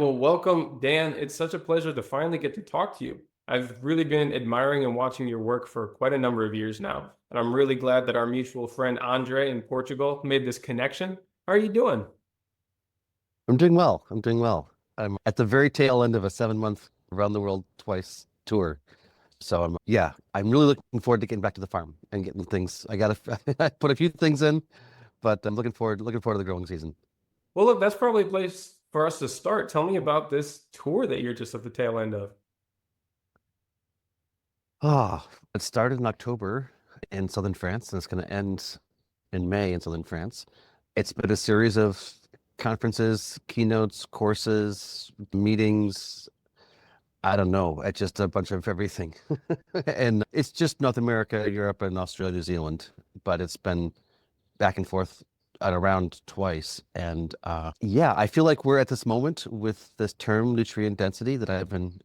Well, welcome, Dan. It's such a pleasure to finally get to talk to you. I've really been admiring and watching your work for quite a number of years now, and I'm really glad that our mutual friend Andre in Portugal made this connection. How are you doing? I'm doing well. I'm doing well. I'm at the very tail end of a 7 month around the world twice tour. So I'm really looking forward to getting back to the farm and getting things. I gotta I put a few things in, but I'm looking forward to the growing season. Well, look, that's probably a place for us to start. Tell me about this tour that you're just at the tail end of. Ah, it started in October in southern France and it's gonna end in May in southern France. It's been a series of conferences, keynotes, courses, meetings. I don't know. It's just a bunch of everything. And it's just North America, Europe, and Australia, New Zealand. But it's been back and forth and around twice. And yeah, I feel like we're at this moment with this term nutrient density that I've been,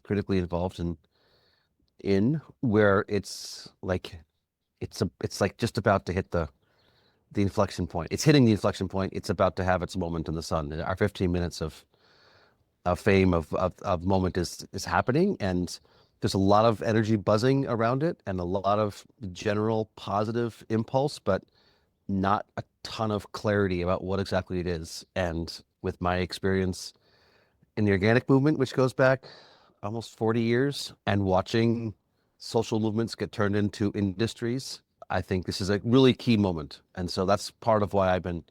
critically involved in where it's like just about to hit the inflection point. It's hitting the inflection point. It's about to have its moment in the sun. Our 15 minutes of fame of moment is happening, and there's a lot of energy buzzing around it and a lot of general positive impulse, but not a ton of clarity about what exactly it is. And with my experience in the organic movement, which goes back almost 40 years, and watching social movements get turned into industries, I think this is a really key moment. And so that's part of why I've been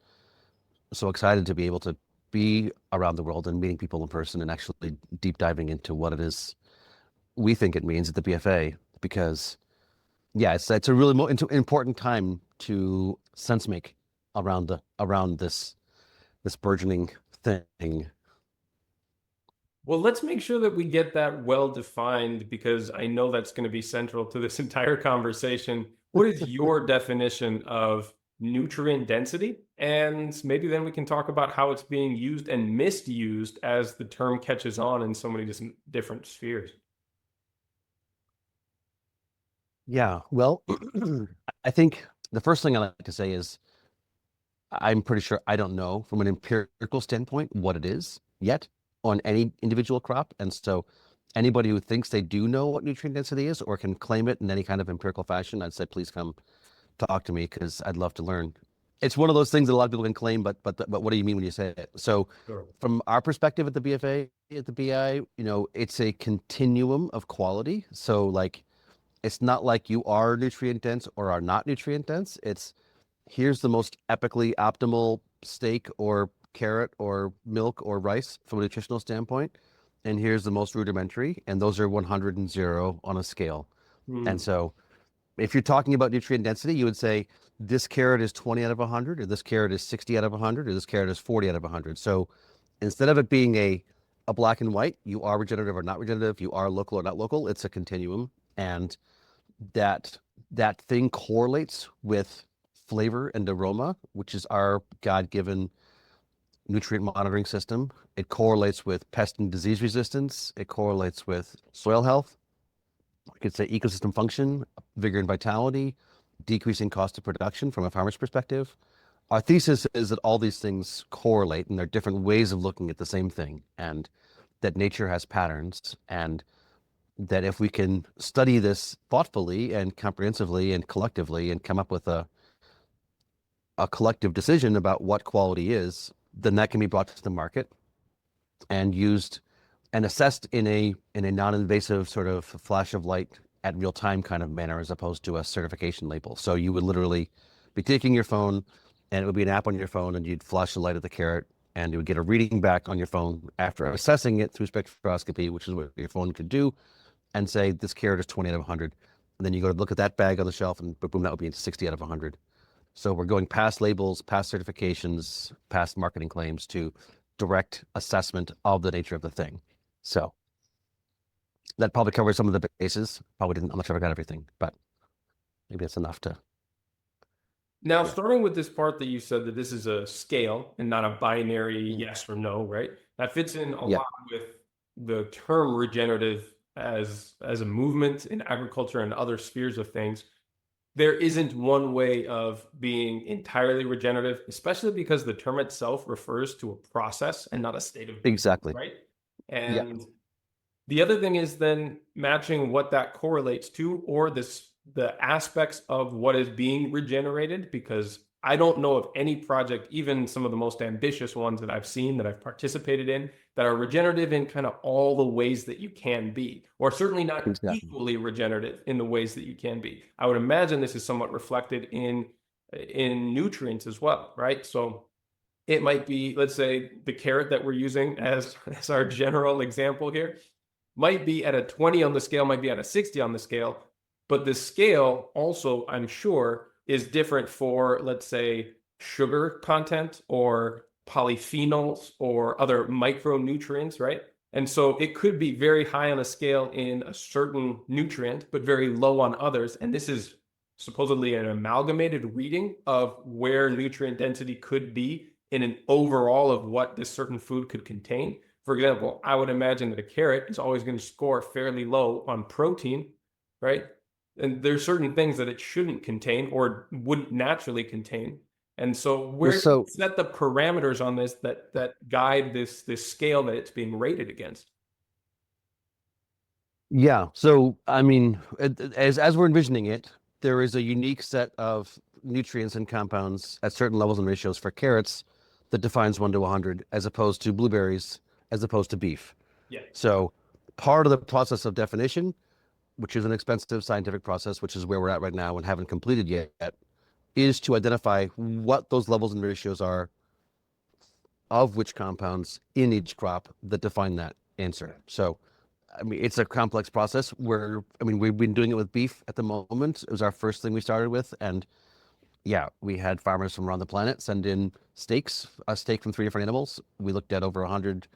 so excited to be able to be around the world and meeting people in person and actually deep diving into what it is we think it means at the BFA. Because yeah, it's a really important time to sense make around this burgeoning thing. Well, let's make sure that we get that well defined because I know that's going to be central to this entire conversation. What is your definition of nutrient density? And maybe then we can talk about how it's being used and misused as the term catches on in so many different spheres. Yeah, well, I think the first thing I like to say is I'm pretty sure I don't know from an empirical standpoint what it is yet on any individual crop. And so anybody who thinks they do know what nutrient density is or can claim it in any kind of empirical fashion, I'd say please come talk to me because I'd love to learn. It's one of those things that a lot of people can claim, but what do you mean when you say it? So Sure. from our perspective at the BFA, at the BI, it's a continuum of quality. So like it's not like you are nutrient dense or are not nutrient dense. It's here's the most epically optimal steak or carrot or milk or rice from a nutritional standpoint. And here's the most rudimentary. And those are 100 and 0 on a scale. And Hmm. so if you're talking about nutrient density, you would say this carrot is 20 out of 100, or this carrot is 60 out of 100, or this carrot is 40 out of 100. So instead of it being a black and white, you are regenerative or not regenerative, you are local or not local, it's a continuum. And that that thing correlates with flavor and aroma, which is our God-given nutrient monitoring system. It correlates with pest and disease resistance. It correlates with soil health. I could say ecosystem function, vigor and vitality, decreasing cost of production from a farmer's perspective. Our thesis is that all these things correlate and there are different ways of looking at the same thing, and that nature has patterns, and that if we can study this thoughtfully and comprehensively and collectively and come up with a collective decision about what quality is, then that can be brought to the market and used and assessed in a non-invasive sort of flash of light at real time kind of manner as opposed to a certification label. So you would literally be taking your phone and it would be an app on your phone and you'd flash the light of the carrot and you would get a reading back on your phone after assessing it through spectroscopy, which is what your phone could do, and say this carrot is 20 out of 100. And then you go to look at that bag on the shelf and boom, that would be 60 out of 100. So we're going past labels, past certifications, past marketing claims to direct assessment of the nature of the thing. So that probably covers some of the bases. Probably didn't, I'm not sure if I got everything, but maybe that's enough to, Now, yeah. starting with this part that you said that this is a scale and not a binary Mm. yes or no, right? That fits in a Yeah. lot with the term regenerative as a movement in agriculture and other spheres of things. there isn't one way of being entirely regenerative, especially because the term itself refers to a process and not a state of being, Exactly. right? Yeah. And the other thing is then matching what that correlates to, or the aspects of what is being regenerated, because I don't know of any project, even some of the most ambitious ones that I've seen, that I've participated in, that are regenerative in kind of all the ways that you can be, or certainly not Exactly. equally regenerative in the ways that you can be. I would imagine this is somewhat reflected in nutrients as well, right? So it might be, let's say, the carrot that we're using as our general example here might be at a 20 on the scale, might be at a 60 on the scale, but the scale also, I'm sure, is different for, let's say, sugar content or polyphenols or other micronutrients, right? And so it could be very high on a scale in a certain nutrient, but very low on others. And this is supposedly an amalgamated reading of where nutrient density could be in an overall of what this certain food could contain. For example, I would imagine that a carrot is always going to score fairly low on protein, right? And there's certain things that it shouldn't contain or wouldn't naturally contain. And so Well, where do you so set the parameters on this that guide this scale that it's being rated against? yeah. So I mean, as we're envisioning it, there is a unique set of nutrients and compounds at certain levels and ratios for carrots that defines 1 to 100, as opposed to blueberries, as opposed to beef. Yeah. So part of the process of definition, which is an expensive scientific process, which is where we're at right now and haven't completed yet, is to identify what those levels and ratios are of which compounds in each crop that define that answer. So, I mean, it's a complex process where, I mean, we've been doing it with beef at the moment. It was our first thing we started with. And yeah, we had farmers from around the planet send in steaks, a steak from 3 different animals. We looked at over 100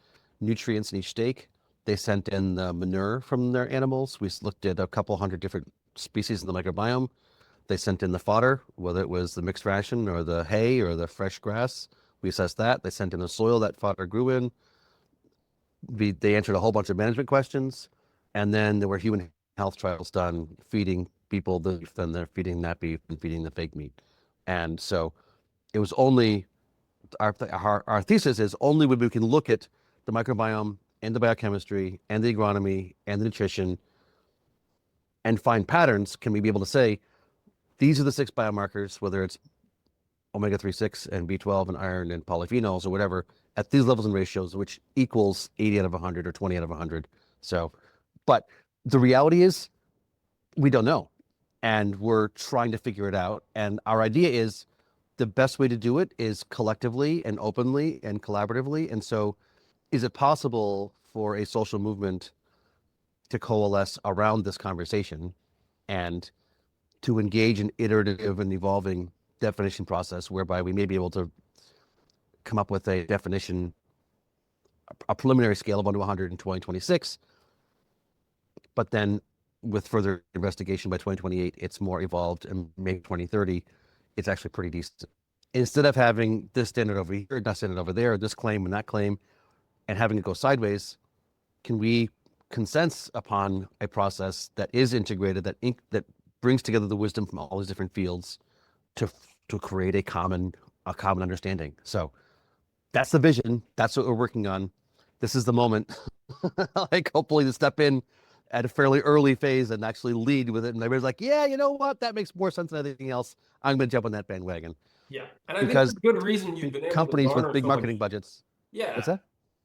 nutrients in each steak. They sent in the manure from their animals. We looked at a couple hundred different species in the microbiome. They sent in the fodder, whether it was the mixed ration or the hay or the fresh grass. We assessed that. They sent in the soil that fodder grew in. They answered a whole bunch of management questions. And then there were human health trials done feeding people the beef, then they're feeding that beef and feeding the fake meat. And so it was only our thesis is only when we can look at the microbiome and the biochemistry and the agronomy and the nutrition and find patterns can we be able to say these are the 6 biomarkers, whether it's omega-3 6 and B12 and iron and polyphenols or whatever, at these levels and ratios, which equals 80 out of 100 or 20 out of 100. So, but the reality is we don't know. And we're trying to figure it out. And our idea is the best way to do it is collectively and openly and collaboratively. And so, is it possible for a social movement to coalesce around this conversation and to engage in iterative and evolving definition process whereby we may be able to come up with a definition, a preliminary scale of 1 to 100 in 2026, but then with further investigation by 2028, it's more evolved, and maybe 2030, it's actually pretty decent. Instead of having this standard over here, that standard over there, this claim and that claim, and having it go sideways, can we consensus upon a process that is integrated, that brings together the wisdom from all these different fields to create a common understanding? So that's the vision. That's what we're working on. This is the moment, like hopefully to step in at a fairly early phase and actually lead with it. And everybody's like, yeah, you know what? That makes more sense than anything else. I'm going to jump on that bandwagon Yeah. And I think for because good reason you've been able to companies with garner big so much. marketing budgets. What's Yeah. that?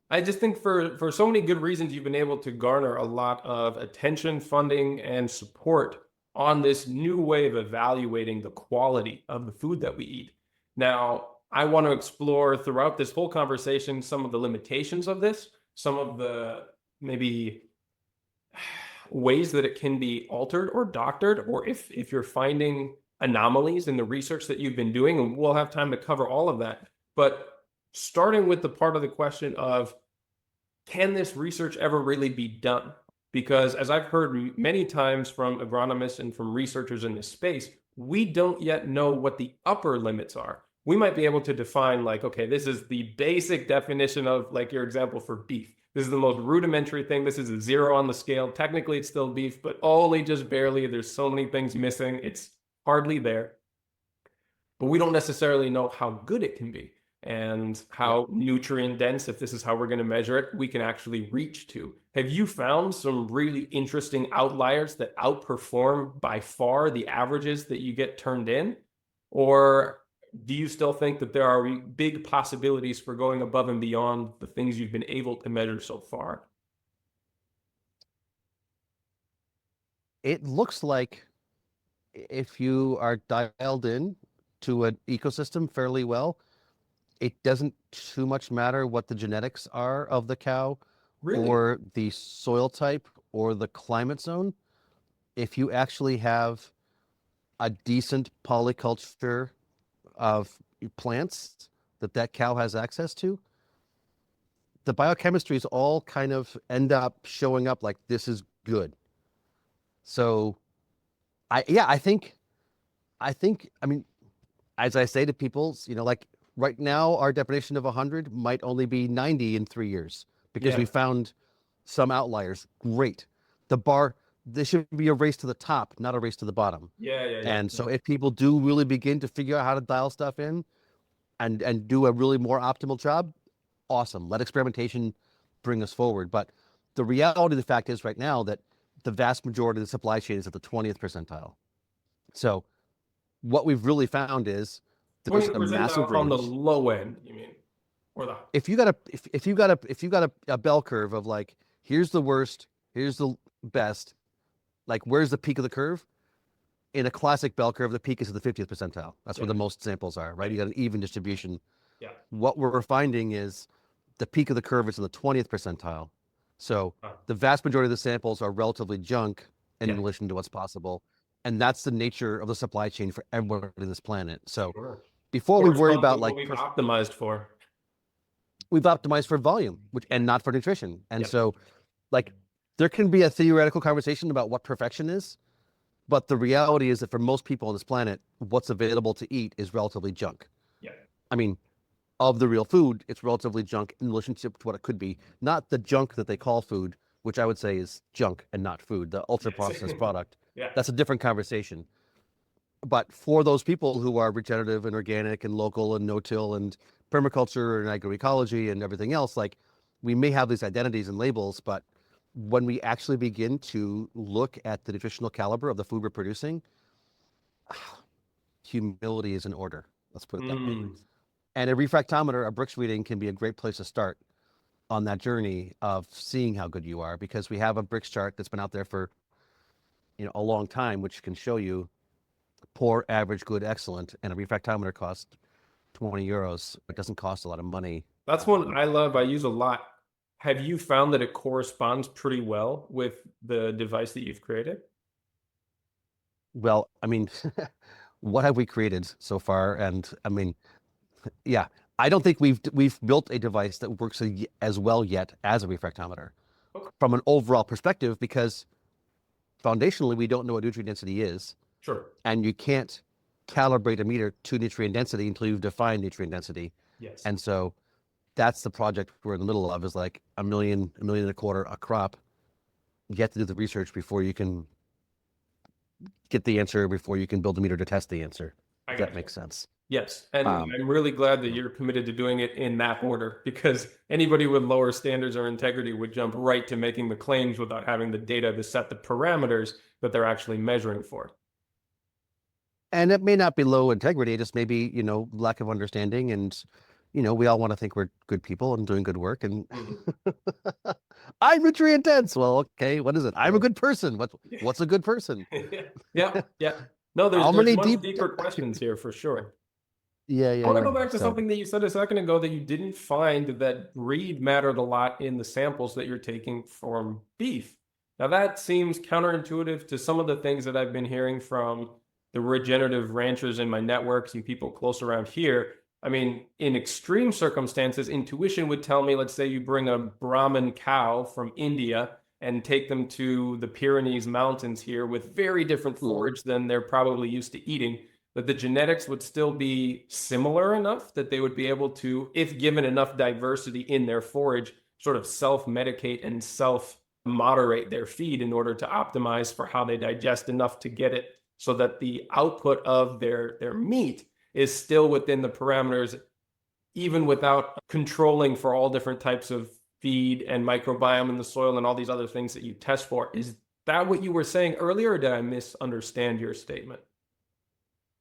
I just think for so many good reasons, you've been able to garner a lot of attention, funding, and support on this new way of evaluating the quality of the food that we eat. Now, I want to explore throughout this whole conversation some of the limitations of this, some of the maybe ways that it can be altered or doctored, or if you're finding anomalies in the research that you've been doing, and we'll have time to cover all of that. But starting with the part of the question of, can this research ever really be done? Because as I've heard many times from agronomists and from researchers in this space, we don't yet know what the upper limits are. We might be able to define, like, okay, this is the basic definition of, like your example for beef. This is the most rudimentary thing. This is a 0 on the scale. Technically, it's still beef, but only just barely. There's so many things missing. It's hardly there, but we don't necessarily know how good it can be and Yeah. how nutrient dense, if this is how we're going to measure it, we can actually reach to. Have you found some really interesting outliers that outperform by far the averages that you get turned in? Or do you still think that there are big possibilities for going above and beyond the things you've been able to measure so far? It looks like if you are dialed in to an ecosystem fairly well, it doesn't too much matter what the genetics are of the cow Really? or the soil type or the climate zone. If you actually have a decent polyculture of plants that cow has access to, the biochemistries all kind of end up showing up like this is good. So I mean, as I say to people, like right now, our definition of 100 might only be 90 in 3 years because we Yeah. found some outliers. Great. The bar, this should be a race to the top, not a race to the bottom. Yeah, yeah, yeah. And so if people do really begin to figure out how to dial stuff in and do a really more optimal job, awesome. Let experimentation bring us forward. But the reality of the fact is right now that the vast majority of the supply chain is at the 20th percentile. So what we've really found is there's Twenty a massive percentile on the range. low end, you mean? Or the If you got a bell curve of like, here's the worst, here's the best, like where's the peak of the curve? In a classic bell curve, the peak is at the 50th percentile. That's where yeah, the most samples are, right? You got an even distribution. yeah. What we're finding is the peak of the curve is in the 20th percentile. So Huh. the vast majority of the samples are relatively junk in Yeah, relation to what's possible. And that's the nature of the supply chain for everyone on this planet. So sure. before we worry Corresponds about with what like we've optimized for. we've optimized for volume, which Yeah, and not for nutrition. And yeah, so like there can be a theoretical conversation about what perfection is, but the reality is that for most people on this planet, what's available to eat is relatively junk. yeah. I mean, of the real food, it's relatively junk in relationship to what it could be. Not the junk that they call food, which I would say is junk and not food, the ultra Yes. processed product. Yeah. That's a different conversation. But for those people who are regenerative and organic and local and no-till and permaculture and agroecology and everything else, like we may have these identities and labels, but when we actually begin to look at the nutritional caliber of the food we're producing, humility is in order. Let's put it that way. Mm. And a refractometer, a Brix reading, can be a great place to start on that journey of seeing how good you are, because we have a Brix chart that's been out there for a long time, which can show you poor, average, good, excellent, and a refractometer costs 20 euros. It doesn't cost a lot of money. That's one I love. I use a lot. Have you found that it corresponds pretty well with the device that you've created? Well, I mean, what have we created so far? And I mean, yeah, I don't think we've built a device that works as well yet as a refractometer Okay. from an overall perspective, because foundationally we don't know what nutrient density is, Sure. and you can't calibrate a meter to nutrient density until you've defined nutrient density. Yes. And so that's the project we're in the middle of, is like a million and a quarter a crop. You have to do the research before you can get the answer, before you can build a meter to test the answer, I if got that you. makes sense. Yes. And Um, I'm really glad that you're committed to doing it in that order, because anybody with lower standards or integrity would jump right to making the claims without having the data to set the parameters that they're actually measuring for. and it may not be low integrity, it just may be, lack of understanding. And, we all want to think we're good people and doing good work. And Mhm. I'm nutrient dense. Well, okay, what is it? I'm a Sure. good person. What's a good person? Yeah. Yeah. No, How there's many much deep? deeper questions here for sure. Yeah, I yeah, want to yeah. go back to So, something that you said a second ago, that you didn't find that breed mattered a lot in the samples that you're taking from beef. Now, that seems counterintuitive to some of the things that I've been hearing from the regenerative ranchers in my networks and people close around here. I mean, in extreme circumstances, intuition would tell me, let's say you bring a Brahman cow from India and take them to the Pyrenees Mountains here with very different mm, forage than they're probably used to eating, that the genetics would still be similar enough that they would be able to, if given enough diversity in their forage, sort of self-medicate and self-moderate their feed in order to optimize for how they digest enough to get it so that the output of their meat is still within the parameters, even without controlling for all different types of feed and microbiome in the soil and all these other things that you test for. Is that what you were saying earlier, or did I misunderstand your statement?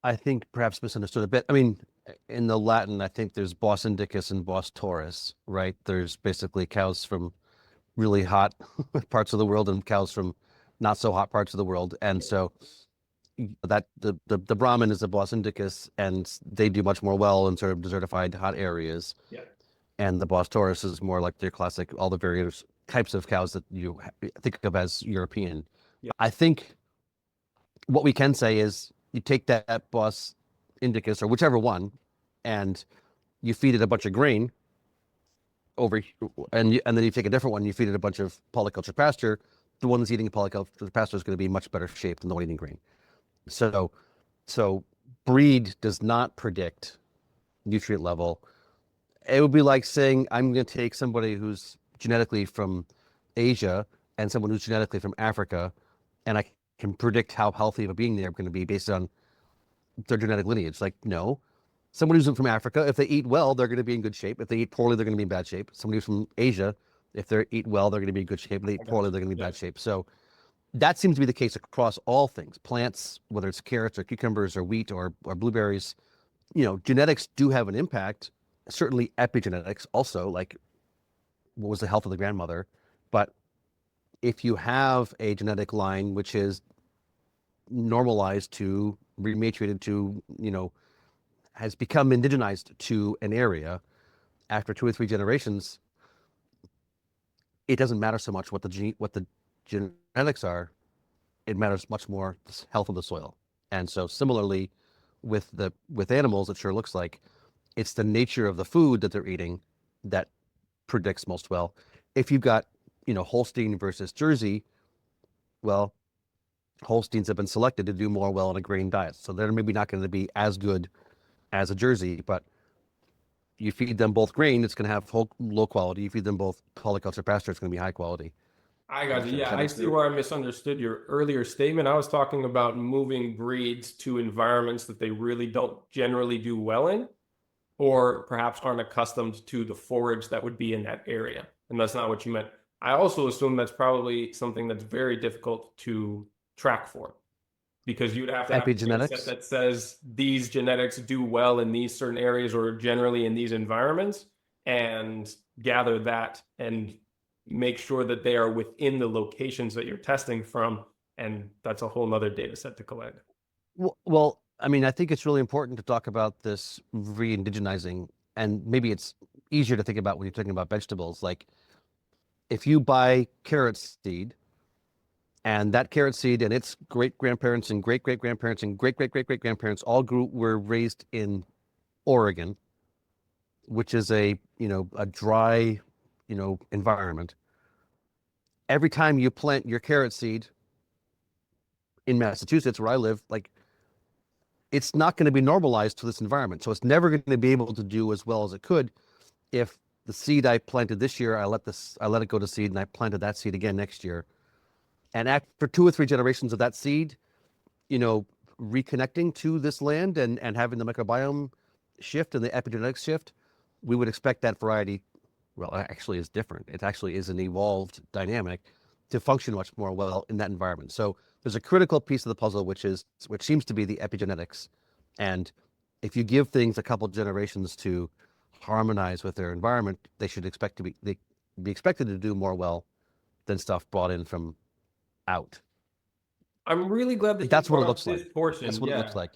I think perhaps misunderstood a bit. I mean, in the Latin, I think there's Bos Indicus and Bos Taurus, right? There's basically cows from really hot parts of the world and cows from not so hot parts of the world. And so that the Brahmin is the Bos Indicus, and they do much more well in sort of desertified hot areas. Yeah. And the Bos Taurus is more like their classic, all the various types of cows that you think of as European. Yeah. I think what we can say is you take that Bos Indicus or whichever one, and you feed it a bunch of grain over, and then you take a different one, you feed it a bunch of polyculture pasture. The one that's eating polyculture pasture is going to be much better shape than the one eating grain. So, so breed does not predict nutrient level. It would be like saying I'm going to take somebody who's genetically from Asia and someone who's genetically from Africa, and I can predict how healthy of a being they're going to be based on their genetic lineage. Like, no. Someone who's from Africa, if they eat well, they're going to be in good shape. If they eat poorly, they're going to be in bad shape. Somebody who's from Asia, if they eat well, they're going to be in good shape. If they eat poorly, they're going to be in bad shape. So that seems to be the case across all things, plants, whether it's carrots or cucumbers or wheat or blueberries. Genetics do have an impact. Certainly epigenetics also, like what was the health of the grandmother. But if you have a genetic line which is normalized to, rematriated to, has become indigenized to an area after 2 or 3 generations, it doesn't matter so much what the genetics are. It matters much more the health of the soil. And so similarly with animals, it sure looks like it's the nature of the food that they're eating that predicts most well. If you've got, Holstein versus Jersey, well, Holsteins have been selected to do more well in a grain diet. So they're maybe not going to be as good as a Jersey, but you feed them both grain, it's going to have low quality. You feed them both polyculture pasture, it's going to be high quality. I got you. Does Yeah, that I make see sense? where I misunderstood your earlier statement. I was talking about moving breeds to environments that they really don't generally do well in, or perhaps aren't accustomed to the forage that would be in that area. And that's not what you meant. I also assume that's probably something that's very difficult to track for, because you'd have to have a data set Epigenetics. that says these genetics do well in these certain areas or generally in these environments, and gather that and make sure that they are within the locations that you're testing from. And that's a whole nother data set to collect. Well, I mean, I think it's really important to talk about this re-indigenizing, and maybe it's easier to think about when you're talking about vegetables. Like if you buy carrot seed, and that carrot seed and its great grandparents and great great grandparents and great great great great grandparents all were raised in Oregon, which is a dry, environment. Every time you plant your carrot seed in Massachusetts, where I live, like it's not going to be normalized to this environment. So it's never going to be able to do as well as it could if the seed I planted this year, I let it go to seed and I planted that seed again next year. And after 2 or 3 generations of that seed, you know, reconnecting to this land and having the microbiome shift and the epigenetics shift, we would expect that variety, well, it actually is different. It actually is an evolved dynamic to function much more well in that environment. So there's a critical piece of the puzzle, which seems to be the epigenetics. And if you give things a couple generations to harmonize with their environment, they should be expected to do more well than stuff brought in from out. I'm really glad that you That's what brought it up looks this like. That's portion. what it looks Yeah. like.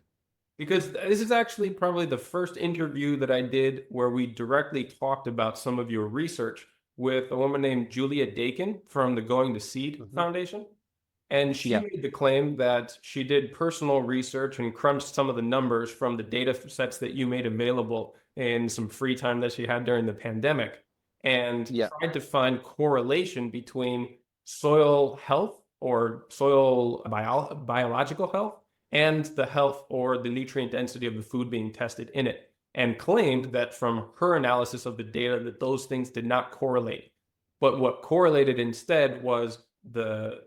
Because this is actually probably the first interview that I did where we directly talked about some of your research with a woman named Julia Dakin from the Going to Seed Hmm. Foundation. And she Yeah. made the claim that she did personal research and crunched some of the numbers from the data sets that you made available in some free time that she had during the pandemic, and Yeah. tried to find correlation between soil health or soil biological health and the health or the nutrient density of the food being tested in it, and claimed that from her analysis of the data that those things did not correlate. But what correlated instead was the,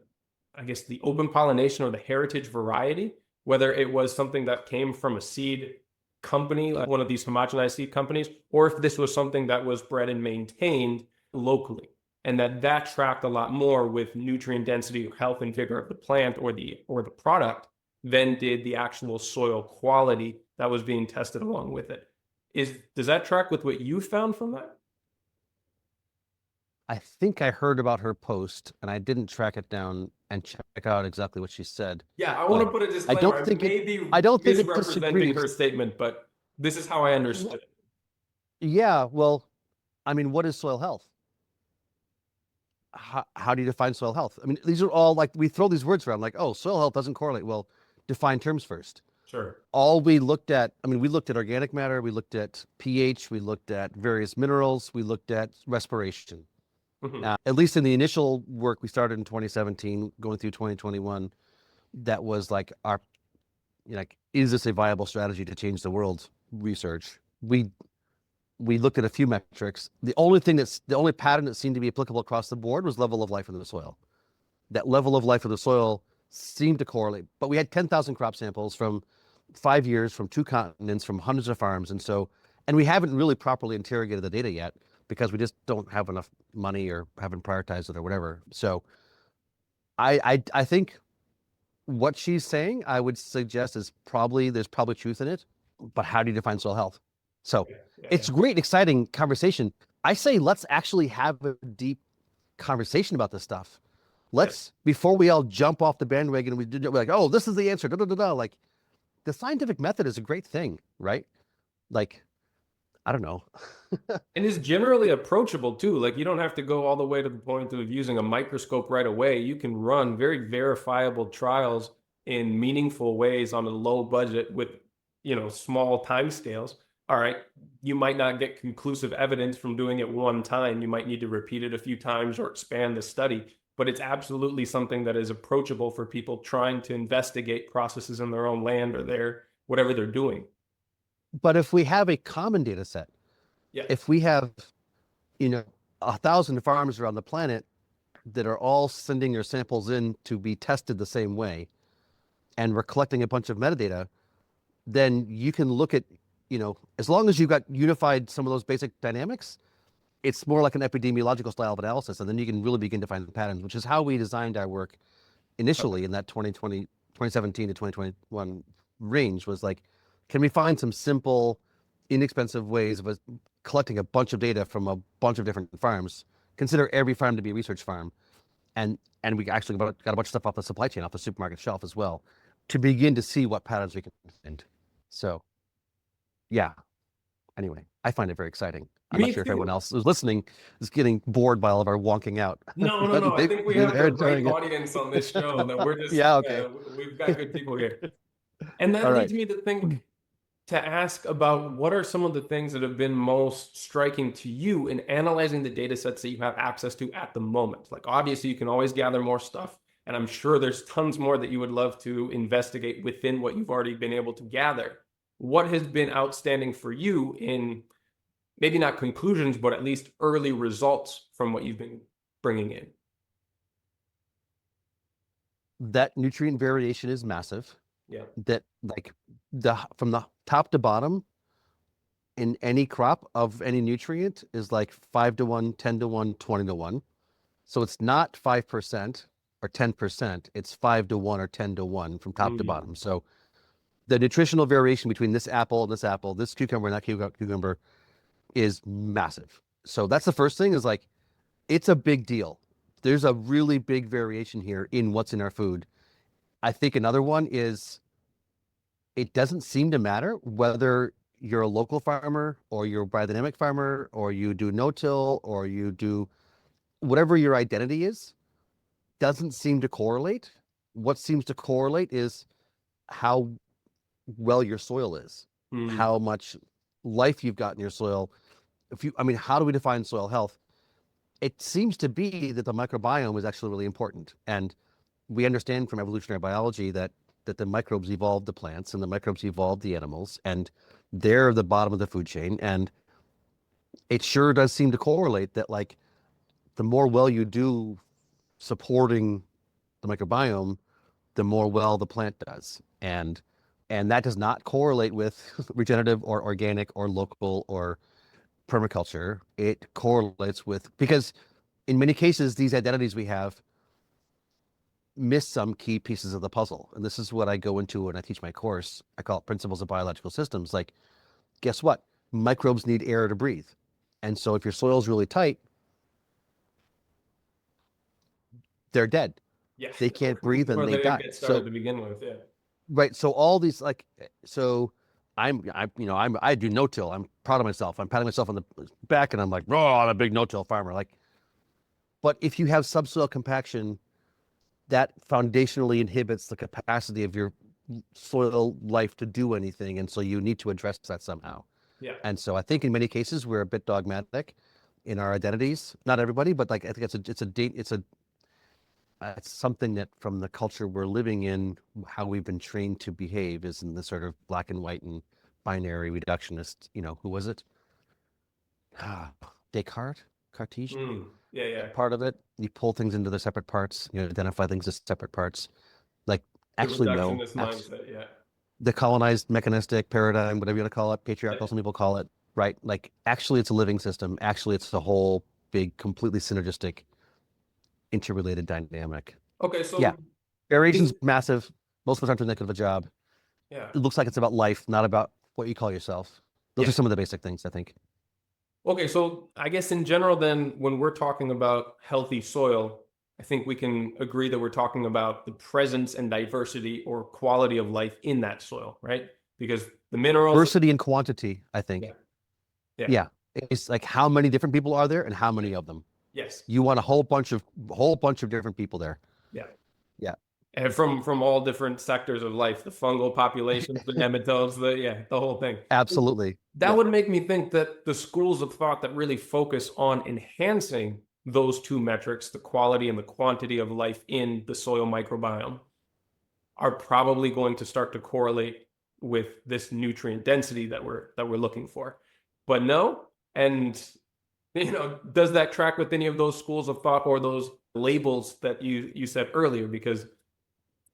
I guess, the open pollination or the heritage variety, whether it was something that came from a seed company, like one of these homogenized seed companies, or if this was something that was bred and maintained locally, and that tracked a lot more with nutrient density, health, and vigor of the plant or the product than did the actual soil quality that was being tested along with it. Does that track with what you found from that? I think I heard about her post and I didn't track it down and check out exactly what she said. Yeah, I want But to put a I disclaimer. don't I think may it be I don't think it misrepresenting disagrees. her statement, but this is how I understood it. Yeah, well, I mean, what is soil health? How do you define soil health? I mean, these are all like we throw these words around like, oh, soil health doesn't correlate. Well, define terms first. Sure. All we looked at, I mean, we looked at organic matter, we looked at pH, we looked at various minerals, we looked at respiration. Mhm. At least in the initial work we started in 2017, going through 2021, that was like our, you know, like, is this a viable strategy to change the world research? We looked at a few metrics. The only pattern that seemed to be applicable across the board was level of life in the soil. That level of life of the soil seemed to correlate, but we had 10,000 crop samples from 5 years, from 2 continents, from hundreds of farms. And we haven't really properly interrogated the data yet because we just don't have enough money or haven't prioritized it or whatever. So I think what she's saying, I would suggest there's probably truth in it, but how do you define soil health? So Yeah, yeah, it's yeah. great, exciting conversation. I say let's actually have a deep conversation about this stuff. Yes. Before we all jump off the bandwagon and we're like, oh, this is the answer. Da, da, da, da. Like the scientific method is a great thing, right? Like, I don't know. And is generally approachable too. Like you don't have to go all the way to the point of using a microscope right away. You can run very verifiable trials in meaningful ways on a low budget with, small time scales. All right, you might not get conclusive evidence from doing it one time. You might need to repeat it a few times or expand the study, but it's absolutely something that is approachable for people trying to investigate processes in their own land or whatever they're doing. But if we have a common data set, Yeah. if we have, you know, 1,000 farms around the planet that are all sending their samples in to be tested the same way, and we're collecting a bunch of metadata, then you can look at, as long as you've got unified some of those basic dynamics, it's more like an epidemiological style of analysis. And then you can really begin to find the patterns, which is how we designed our work Okay. initially in that 2017 to 2021 range was like, can we find some simple, inexpensive ways of collecting a bunch of data from a bunch of different farms? Consider every farm to be a research farm. And we actually got a bunch of stuff off the supply chain, off the supermarket shelf as well, to begin to see what patterns we can find. So yeah, anyway, I find it very exciting. I'm not Me sure if everyone too. else who's listening is getting bored by all of our wonking out, No, no, but no. I maybe think we have they're the right enjoying it. audience on this show. That we're just, Yeah, okay. yeah, we've got good people here. And All that right. leads me to think, to ask about what are some of the things that have been most striking to you in analyzing the data sets that you have access to at the moment. Like, obviously, you can always gather more stuff, and I'm sure there's tons more that you would love to investigate within what you've already been able to gather. What has been outstanding for you in maybe not conclusions, but at least early results from what you've been bringing in? That nutrient variation is massive. Yeah. That like from the top to bottom in any crop of any nutrient is like 5 to 1, 10 to 1, 20 to 1. So it's not 5% or 10%. It's 5 to 1 or 10 to 1 from top to Mm. bottom. So the nutritional variation between this apple and this apple, this cucumber and that cucumber is massive. So that's the first thing is like, it's a big deal. There's a really big variation here in what's in our food. I think another one is it doesn't seem to matter whether you're a local farmer or you're a biodynamic farmer or you do no-till or you do whatever your identity is, doesn't seem to correlate. What seems to correlate is how well your soil is, Mm. how much life you've got in your soil. I mean, how do we define soil health? It seems to be that the microbiome is actually really important. And we understand from evolutionary biology that the microbes evolved the plants and the microbes evolved the animals, and they're the bottom of the food chain. And it sure does seem to correlate that like the more well you do supporting the microbiome, the more well the plant does. And that does not correlate with regenerative or organic or local or permaculture. It correlates with, because in many cases, these identities we have miss some key pieces of the puzzle. And this is what I go into when I teach my course. I call it Principles of Biological Systems. Like, guess what? Microbes need air to breathe. And so if your soil's really tight, they're dead. Yeah. They can't breathe and Or they they didn't die. get started So, to begin with. Yeah. right. So all these so I do no-till. I'm proud of myself. I'm patting myself on the back and I'm like, oh, I'm a big no-till farmer. Like, but if you have subsoil compaction, that foundationally inhibits the capacity of your soil life to do anything. And so you need to address that somehow. Yeah. And so I think in many cases we're a bit dogmatic in our identities. Not everybody, but like I think it's something that from the culture we're living in, how we've been trained to behave is in the sort of black and white and binary reductionist. Who was it? Descartes, Cartesian. Yeah. Yeah. Part of it. You pull things into their separate parts. Identify things as separate parts. Like, The actually, no. reductionist mindset. Yeah. The colonized mechanistic paradigm, whatever you want to call it, patriarchal, some people call it, right? Like, actually, it's a living system. Actually, it's a whole big, completely synergistic, interrelated dynamic. Okay. Yeah. So, Variation's massive. Most of us aren't doing that good of a job. yeah. It looks like it's about life, not about what you call yourself. Those Yeah. are some of the basic things, I think. Okay, so I guess in general, then, when we're talking about healthy soil, I think we can agree that we're talking about the presence and diversity or quality of life in that soil, right? Because the minerals, Diversity and quantity, I yeah, think. yeah, Yeah. It's like how many different people are there and how many of them. yes, You want a whole bunch of different people there. yeah, Yeah. and from all different sectors of life, the fungal populations, the nematodes, the whole thing. Absolutely. That Yeah. would make me think that the schools of thought that really focus on enhancing those two metrics, the quality and the quantity of life in the soil microbiome, are probably going to start to correlate with this nutrient density that we're looking for. But no, and does that track with any of those schools of thought or those labels that you said earlier? Because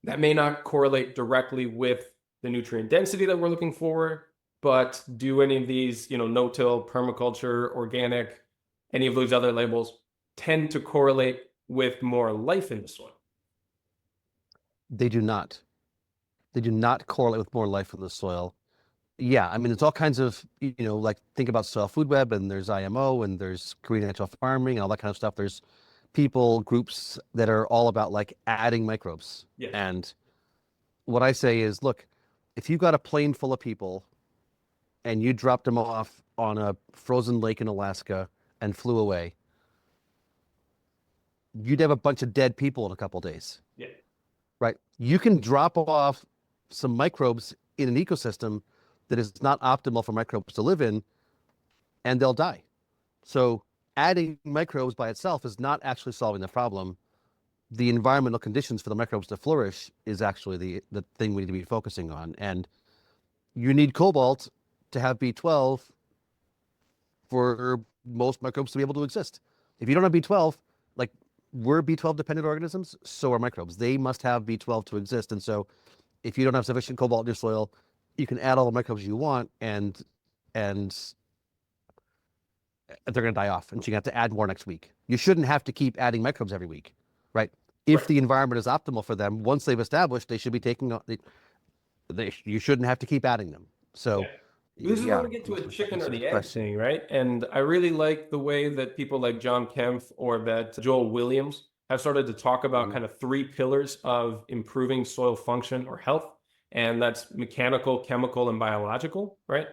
that may not correlate directly with the nutrient density that we're looking for, but do any of these, no-till, permaculture, organic, any of those other labels tend to correlate with more life in the soil? They do not. They do not correlate with more life in the soil. Yeah, I mean, it's all kinds of, like think about Soil Food Web and there's IMO and there's green natural farming and all that kind of stuff. There's people, groups that are all about like adding microbes. Yes. And what I say is, look, if you got a plane full of people and you dropped them off on a frozen lake in Alaska and flew away, you'd have a bunch of dead people in a couple days, Yeah. right? You can drop off some microbes in an ecosystem that is not optimal for microbes to live in, and they'll die. So adding microbes by itself is not actually solving the problem. The environmental conditions for the microbes to flourish is actually the thing we need to be focusing on. And you need cobalt to have B12 for most microbes to be able to exist. If you don't have B12, like we're B12 dependent organisms, so are microbes. They must have B12 to exist. And so if you don't have sufficient cobalt in your soil, you can add all the microbes you want and they're going to die off, and so you have to add more next week. You shouldn't have to keep adding microbes every week, right? If Right. the environment is optimal for them, once they've established, they should be taking. You shouldn't have to keep adding them. Yeah. So, This is where yeah, we get to a chicken that's or a good the egg question. thing, right? And I really like the way that people like John Kempf or that Joel Williams have started to talk about Mhm. kind of three pillars of improving soil function or health. And that's mechanical, chemical, and biological, right?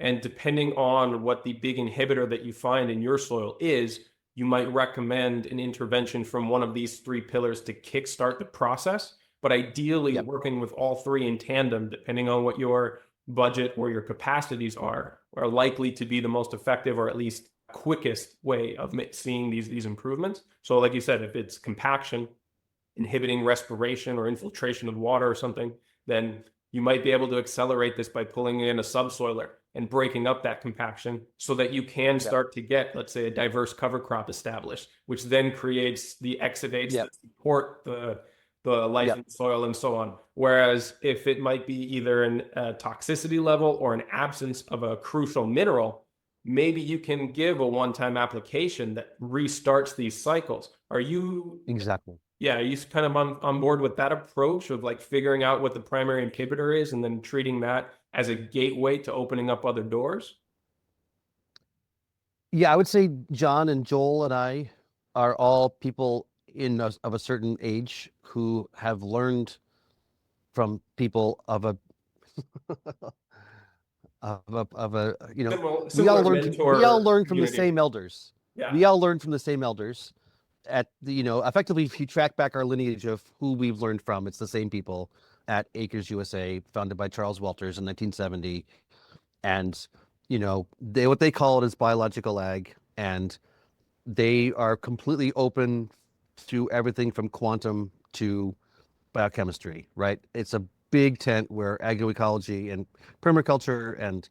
And depending on what the big inhibitor that you find in your soil is, you might recommend an intervention from one of these three pillars to kickstart the process. But ideally, Yep. working with all three in tandem, depending on what your budget or your capacities are likely to be the most effective or at least quickest way of seeing these improvements. So like you said, if it's compaction, inhibiting respiration or infiltration of water or something, then you might be able to accelerate this by pulling in a subsoiler and breaking up that compaction so that you can start to get, let's say, a diverse cover crop established, which then creates the exudates Yep. that support the the life Yeah, in soil and so on. Whereas if it might be either a toxicity level or an absence of a crucial mineral, maybe you can give a one-time application that restarts these cycles. Are you, exactly. yeah, are you kind of on board with that approach of like figuring out what the primary inhibitor is and then treating that as a gateway to opening up other doors? Yeah, I would say John and Joel and I are all people of a certain age who have learned from people of a Similar, we all similar learned we all mentor learned from the community. same elders. Yeah. We all learned from the same elders at the effectively, if you track back our lineage of who we've learned from, it's the same people at Acres USA, founded by Charles Walters in 1970. And they, what they call it is biological ag, and they are completely open to everything from quantum to biochemistry, right? It's a big tent where agroecology and permaculture and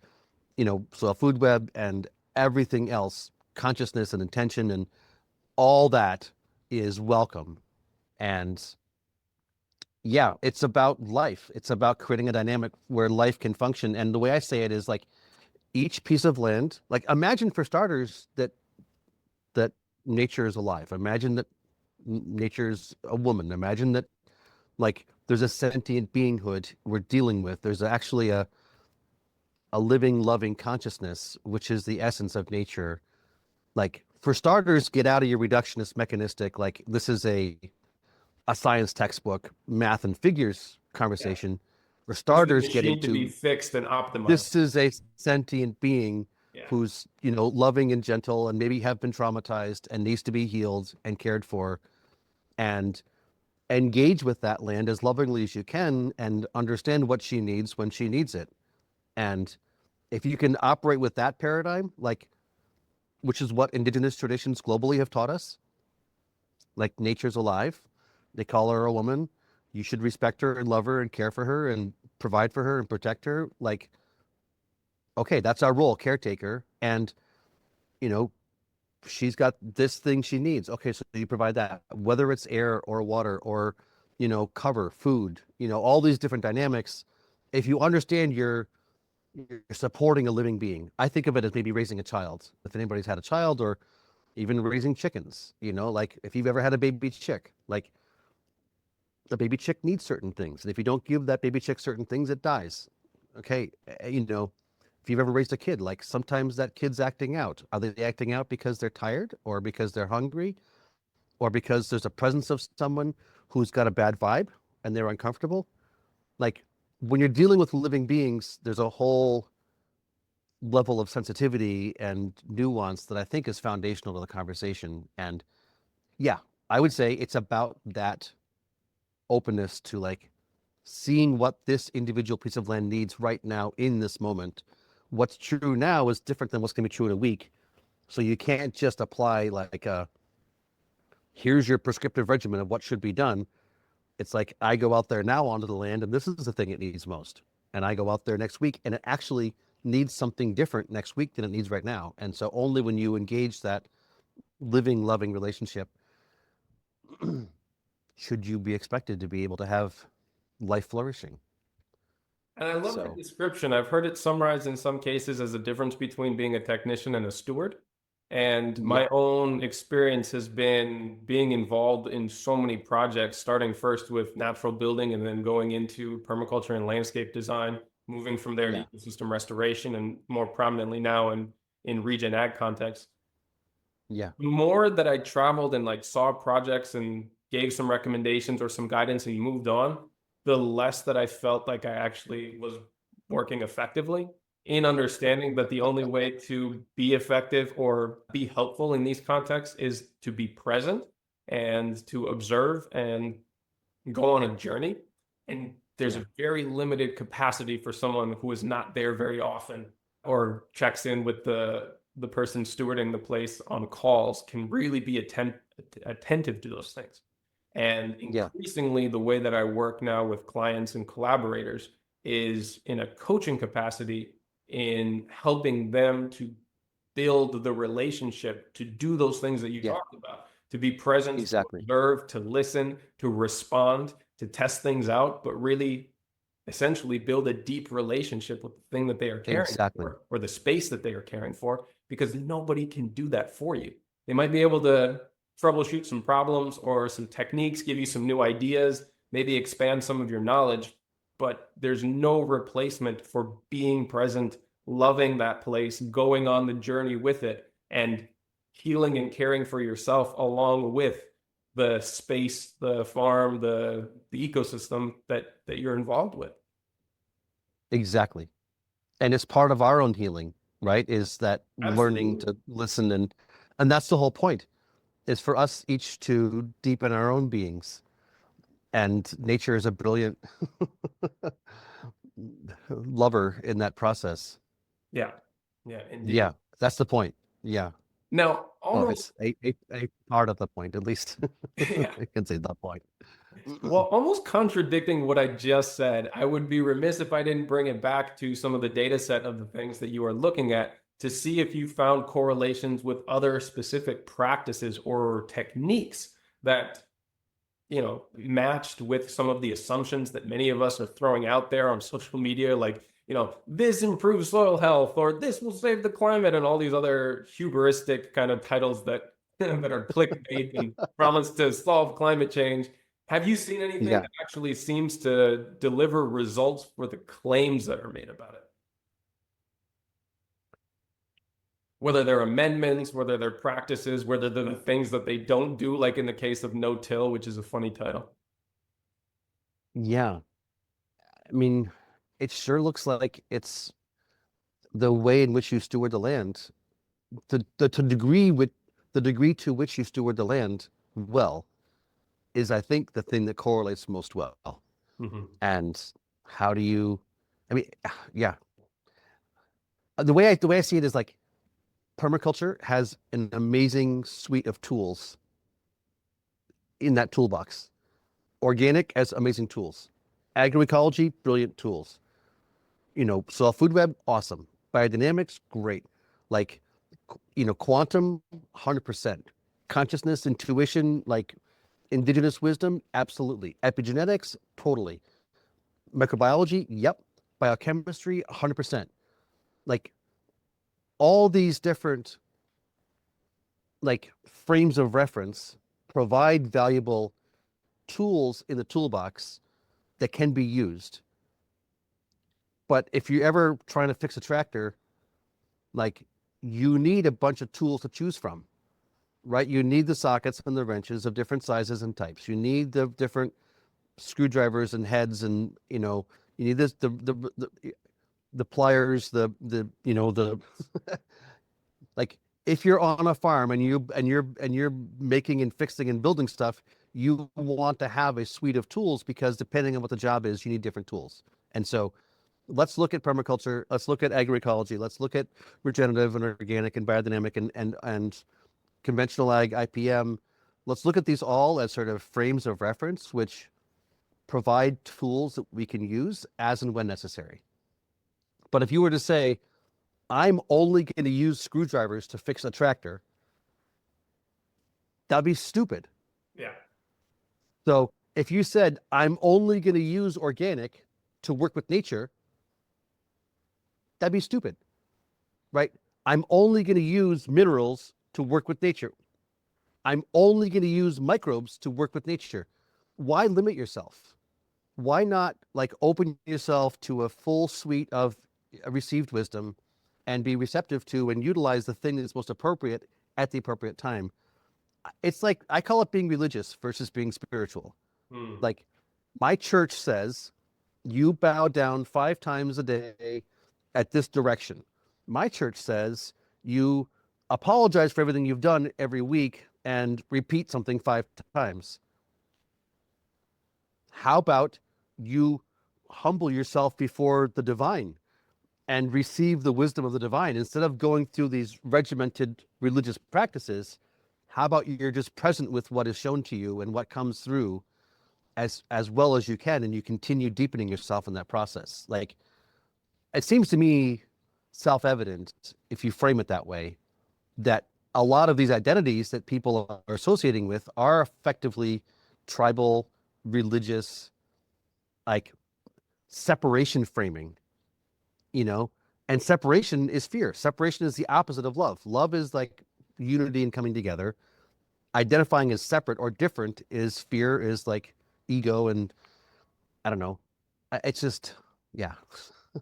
soil food web and everything else, consciousness and intention and all that is welcome. And yeah, it's about life. It's about creating a dynamic where life can function. And the way I say it is like each piece of land, like imagine for starters that nature is alive. Imagine that nature's a woman. Imagine that like there's a sentient beinghood we're dealing with. There's actually a living, loving consciousness, which is the essence of nature. Like for starters, get out of your reductionist mechanistic, like this is a science textbook, math and figures Yeah. conversation. For This is a starters, get machine to be into fixed and optimized. this is a sentient being Yeah. who's, loving and gentle and maybe have been traumatized and needs to be healed and cared for, and engage with that land as lovingly as you can and understand what she needs when she needs it. And if you can operate with that paradigm, like which is what indigenous traditions globally have taught us, like nature's alive. They call her a woman. You should respect her and love her and care for her and provide for her and protect her. Like, okay, that's our role, caretaker. And, you know, she's got this thing she needs. Okay, so you provide that, whether it's air or water or, cover, food, all these different dynamics. If you understand you're supporting a living being. I think of it as maybe raising a child. If anybody's had a child or even raising chickens, like if you've ever had a baby chick, like the baby chick needs certain things. And if you don't give that baby chick certain things, it dies. Okay. If you've ever raised a kid, like sometimes that kid's acting out. Are they acting out because they're tired or because they're hungry or because there's a presence of someone who's got a bad vibe and they're uncomfortable? Like when you're dealing with living beings, there's a whole level of sensitivity and nuance that I think is foundational to the conversation. And yeah, I would say it's about that openness to like seeing what this individual piece of land needs right now in this moment. What's true now is different than what's going to be true in a week. So you can't just apply like here's your prescriptive regimen of what should be done. It's like I go out there now onto the land and this is the thing it needs most. And I go out there next week and it actually needs something different next week than it needs right now. And so only when you engage that living, loving relationship should you be expected to be able to have life flourishing. And I love that So description. I've heard it summarized in some cases as a difference between being a technician and a steward. And yeah, my own experience has been being involved in so many projects, starting first with natural building and then going into permaculture and landscape design, moving from there to yeah, ecosystem restoration and more prominently now in regen ag context. yeah, The more that I traveled and like saw projects and gave some recommendations or some guidance and moved on, the less that I felt like I actually was working effectively in understanding that the only way to be effective or be helpful in these contexts is to be present and to observe and go on a journey. And there's yeah, a very limited capacity for someone who is not there very often or checks in with the person stewarding the place on calls can really be attentive to those things. And yeah, increasingly, the way that I work now with clients and collaborators is in a coaching capacity in helping them to build the relationship to do those things that you yeah, talked about. to be present, to Exactly. observe, to listen, to respond, to test things out, but really essentially build a deep relationship with the thing that they are caring Exactly. for or the space that they are caring for, because nobody can do that for you. They might be able to troubleshoot some problems or some techniques, give you some new ideas, maybe expand some of your knowledge, but there's no replacement for being present, loving that place, going on the journey with it, and healing and caring for yourself along with the space, the farm, the ecosystem that you're involved with. Exactly. And it's part of our own healing, right? Is that learning Absolutely. to listen, and that's the whole point, is for us each to deepen our own beings. And nature is a brilliant lover in that process. Yeah. Yeah, indeed. Yeah, that's the point. Yeah. Now, Well, almost, it's a part of the point, at least. yeah. I can say that point. Well, almost contradicting what I just said, I would be remiss if I didn't bring it back to some of the data set of the things that you are looking at to see if you found correlations with other specific practices or techniques that, matched with some of the assumptions that many of us are throwing out there on social media, like, this improves soil health or this will save the climate and all these other hubristic kind of titles that that are clickbait and promise to solve climate change. Have you seen anything Yeah. that actually seems to deliver results for the claims that are made about it? Whether they're amendments, whether they're practices, whether they're the things that they don't do, like in the case of no-till, which is a funny title. Yeah. I mean, it sure looks like it's the way in which you steward the land, the degree to which you steward the land well is, I think, the thing that correlates most well. Mhm. And how do you, I mean, yeah. The way I see it is like permaculture has an amazing suite of tools in that toolbox. Organic has amazing tools. Agroecology, brilliant tools. Soil food web, awesome. Biodynamics, great. Like, quantum, 100%. Consciousness, intuition, like indigenous wisdom, absolutely. Epigenetics, totally. Microbiology, yep. Biochemistry, 100%. Like all these different like frames of reference provide valuable tools in the toolbox that can be used. But if you're ever trying to fix a tractor, like you need a bunch of tools to choose from, right? You need the sockets and the wrenches of different sizes and types. You need the different screwdrivers and heads, and you need this the pliers, the like if you're on a farm and you're making and fixing and building stuff, you want to have a suite of tools because depending on what the job is, you need different tools. And so let's look at permaculture, let's look at agroecology, let's look at regenerative and organic and biodynamic and conventional ag, IPM. Let's look at these all as sort of frames of reference which provide tools that we can use as and when necessary. But if you were to say, I'm only going to use screwdrivers to fix a tractor, that'd be stupid. Yeah. So if you said, I'm only going to use organic to work with nature, that'd be stupid, right? I'm only going to use minerals to work with nature. I'm only going to use microbes to work with nature. Why limit yourself? Why not like open yourself to a full suite of received wisdom and be receptive to and utilize the thing that's most appropriate at the appropriate time? It's like I call it being religious versus being spiritual. Hmm. Like my church says, you bow down 5 times a day at this direction. My church says you apologize for everything you've done every week and repeat something 5 times. How about you humble yourself before the divine and receive the wisdom of the divine instead of going through these regimented religious practices? How about you're just present with what is shown to you and what comes through as well as you can, and you continue deepening yourself in that process? Like it seems to me self-evident if you frame it that way that a lot of these identities that people are associating with are effectively tribal, religious, like separation framing, you know? And separation is fear. Separation is the opposite of love. Love is like unity and coming together. Identifying as separate or different is fear, is like ego, and I don't know. It's just, yeah.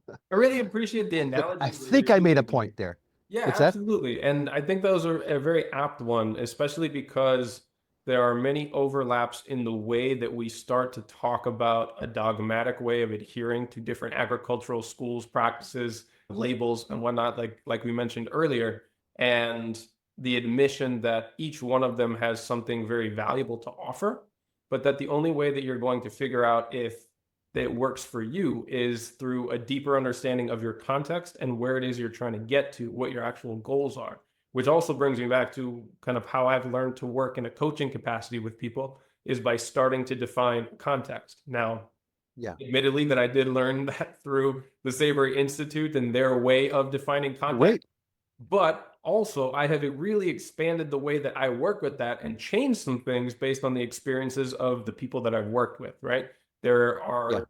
I really appreciate the But I analogies that think you're I made a using here. point there. Yeah, What's that? absolutely. And I think those are a very apt one, especially because there are many overlaps in the way that we start to talk about a dogmatic way of adhering to different agricultural schools, practices, labels, and whatnot, like we mentioned earlier, and the admission that each one of them has something very valuable to offer, but that the only way that you're going to figure out if that works for you is through a deeper understanding of your context and where it is you're trying to get to, what your actual goals are. Which also brings me back to kind of how I've learned to work in a coaching capacity with people is by starting to define context. Now, Yeah. admittedly, that I did learn that through the Savory Institute and their way of defining context, Great. but also I have really expanded the way that I work with that and changed some things based on the experiences of the people that I've worked with, right? There Yeah. are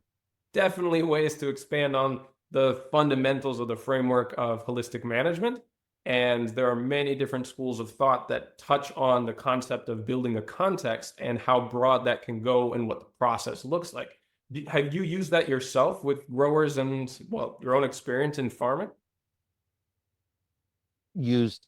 definitely ways to expand on the fundamentals of the framework of holistic management. And there are many different schools of thought that touch on the concept of building a context and how broad that can go and what the process looks like. Have you used that yourself with growers and, well, your own experience in farming? Used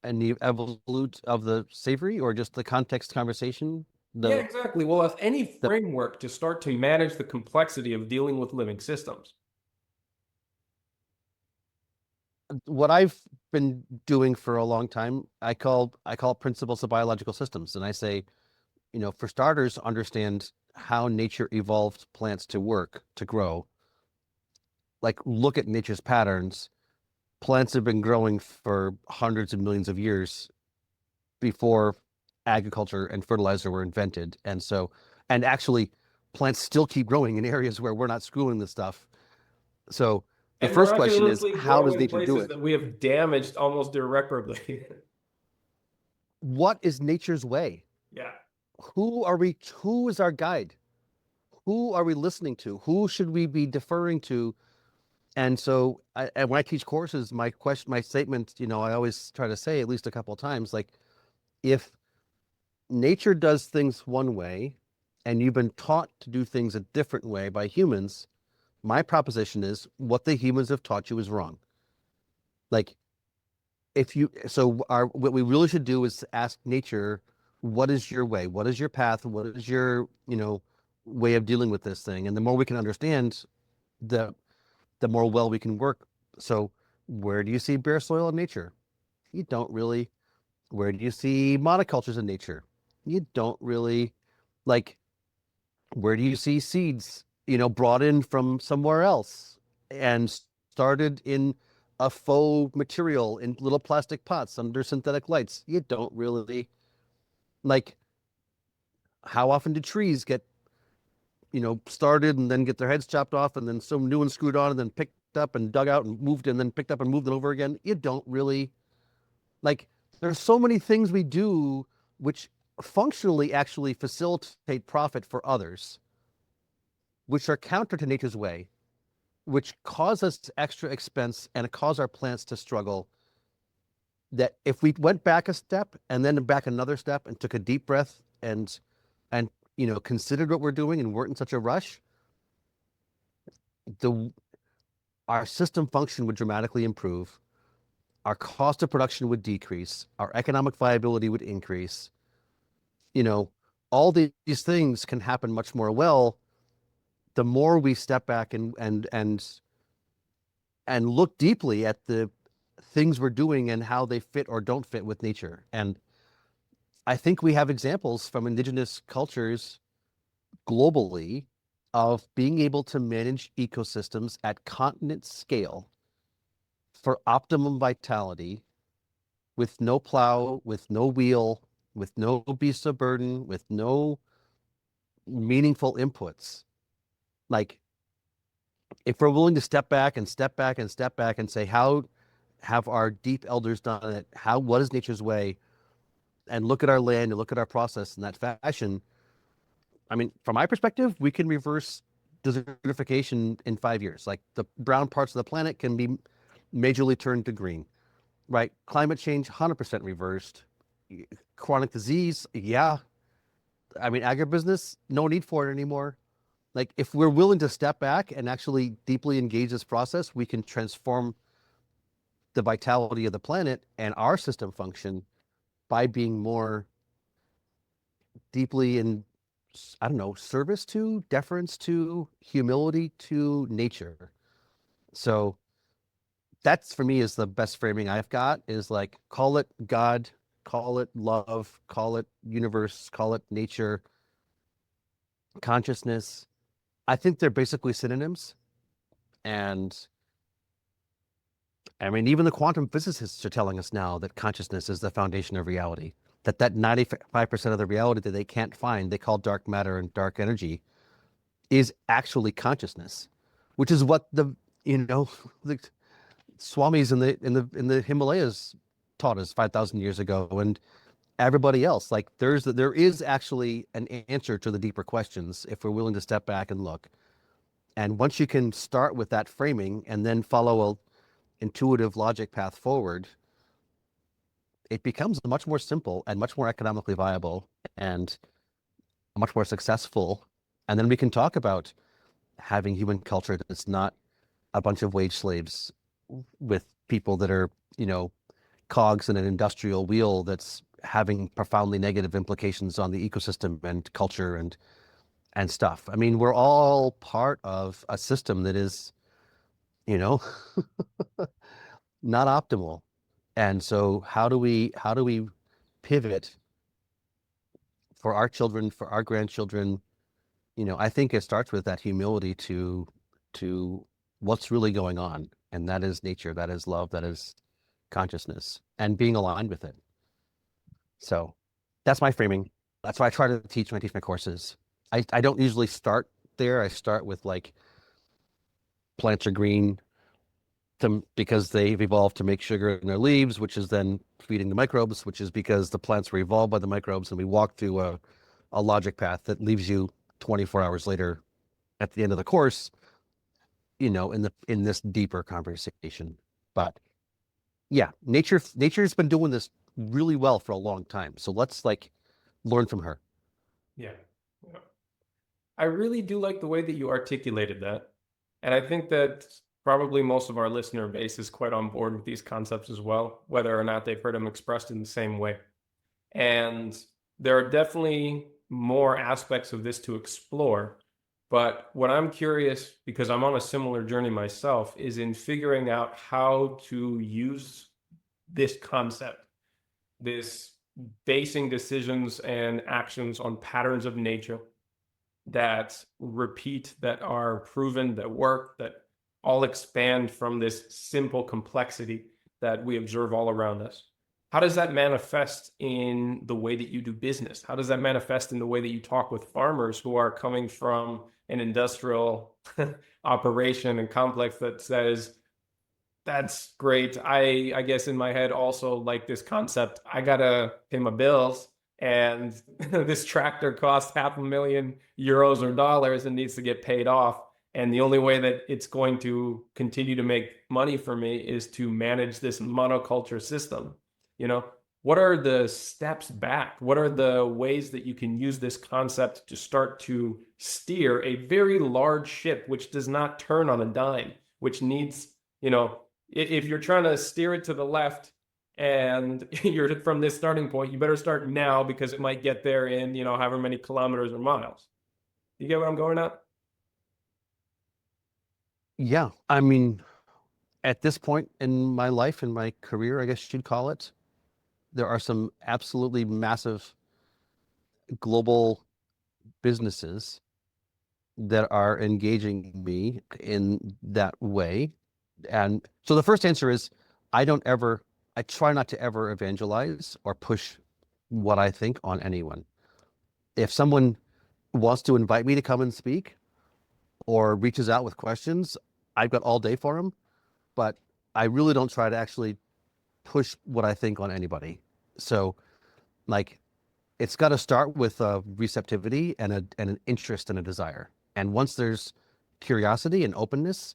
and the evolute of the savory or just the context conversation? Yeah, The exactly. Well, as any the framework to start to manage the complexity of dealing with living systems. what I've been doing for a long time, I call principles of biological systems. And I say, for starters, understand how nature evolved plants to work, to grow. Like look at nature's patterns. Plants have been growing for hundreds of millions of years before agriculture and fertilizer were invented. And actually, plants still keep growing in areas where we're not screwing this stuff. So the And first question is, miraculously how grow does in nature do places it? that we have damaged almost irreparably. What is nature's way? Yeah. Who is our guide? Who are we listening to? Who should we be deferring to? And so and when I teach courses, my statement, I always try to say at least a couple of times, like if nature does things one way and you've been taught to do things a different way by humans, my proposition is what the humans have taught you is wrong. Like if you so our what we really should do is ask nature, what is your way? What is your path? What is your, way of dealing with this thing? And the more we can understand, the the more well we can work. So where do you see bare soil in nature? You don't really. Where do you see monocultures in nature? You don't really. Like, where do you see seeds, brought in from somewhere else and started in a faux material in little plastic pots under synthetic lights? You don't really. Like, how often do trees get, started and then get their heads chopped off and then some new one screwed on and then picked up and dug out and moved and then picked up and moved it over again? You don't really. Like, there's so many things we do which functionally actually facilitate profit for others, which are counter to nature's way, which cause us extra expense and cause our plants to struggle. That if we went back a step and then back another step and took a deep breath and considered what we're doing and weren't in such a rush, the our system function would dramatically improve. Our cost of production would decrease. Our economic viability would increase. You know, all these things can happen much more well the more we step back and look deeply at the things we're doing and how they fit or don't fit with nature. And I think we have examples from indigenous cultures globally of being able to manage ecosystems at continent scale for optimum vitality with no plow, with no wheel, with no beast of burden, with no meaningful inputs. Like if we're willing to step back and step back and step back and say, have our deep elders done it, what is nature's way, and look at our land and look at our process in that fashion, I mean, from my perspective, we can reverse desertification in 5 years. Like the brown parts of the planet can be majorly turned to green, right? Climate change, 100% reversed. Chronic disease, yeah. I mean, agribusiness, no need for it anymore. Like if we're willing to step back and actually deeply engage this process, we can transform the vitality of the planet and our system function by being more deeply in, I don't know, service to, deference to, humility to nature. So that's for me is the best framing I've got is like call it God, call it love, call it universe, call it nature, consciousness. I think they're basically synonyms. And I mean, even the quantum physicists are telling us now that consciousness is the foundation of reality. That 95% of the reality that they can't find, they call dark matter and dark energy, is actually consciousness, which is what the swamis in the Himalayas taught us 5,000 years ago, and everybody else. Like there is actually an answer to the deeper questions if we're willing to step back and look. And once you can start with that framing and then follow a intuitive logic path forward, it becomes much more simple and much more economically viable and much more successful. And then we can talk about having human culture that's not a bunch of wage slaves with people that are, cogs in an industrial wheel that's having profoundly negative implications on the ecosystem and culture and stuff. I mean, we're all part of a system that is, you know, not optimal. And so how do we pivot for our children, for our grandchildren? I think it starts with that humility to what's really going on. And that is nature, that is love, that is consciousness, and being aligned with it. So that's my framing. That's why I try to teach when I teach my courses. I don't usually start there. I start with like plants are green because they've evolved to make sugar in their leaves, which is then feeding the microbes, which is because the plants were evolved by the microbes. And we walk through a logic path that leaves you 24 hours later at the end of the course, in this deeper conversation. But yeah, nature's been doing this really well for a long time. So let's like learn from her. Yeah. Yeah. I really do like the way that you articulated that. And I think that probably most of our listener base is quite on board with these concepts as well, whether or not they've heard them expressed in the same way. And there are definitely more aspects of this to explore. But what I'm curious, because I'm on a similar journey myself, is in figuring out how to use this concept, this basing decisions and actions on patterns of nature that repeat, that are proven, that work, that all expand from this simple complexity that we observe all around us. How does that manifest in the way that you do business? How does that manifest in the way that you talk with farmers who are coming from an industrial operation and complex that says, that's great. I guess in my head also like this concept. I gotta pay my bills, and this tractor costs €500,000 or dollars and needs to get paid off. And the only way that it's going to continue to make money for me is to manage this monoculture system. You know, what are the steps back? What are the ways that you can use this concept to start to steer a very large ship, which does not turn on a dime, which needs, if you're trying to steer it to the left and you're from this starting point, you better start now because it might get there in, however many kilometers or miles. You get what I'm going at? Yeah. I mean, at this point in my life, in my career, I guess you'd call it, there are some absolutely massive global businesses that are engaging me in that way. And so the first answer is I try not to ever evangelize or push what I think on anyone. If someone wants to invite me to come and speak or reaches out with questions, I've got all day for them. But I really don't try to actually push what I think on anybody. So like it's got to start with receptivity and an interest and a desire. And once there's curiosity and openness,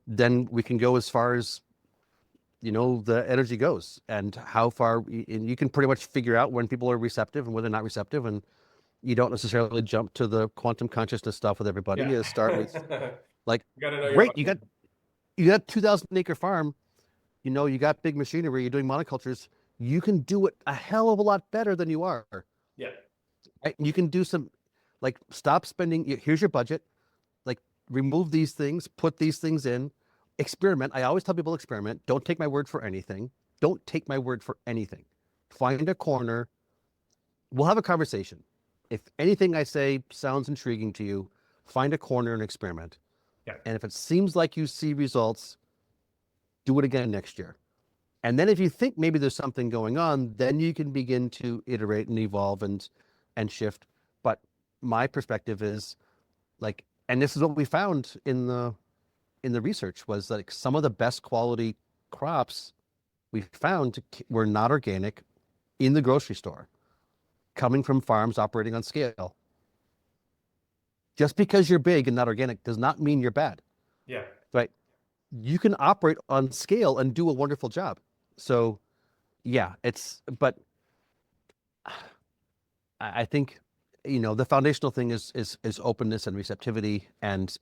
then we can go as far as the energy goes and how far and you can pretty much figure out when people are receptive and when they're not receptive. And you don't necessarily jump to the quantum consciousness stuff with everybody. Yeah. You start with like, You got to know your great, audience. you got 2,000 acre farm, you got big machinery, you're doing monocultures. You can do it a hell of a lot better than you are. Yeah. Right? You can do some, like, stop spending. Here's your budget. Like, remove these things, put these things in, experiment. I always tell people experiment. Don't take my word for anything. Don't take my word for anything. Find a corner. We'll have a conversation. If anything I say sounds intriguing to you, find a corner and experiment. Yeah. And if it seems like you see results, do it again next year. And then if you think maybe there's something going on, then you can begin to iterate and evolve and shift. But my perspective is like, and this is what we found in the research was like some of the best quality crops we found were not organic in the grocery store, coming from farms operating on scale. Just because you're big and not organic does not mean you're bad, Yeah. right? You can operate on scale and do a wonderful job. So yeah, but I think, the foundational thing is openness and receptivity and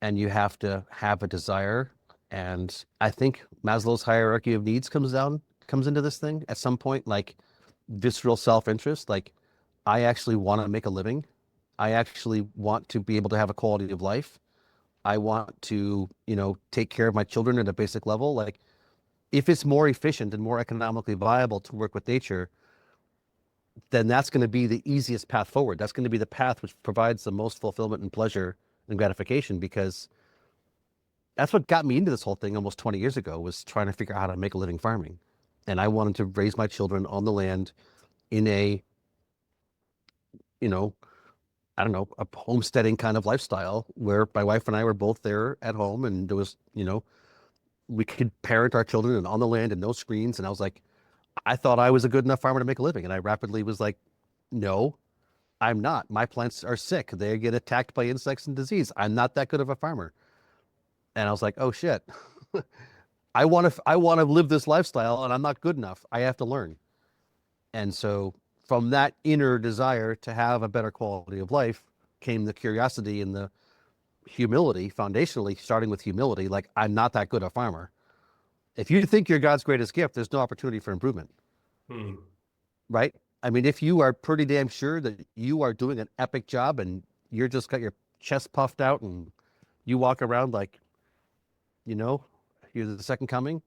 you have to have a desire. And I think Maslow's hierarchy of needs comes into this thing at some point, like visceral self-interest. Like, I actually want to make a living. I actually want to be able to have a quality of life. I want to, take care of my children at a basic level. Like, if it's more efficient and more economically viable to work with nature, then that's going to be the easiest path forward. That's going to be the path which provides the most fulfillment and pleasure and gratification, because that's what got me into this whole thing almost 20 years ago, was trying to figure out how to make a living farming. And I wanted to raise my children on the land in a, you know, I don't know, a homesteading kind of lifestyle where my wife and I were both there at home, and there was, we could parent our children and on the land and no screens. And I was like, I thought I was a good enough farmer to make a living. And I rapidly was like, no, I'm not. My plants are sick. They get attacked by insects and disease. I'm not that good of a farmer. And I was like, oh shit. I want to live this lifestyle and I'm not good enough. I have to learn. And so from that inner desire to have a better quality of life came the curiosity and the humility, foundationally starting with humility. Like, I'm not that good a farmer. If you think you're God's greatest gift, there's no opportunity for improvement. Hmm. Right? I mean, if you are pretty damn sure that you are doing an epic job and you're just got your chest puffed out and you walk around like, you're the second coming,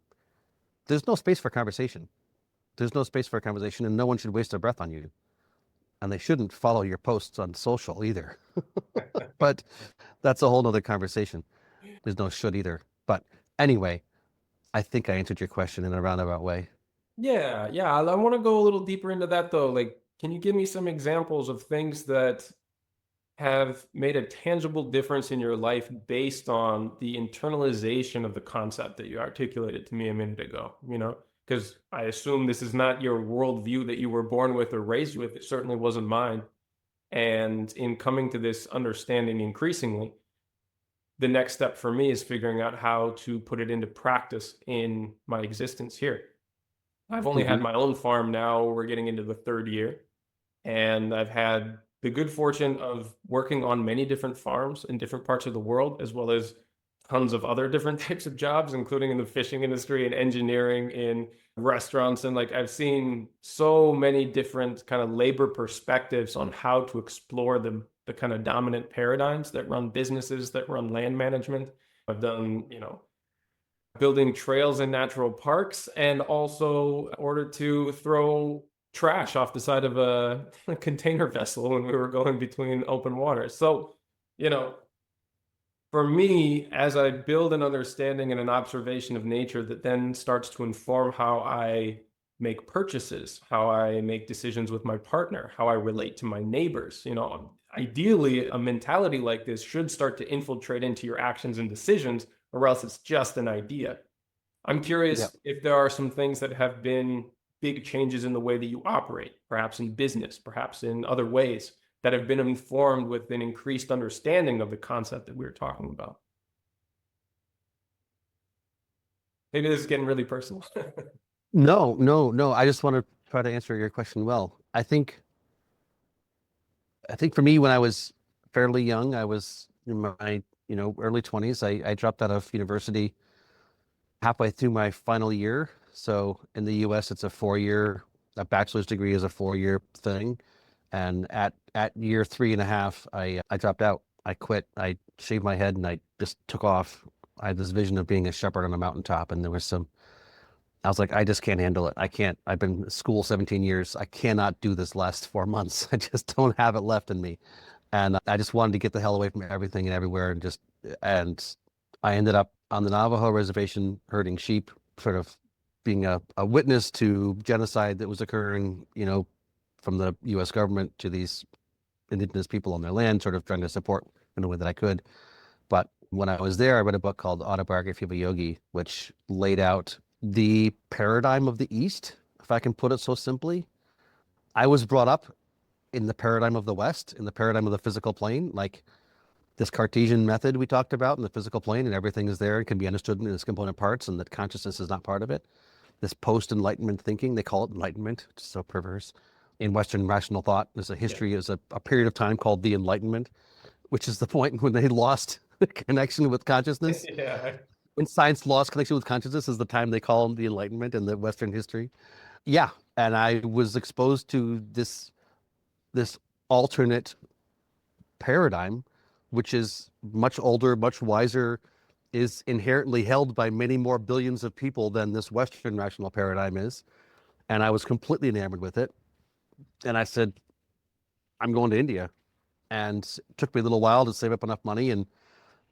there's no space for conversation. There's no space for conversation, and no one should waste their breath on you. And they shouldn't follow your posts on social either. But that's a whole nother conversation. There's no should either. But anyway, I think I answered your question in a roundabout way. Yeah, yeah. I want to go a little deeper into that though. Like, can you give me some examples of things that have made a tangible difference in your life based on the internalization of the concept that you articulated to me a minute ago? Because I assume this is not your worldview that you were born with or raised with. It certainly wasn't mine. And in coming to this understanding increasingly, the next step for me is figuring out how to put it into practice in my existence here. I've only had Mm-hmm. my own farm now. We're getting into the third year. And I've had the good fortune of working on many different farms in different parts of the world, as well as tons of other different types of jobs, including in the fishing industry and engineering, in restaurants. And like, I've seen so many different kind of labor perspectives on how to explore the kind of dominant paradigms that run businesses, that run land management. I've done, building trails in natural parks, and also ordered to throw trash off the side of a container vessel when we were going between open water. So, you know, for me, as I build an understanding and an observation of nature that then starts to inform how I make purchases, how I make decisions with my partner, how I relate to my neighbors, ideally a mentality like this should start to infiltrate into your actions and decisions, or else it's just an idea. I'm Yeah. curious if there are some things that have been big changes in the way that you operate, perhaps in business, perhaps in other ways that have been informed with an increased understanding of the concept that we were talking about. Maybe this is getting really personal. No, no, no. I just want to try to answer your question well. I think for me, when I was fairly young, I was in my, early 20s. I dropped out of university halfway through my final year. So in the US, it's a bachelor's degree is a 4-year thing. And at year three and a half, I dropped out. I quit. I shaved my head and I just took off. I had this vision of being a shepherd on a mountaintop, and I was like, I just can't handle it. I can't. I've been in school 17 years. I cannot do this last 4 months. I just don't have it left in me. And I just wanted to get the hell away from everything and everywhere, and I ended up on the Navajo reservation herding sheep, sort of being a witness to genocide that was occurring, from the US government to these indigenous people on their land, sort of trying to support in a way that I could. But when I was there, I read a book called Autobiography of a Yogi, which laid out the paradigm of the East, if I can put it so simply. I was brought up in the paradigm of the West, in the paradigm of the physical plane, like this Cartesian method we talked about in the physical plane, and everything is there and can be understood in its component parts, and that consciousness is not part of it. This post-enlightenment thinking, they call it enlightenment, which is so perverse. In Western rational thought, there's a Yeah. history, is a period of time called the Enlightenment, which is the point when they lost the connection with consciousness. Yeah. When science lost connection with consciousness is the time they call the Enlightenment in the Western history. Yeah, and I was exposed to this alternate paradigm, which is much older, much wiser, is inherently held by many more billions of people than this Western rational paradigm is. And I was completely enamored with it. And I said, I'm going to India. And it took me a little while to save up enough money and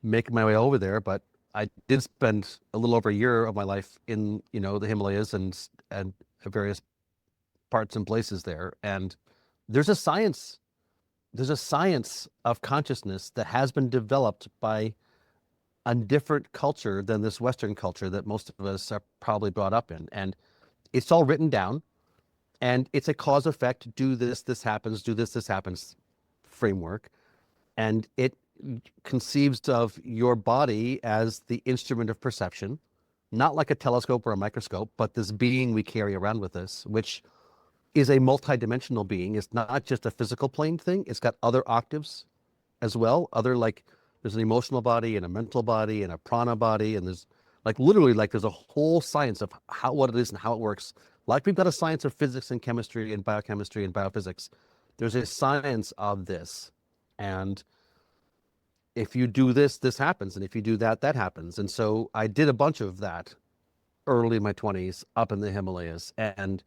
make my way over there. But I did spend a little over a year of my life in, the Himalayas and various parts and places there. And there's a science, there's a science of consciousness that has been developed by a different culture than this Western culture that most of us are probably brought up in. And it's all written down, and it's a cause effect, do this, this happens, do this happens framework. And it conceives of your body as the instrument of perception, not like a telescope or a microscope, but this being we carry around with us, which is a multidimensional being. It's not just a physical plane thing. It's got other octaves as well. Like there's an emotional body and a mental body and a prana body, and there's like literally like there's a whole science of what it is and how it works. Like we've got a science of physics and chemistry and biochemistry and biophysics. There's a science of this, and if you do this, this happens, and if you do that, that happens. And so I did a bunch of that early in my 20s up in the Himalayas, and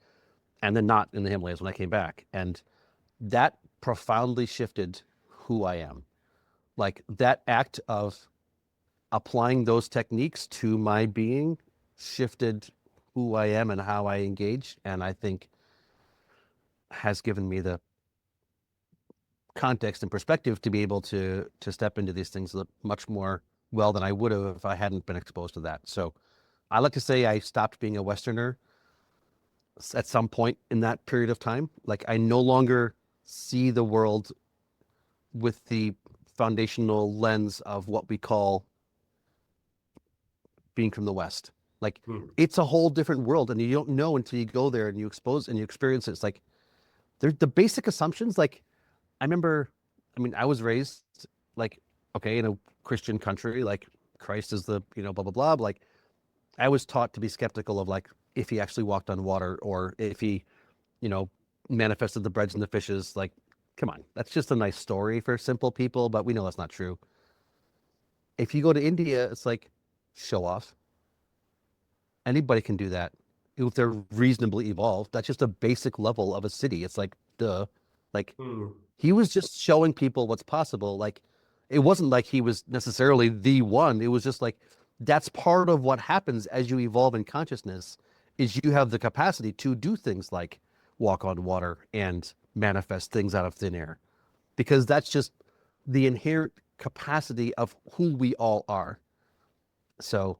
then not in the Himalayas when I came back, and that profoundly shifted who I am. Like that act of applying those techniques to my being shifted who I am and how I engage, and I think has given me the context and perspective to be able to step into these things much more well than I would have if I hadn't been exposed to that. So I like to say I stopped being a Westerner at some point in that period of time. Like I no longer see the world with the foundational lens of what we call being from the West. Like Hmm. it's a whole different world, and you don't know until you go there and you expose and you experience it. It's like they're the basic assumptions. Like I remember, I mean, I was raised like, okay, in a Christian country, like Christ is the, blah, blah, blah. Like I was taught to be skeptical of like if he actually walked on water or if he, you know, manifested the breads and the fishes. Like, come on, that's just a nice story for simple people, but we know that's not true. If you go to India, it's like show off. Anybody can do that if they're reasonably evolved. That's just a basic level of a city. It's like, duh. Like Hmm. he was just showing people what's possible. Like it wasn't like he was necessarily the one. It was just like that's part of what happens as you evolve in consciousness is you have the capacity to do things like walk on water and manifest things out of thin air because that's just the inherent capacity of who we all are. So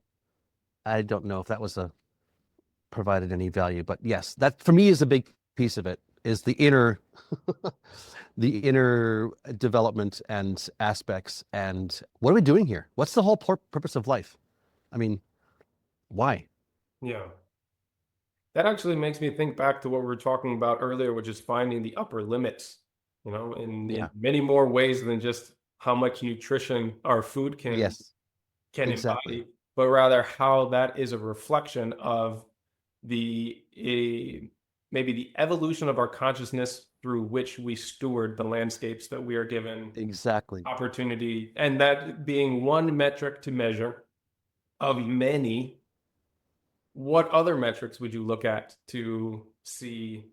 I don't know if that was a provided any value, but yes, that for me is a big piece of it, is the inner the inner development and aspects. And what are we doing here? What's the whole purpose of life? I mean, why? Yeah. That actually makes me think back to what we were talking about earlier, which is finding the upper limits, in Yeah, many more ways than just how much nutrition our food yes, can exactly. embody, but rather how that is a reflection of the maybe the evolution of our consciousness through which we steward the landscapes that we are given Exactly. opportunity, and that being one metric to measure of many. What other metrics would you look at to see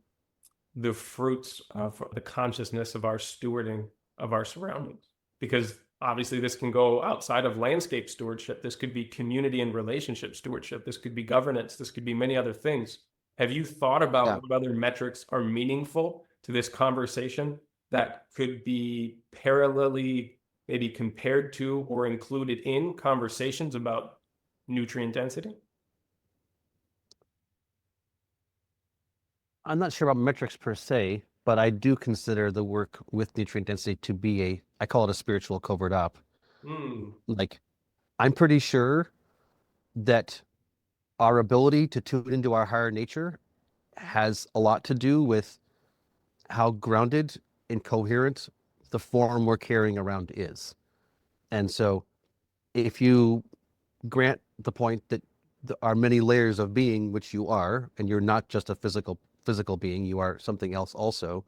the fruits of the consciousness of our stewarding of our surroundings? Because obviously, this can go outside of landscape stewardship. This could be community and relationship stewardship. This could be governance. This could be many other things. Have you thought Yeah. about what other metrics are meaningful to this conversation that could be parallelly maybe compared to or included in conversations about nutrient density? I'm not sure about metrics per se, but I do consider the work with nutrient density to be I call it a spiritual covert op. Hmm. Like, I'm pretty sure that our ability to tune into our higher nature has a lot to do with how grounded and coherent the form we're carrying around is. And so, if you grant the point that there are many layers of being, which you are, and you're not just a physical being, you are something else also.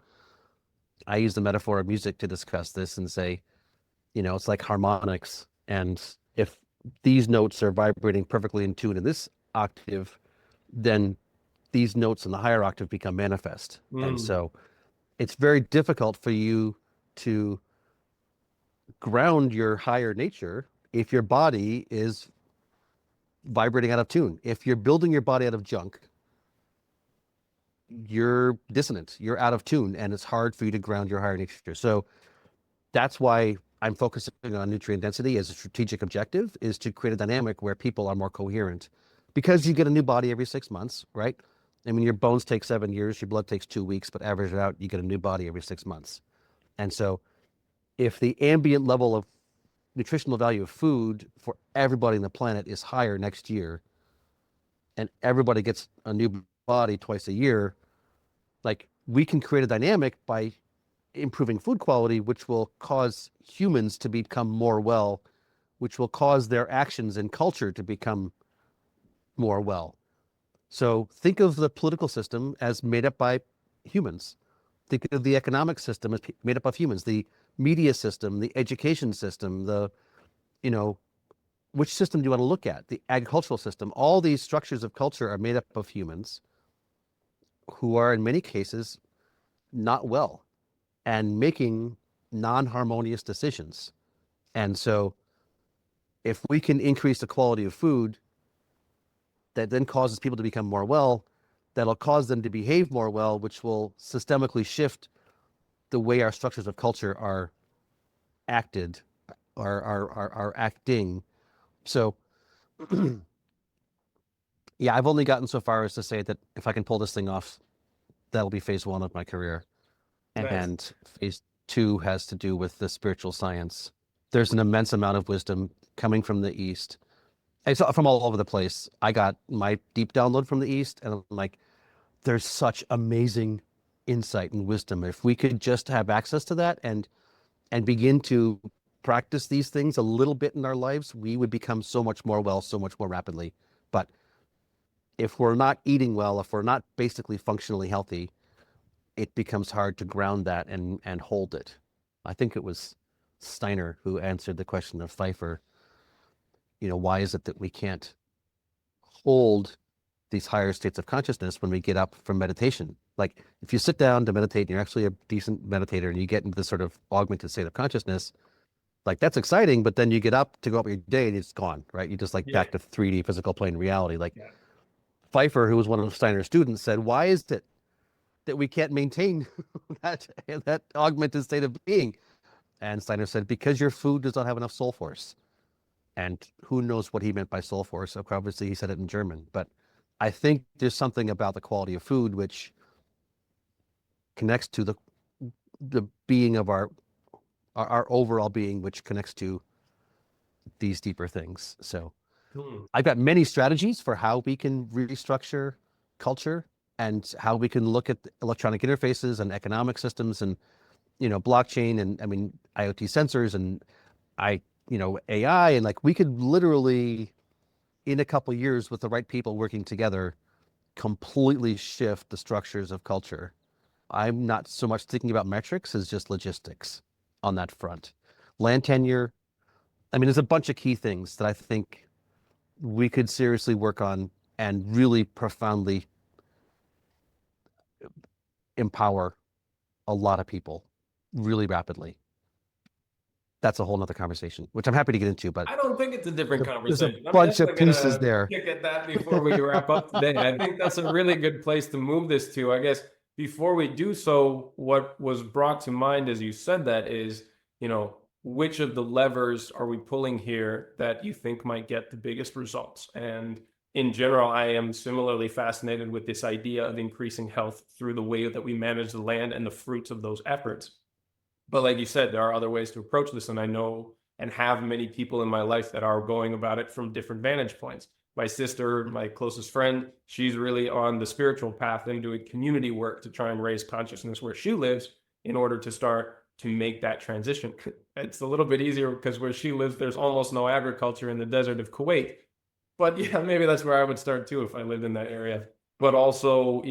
I use the metaphor of music to discuss this and say, it's like harmonics. And if these notes are vibrating perfectly in tune in this octave, then these notes in the higher octave become manifest. And Hmm. so it's very difficult for you to ground your higher nature if your body is vibrating out of tune. If you're building your body out of junk, you're dissonant, you're out of tune, and it's hard for you to ground your higher nature. So that's why I'm focusing on nutrient density as a strategic objective, is to create a dynamic where people are more coherent, because you get a new body every 6 months, right? I mean, your bones take 7 years, your blood takes 2 weeks, but average it out, you get a new body every 6 months. And so if the ambient level of nutritional value of food for everybody on the planet is higher next year, and everybody gets a new body twice a year, like, we can create a dynamic by improving food quality, which will cause humans to become more well, which will cause their actions and culture to become more well. So think of the political system as made up by humans. Think of the economic system as made up of humans, the media system, the education system, you know, which system do you want to look at? The agricultural system. All these structures of culture are made up of humans who are, in many cases, not well and making non-harmonious decisions. And so if we can increase the quality of food, that then causes people to become more well, that'll cause them to behave more well, which will systemically shift the way our structures of culture are acted, are acting. So yeah, I've only gotten so far as to say that if I can pull this thing off, that'll be phase one of my career. Nice. And phase two has to do with the spiritual science. There's an immense amount of wisdom coming from the East. I saw from all over the place. I got my deep download from the East, and I'm like, there's such amazing insight and wisdom. If we could just have access to that and begin to practice these things a little bit in our lives, we would become so much more well, so much more rapidly. But if we're not eating well, if we're not basically functionally healthy, it becomes hard to ground that and hold it. I think it was Steiner who answered the question of Pfeiffer, why is it that we can't hold these higher states of consciousness when we get up from meditation? Like, if you sit down to meditate and you're actually a decent meditator and you get into this sort of augmented state of consciousness, like, that's exciting, but then you get up to go about your day and it's gone, right? You just, like, Yeah. back to 3D physical plane reality. Like, Yeah. Pfeiffer, who was one of Steiner's students, said, why is it that we can't maintain that augmented state of being? And Steiner said, because your food does not have enough soul force. And who knows what he meant by soulful. So obviously he said it in German, but I think there's something about the quality of food which connects to the being of our overall being, which connects to these deeper things. So Hmm. I've got many strategies for how we can restructure culture and how we can look at electronic interfaces and economic systems and, blockchain and, I mean, IoT sensors and AI. And like we could literally, in a couple of years with the right people working together, completely shift the structures of culture. I'm not so much thinking about metrics as just logistics on that front. Land tenure. I mean, there's a bunch of key things that I think we could seriously work on and really profoundly empower a lot of people really rapidly. That's a whole nother conversation, which I'm happy to get into, but I don't think it's a different there's a conversation. I'm bunch of definitely pieces gonna there. kick at that before we wrap up today. I think that's a really good place to move this to. I guess before we do so, what was brought to mind as you said that is, which of the levers are we pulling here that you think might get the biggest results? And in general, I am similarly fascinated with this idea of increasing health through the way that we manage the land and the fruits of those efforts. But like you said, there are other ways to approach this, and I know and have many people in my life that are going about it from different vantage points. My sister, my closest friend, she's really on the spiritual path and doing community work to try and raise consciousness where she lives in order to start to make that transition. It's a little bit easier because where she lives, there's almost no agriculture in the desert of Kuwait. But yeah, maybe that's where I would start too if I lived in that area. But also,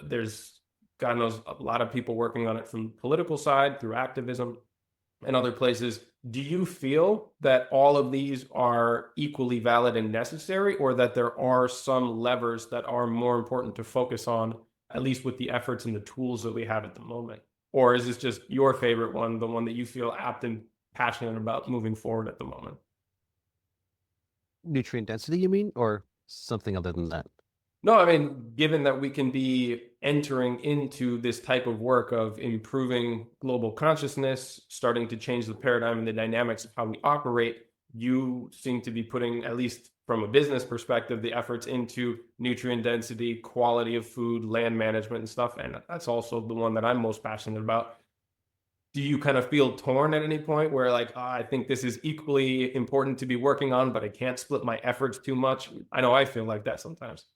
there's God knows a lot of people working on it from the political side through activism and other places. Do you feel that all of these are equally valid and necessary, or that there are some levers that are more important to focus on, at least with the efforts and the tools that we have at the moment? Or is this just your favorite one, the one that you feel apt and passionate about moving forward at the moment? Nutrient density, you mean, or something other than that? No, I mean, given that we can be entering into this type of work of improving global consciousness, starting to change the paradigm and the dynamics of how we operate, you seem to be putting, at least from a business perspective, the efforts into nutrient density, quality of food, land management, and stuff. And that's also the one that I'm most passionate about. Do you kind of feel torn at any point where, like, I think this is equally important to be working on, but I can't split my efforts too much? I know I feel like that sometimes.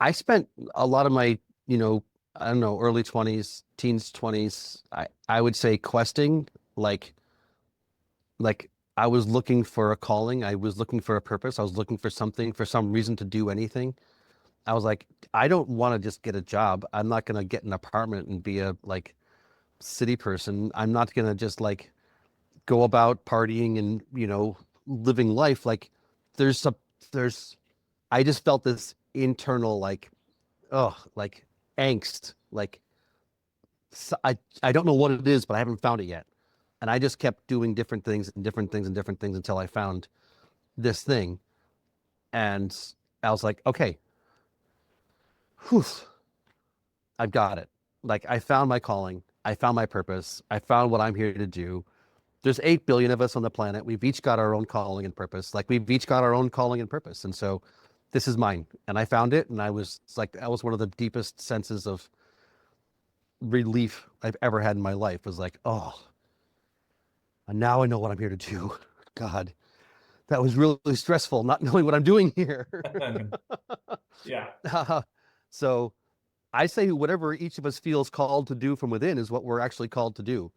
I spent a lot of my, I don't know, early 20s, teens 20s, I would say questing, like like I was looking for a calling, I was looking for a purpose, I was looking for something, for some reason to do anything. I was like, I don't want to just get a job. I'm not going to get an apartment and be a like city person. I'm not going to just like go about partying and, living life. Like there's some there's I just felt this internal like, oh, like angst. Like I don't know what it is, but I haven't found it yet. And I just kept doing different things and different things and different things until I found this thing. And I was like, okay, whew, I've got it. Like I found my calling. I found my purpose. I found what I'm here to do. There's 8 billion of us on the planet. We've each got our own calling and purpose. Like we've each got our own calling and purpose. And so this is mine. And I found it. And I was like, that was one of the deepest senses of relief I've ever had in my life, was like, oh, and now I know what I'm here to do. God, that was really stressful not knowing what I'm doing here. Yeah. So I say whatever each of us feels called to do from within is what we're actually called to do.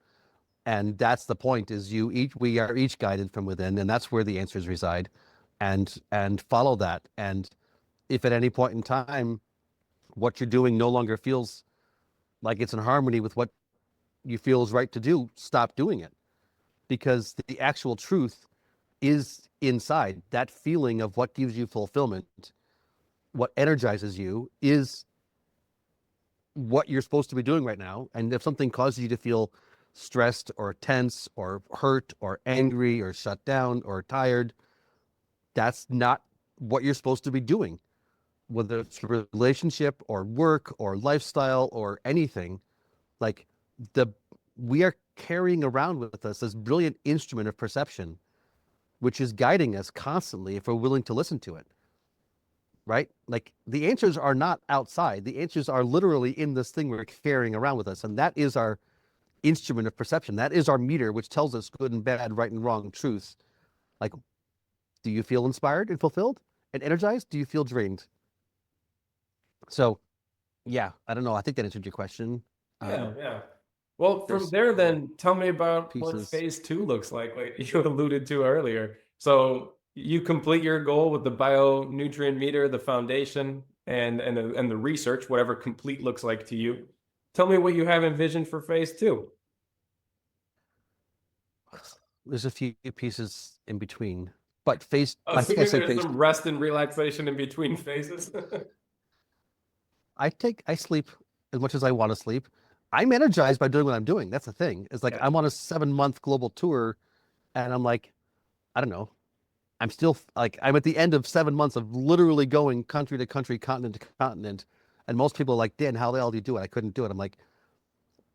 And that's the point, is we are each guided from within, and that's where the answers reside. And follow that. And if at any point in time what you're doing no longer feels like it's in harmony with what you feel is right to do, stop doing it. Because the actual truth is inside. That feeling of what gives you fulfillment, what energizes you, is what you're supposed to be doing right now. And if something causes you to feel stressed or tense or hurt or angry or shut down or tired, that's not what you're supposed to be doing. Whether it's a relationship or work or lifestyle or anything, like the we are carrying around with us this brilliant instrument of perception which is guiding us constantly if we're willing to listen to it. Right? Like the answers are not outside. The answers are literally in this thing we're carrying around with us. And that is our instrument of perception. That is our meter, which tells us good and bad, right and wrong, truth. Like, do you feel inspired and fulfilled and energized? Do you feel drained? So, yeah, I don't know. I think that answered your question. Yeah. Well, from There's there, then tell me about what pieces. phase two looks like you alluded to earlier. So you complete your goal with the bionutrient meter, the foundation, and the research, whatever complete looks like to you. Tell me what you have envisioned for phase two. There's a few pieces in between, but phase, I think I Assuming said there's phase. some rest and relaxation in between phases. I sleep as much as I want to sleep. I'm energized by doing what I'm doing. That's the thing. It's like Yeah. I'm on a 7-month global tour, and I'm like, I don't know. I'm still like I'm at the end of 7 months of literally going country to country, continent to continent, and most people are like, Dan, how the hell do you do it? I couldn't do it. I'm like,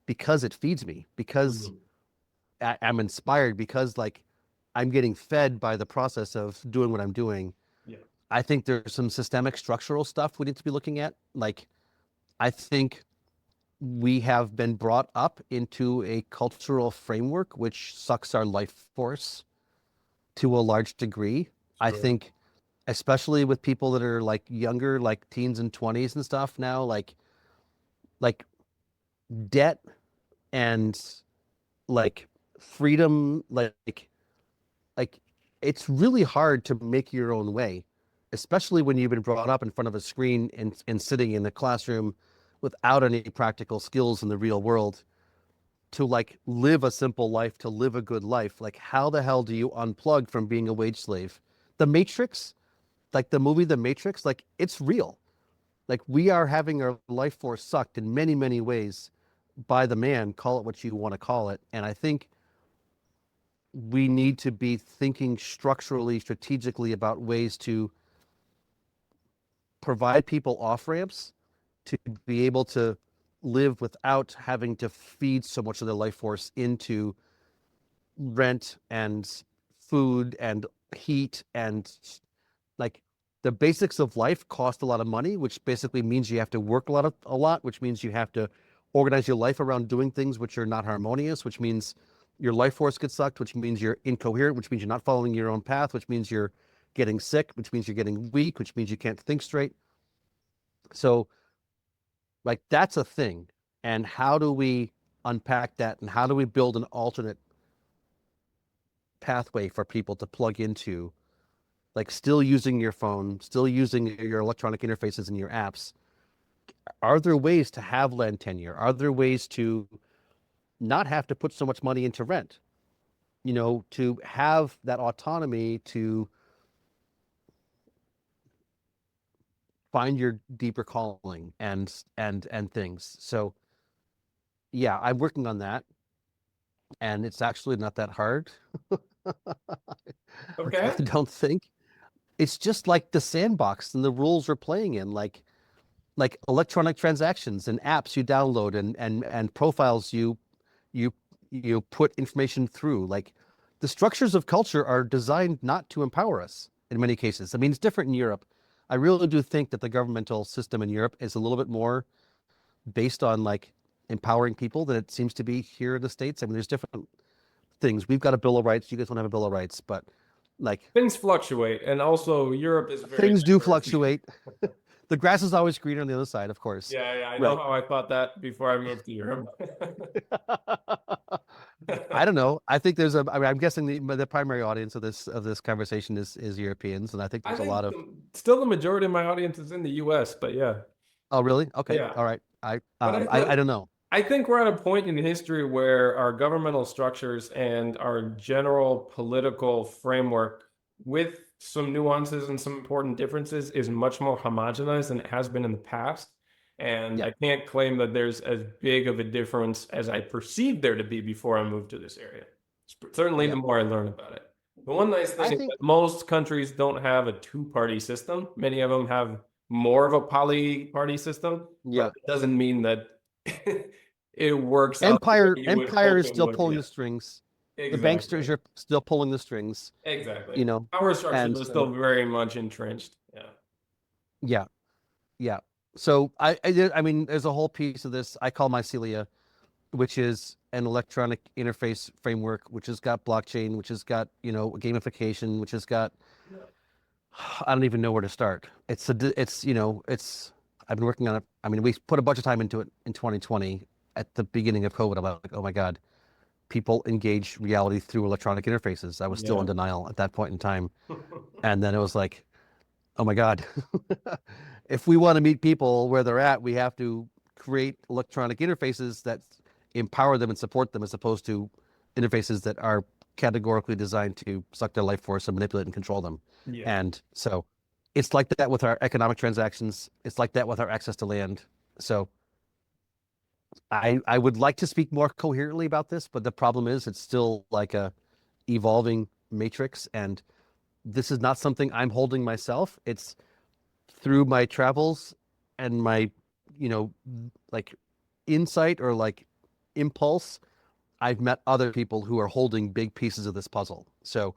because it feeds me, because Mhm. I'm inspired, because like I'm getting fed by the process of doing what I'm doing. Yeah. I think there's some systemic structural stuff we need to be looking at. Like, I think we have been brought up into a cultural framework which sucks our life force to a large degree. I Sure. think, especially with people that are like younger, like teens and 20s and stuff now, like debt and like freedom, like it's really hard to make your own way, especially when you've been brought up in front of a screen and sitting in the classroom without any practical skills in the real world to like live a simple life, to live a good life. Like, how the hell do you unplug from being a wage slave? The Matrix, like the movie The Matrix, like it's real. Like we are having our life force sucked in many, many ways by the man, call it what you want to call it. And I think we need to be thinking structurally, strategically about ways to provide people off ramps to be able to live without having to feed so much of their life force into rent and food and heat and like the basics of life cost a lot of money, which basically means you have to work a lot, which means you have to organize your life around doing things which are not harmonious, which means your life force gets sucked, which means you're incoherent, which means you're not following your own path, which means you're getting sick, which means you're getting weak, which means you can't think straight. So like that's a thing. And how do we unpack that and how do we build an alternate pathway for people to plug into, like still using your phone, still using your electronic interfaces and your apps? Are there ways to have land tenure? Are there ways to not have to put so much money into rent? You know, to have that autonomy to find your deeper calling and things. So yeah, I'm working on that, and it's actually not that hard. I Okay. don't think. It's just like the sandbox and the rules we're playing in, like electronic transactions and apps you download and profiles you you put information through. Like the structures of culture are designed not to empower us in many cases. I mean, it's different in Europe. I really do think that the governmental system in Europe is a little bit more based on like empowering people than it seems to be here in the States. I mean, there's different things. We've got a Bill of Rights. You guys don't have a Bill of Rights, but like Things fluctuate, and also Europe is very things do diverse. fluctuate. The grass is always greener on the other side, of course. Yeah, I know Right. how I thought that before I moved to Europe. I don't know. I think there's a. I mean, I'm guessing the primary audience of this conversation is Europeans, and I think I there's a lot think of. still the majority of my audience is in the US, but yeah. Oh, really? Okay. Yeah. All right. But I don't know. I think we're at a point in history where our governmental structures and our general political framework, with some nuances and some important differences, is much more homogenized than it has been in the past. And Yeah. I can't claim that there's as big of a difference as I perceived there to be before I moved to this area. Certainly, the Yeah. more I learn about it. The one nice I thing is think that most countries don't have a two-party system. Many of them have more of a poly-party system, but yeah. it doesn't mean that it works out the way Empire you would Empire hope is it still would. pulling Yeah. the strings. The banksters Exactly. are still pulling the strings, Exactly. you know, Power structures and are so still very much entrenched. Yeah. yeah, yeah. So I mean, there's a whole piece of this I call mycelia, which is an electronic interface framework, which has got blockchain, which has got, gamification, which has got, Yeah. I don't even know where to start. It's I've been working on it. I mean, we put a bunch of time into it in 2020 at the beginning of COVID. I'm like, oh my God, people engage reality through electronic interfaces. I was still in Yeah. denial at that point in time. And then it was like, oh my God, if we want to meet people where they're at, we have to create electronic interfaces that empower them and support them as opposed to interfaces that are categorically designed to suck their life force and manipulate and control them. Yeah. And so it's like that with our economic transactions. It's like that with our access to land. So I would like to speak more coherently about this, but the problem is it's still like a evolving matrix, and this is not something I'm holding myself. It's through my travels and my, you know, like insight or like impulse, I've met other people who are holding big pieces of this puzzle. So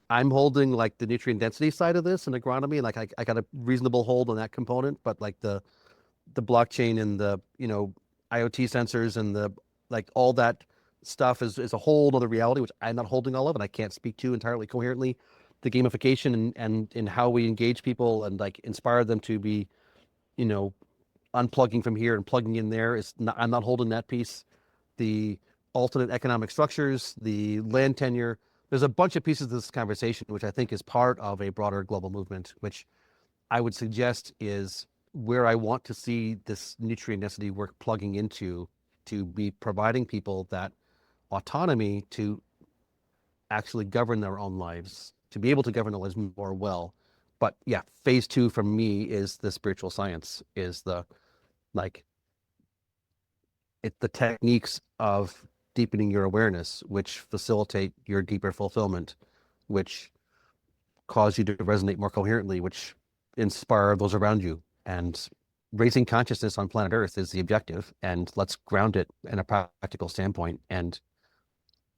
I'm holding like the nutrient density side of this in agronomy, and like I got a reasonable hold on that component, but like the blockchain and the, IoT sensors and the like all that stuff is a whole other reality, which I'm not holding all of and I can't speak to entirely coherently. The gamification and in how we engage people and like inspire them to be, you know, unplugging from here and plugging in there is not, I'm not holding that piece. The alternate economic structures, the land tenure, there's a bunch of pieces of this conversation which I think is part of a broader global movement, which I would suggest is where I want to see this nutrient density work plugging into, to be providing people that autonomy to actually govern their own lives, to be able to govern their lives more well. But yeah, phase two for me is the spiritual science, is the like the techniques of deepening your awareness, which facilitate your deeper fulfillment, which cause you to resonate more coherently, which inspire those around you. And raising consciousness on planet Earth is the objective. And let's ground it in a practical standpoint and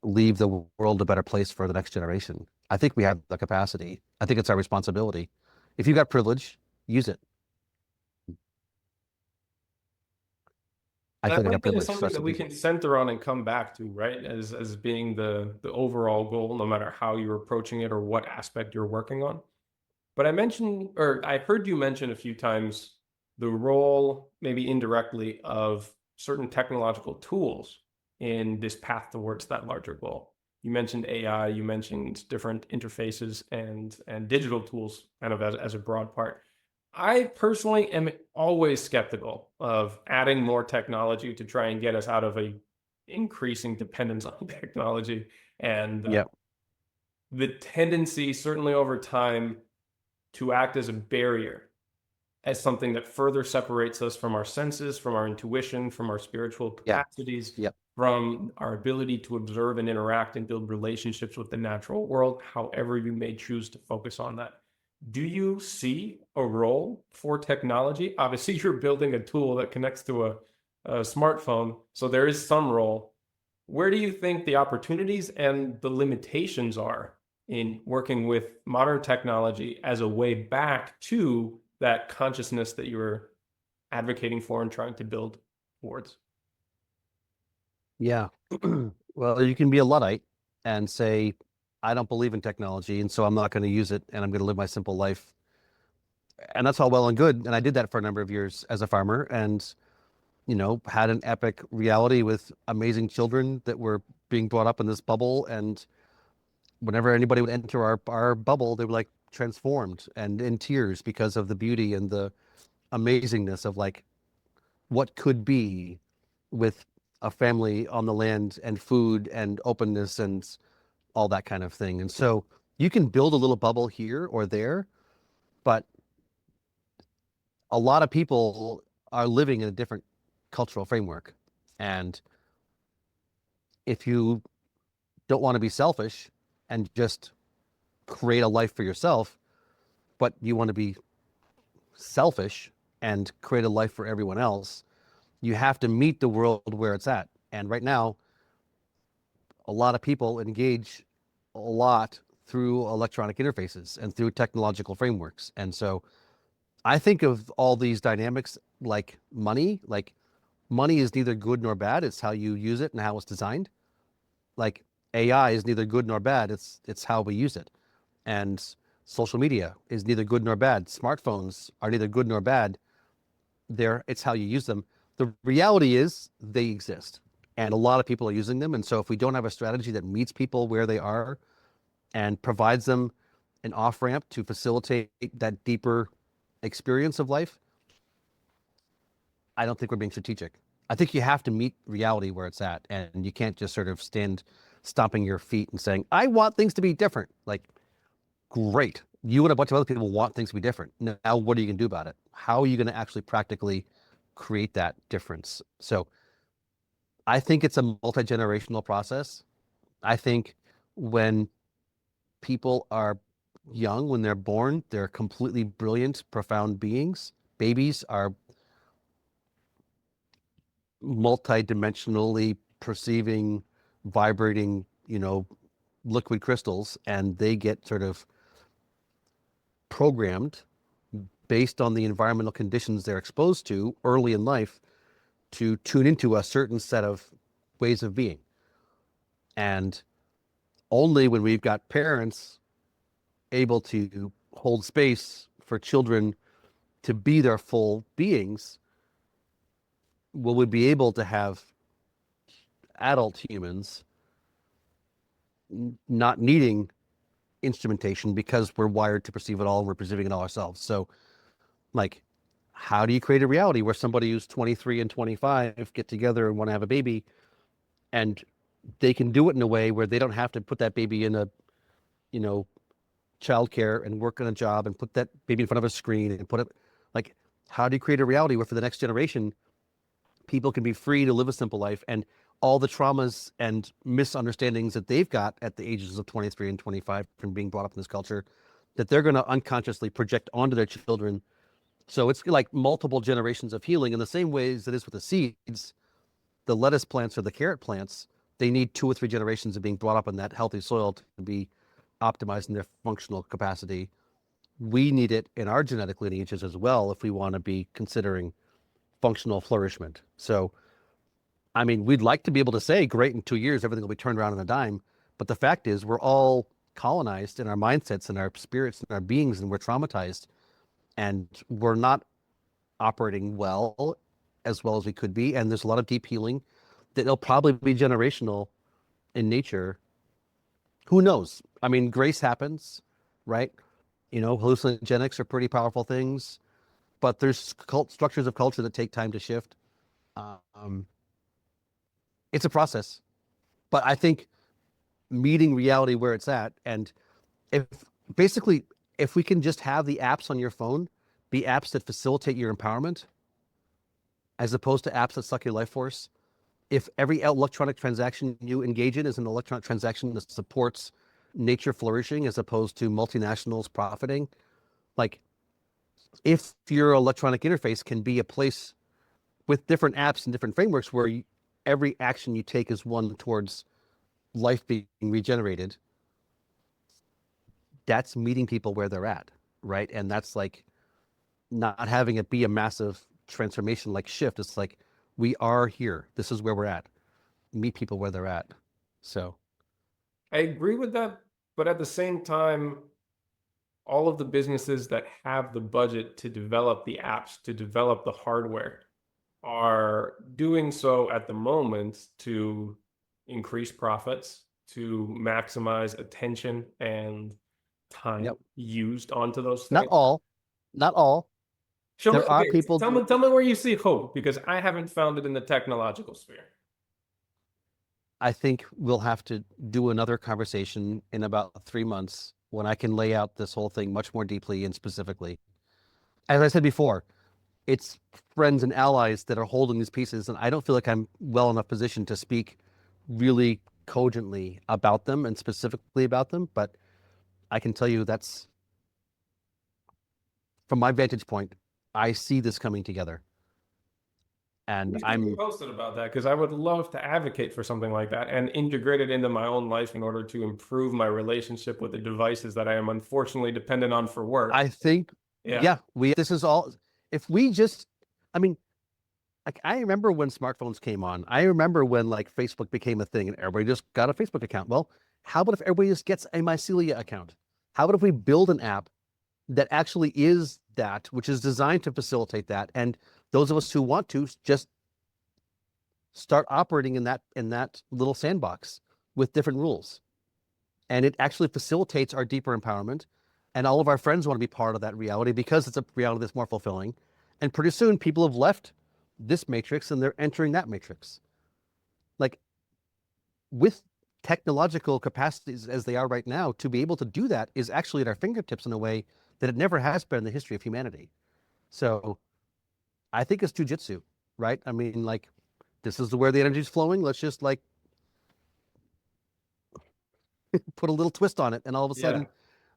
leave the world a better place for the next generation. I think we have the capacity. I think it's our responsibility. If you've got privilege, use it. I And I feel like I got like that it's privilege, so I something that should we use it. can center on and come back to, right? As being the overall goal, no matter how you're approaching it or what aspect you're working on. But I mentioned, or I heard you mention a few times the role, maybe indirectly, of certain technological tools in this path towards that larger goal. You mentioned AI, you mentioned different interfaces and digital tools kind of as a broad part. I personally am always skeptical of adding more technology to try and get us out of a increasing dependence on technology and Yeah, the tendency, certainly over time, to act as a barrier, as something that further separates us from our senses, from our intuition, from our spiritual yeah, capacities, yeah. from our ability to observe and interact and build relationships with the natural world, however you may choose to focus on that. Do you see a role for technology? Obviously, you're building a tool that connects to a smartphone, so there is some role. Where do you think the opportunities and the limitations are in working with modern technology as a way back to that consciousness that you were advocating for and trying to build towards? Yeah. Well, you can be a Luddite and say, I don't believe in technology, and so I'm not going to use it, and I'm going to live my simple life. And that's all well and good. And I did that for a number of years as a farmer and, had an epic reality with amazing children that were being brought up in this bubble. And whenever anybody would enter our bubble, they were like transformed and in tears because of the beauty and the amazingness of like what could be with a family on the land and food and openness and all that kind of thing. And so you can build a little bubble here or there, but a lot of people are living in a different cultural framework. And if you don't want to be selfish and just create a life for yourself, but you want to be selfish and create a life for everyone else, you have to meet the world where it's at. And right now, a lot of people engage a lot through electronic interfaces and through technological frameworks. And so I think of all these dynamics like money. Like money is neither good nor bad. It's how you use it and how it's designed. Like AI is neither good nor bad. It's how we use it. And social media is neither good nor bad. Smartphones are neither good nor bad. It's how you use them. The reality is they exist, and a lot of people are using them. And so if we don't have a strategy that meets people where they are and provides them an off ramp to facilitate that deeper experience of life, I don't think we're being strategic. I think you have to meet reality where it's at, and you can't just sort of stand stomping your feet and saying, I want things to be different. Like, great. You and a bunch of other people want things to be different. Now, what are you going to do about it? How are you going to actually practically create that difference? So I think it's a multi-generational process. I think when people are young, when they're born, they're completely brilliant, profound beings. Babies are multi-dimensionally perceiving, vibrating, liquid crystals, and they get sort of programmed based on the environmental conditions they're exposed to early in life to tune into a certain set of ways of being. And only when we've got parents able to hold space for children to be their full beings will we be able to have adult humans not needing instrumentation because we're wired to perceive it all and we're perceiving it all ourselves. So, like, how do you create a reality where somebody who's 23 and 25 get together and want to have a baby, and they can do it in a way where they don't have to put that baby in a, you know, childcare and work on a job and put that baby in front of a screen and put it, like, how do you create a reality where for the next generation people can be free to live a simple life, and all the traumas and misunderstandings that they've got at the ages of 23 and 25 from being brought up in this culture, that they're going to unconsciously project onto their children. So it's like multiple generations of healing in the same ways it is with the seeds. The lettuce plants or the carrot plants, they need 2 or 3 generations of being brought up in that healthy soil to be optimized in their functional capacity. We need it in our genetic lineages as well if we want to be considering functional flourishment. So, I mean, we'd like to be able to say, great, in 2 years, everything will be turned around on a dime. But the fact is, we're all colonized in our mindsets and our spirits and our beings, and we're traumatized, and we're not operating as well as we could be. And there's a lot of deep healing that will probably be generational in nature. Who knows? I mean, grace happens, right? Hallucinogenics are pretty powerful things, but there's structures of culture that take time to shift. Um, it's a process, but I think meeting reality where it's at, and if basically if we can just have the apps on your phone be apps that facilitate your empowerment as opposed to apps that suck your life force. If every electronic transaction you engage in is an electronic transaction that supports nature flourishing as opposed to multinationals profiting, like, if your electronic interface can be a place with different apps and different frameworks where every action you take is one towards life being regenerated, that's meeting people where they're at, right? And that's like not having it be a massive transformation like shift. It's like, we are here. This is where we're at. Meet people where they're at. So, I agree with that, but at the same time, all of the businesses that have the budget to develop the apps, to develop the hardware, are doing so at the moment to increase profits, to maximize attention and time yep. used onto those Not things. all, not all. Show me, There are okay, people tell that me, tell me where you see hope, because I haven't found it in the technological sphere. I think we'll have to do another conversation in about 3 months when I can lay out this whole thing much more deeply and specifically. As I said before, it's friends and allies that are holding these pieces, and I don't feel like I'm well enough positioned to speak really cogently about them and specifically about them. But I can tell you that's, from my vantage point, I see this coming together. And Please keep me I'm, posted about that because I would love to advocate for something like that and integrate it into my own life in order to improve my relationship with the devices that I am unfortunately dependent on for work. I think, Yeah. yeah, this is all, if we just, I mean, like I remember when smartphones came on. I remember when like Facebook became a thing and everybody just got a Facebook account. Well, how about if everybody just gets a Mycelia account? How about if we build an app that actually is that, which is designed to facilitate that, and those of us who want to just start operating in that little sandbox with different rules, and it actually facilitates our deeper empowerment, and all of our friends want to be part of that reality because it's a reality that's more fulfilling, and pretty soon people have left this matrix and they're entering that matrix. Like with technological capacities as they are right now, to be able to do that is actually at our fingertips in a way that it never has been in the history of humanity. So I think it's jujitsu, right? I mean, like, this is where the energy is flowing. Let's just like put a little twist on it, and Yeah.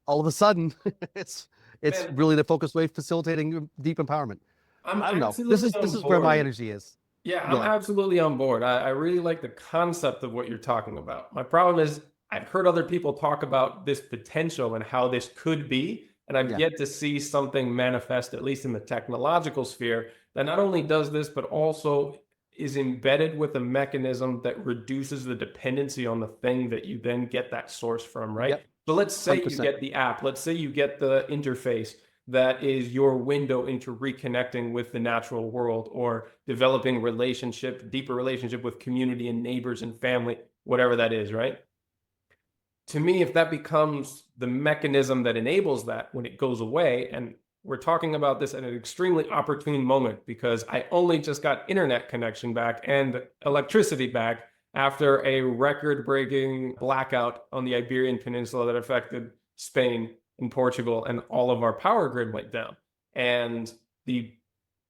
all of a sudden, it's it's Man, really the focused way facilitating deep empowerment. I'm I don't know. absolutely This on is where my board. energy is. Yeah, I'm Yeah, absolutely on board. I really like the concept of what you're talking about. My problem is I've heard other people talk about this potential and how this could be, and I've yeah, yet to see something manifest, at least in the technological sphere, that not only does this, but also is embedded with a mechanism that reduces the dependency on the thing that you then get that source from, right? yep, So let's one hundred say you percent. get the app, let's say you get the interface that is your window into reconnecting with the natural world or developing relationship, deeper relationship with community and neighbors and family, whatever that is, right? To me, if that becomes the mechanism that enables that when it goes away, and we're talking about this at an extremely opportune moment because I only just got internet connection back and electricity back after a record breaking blackout on the Iberian Peninsula that affected Spain and Portugal, and all of our power grid went down. And the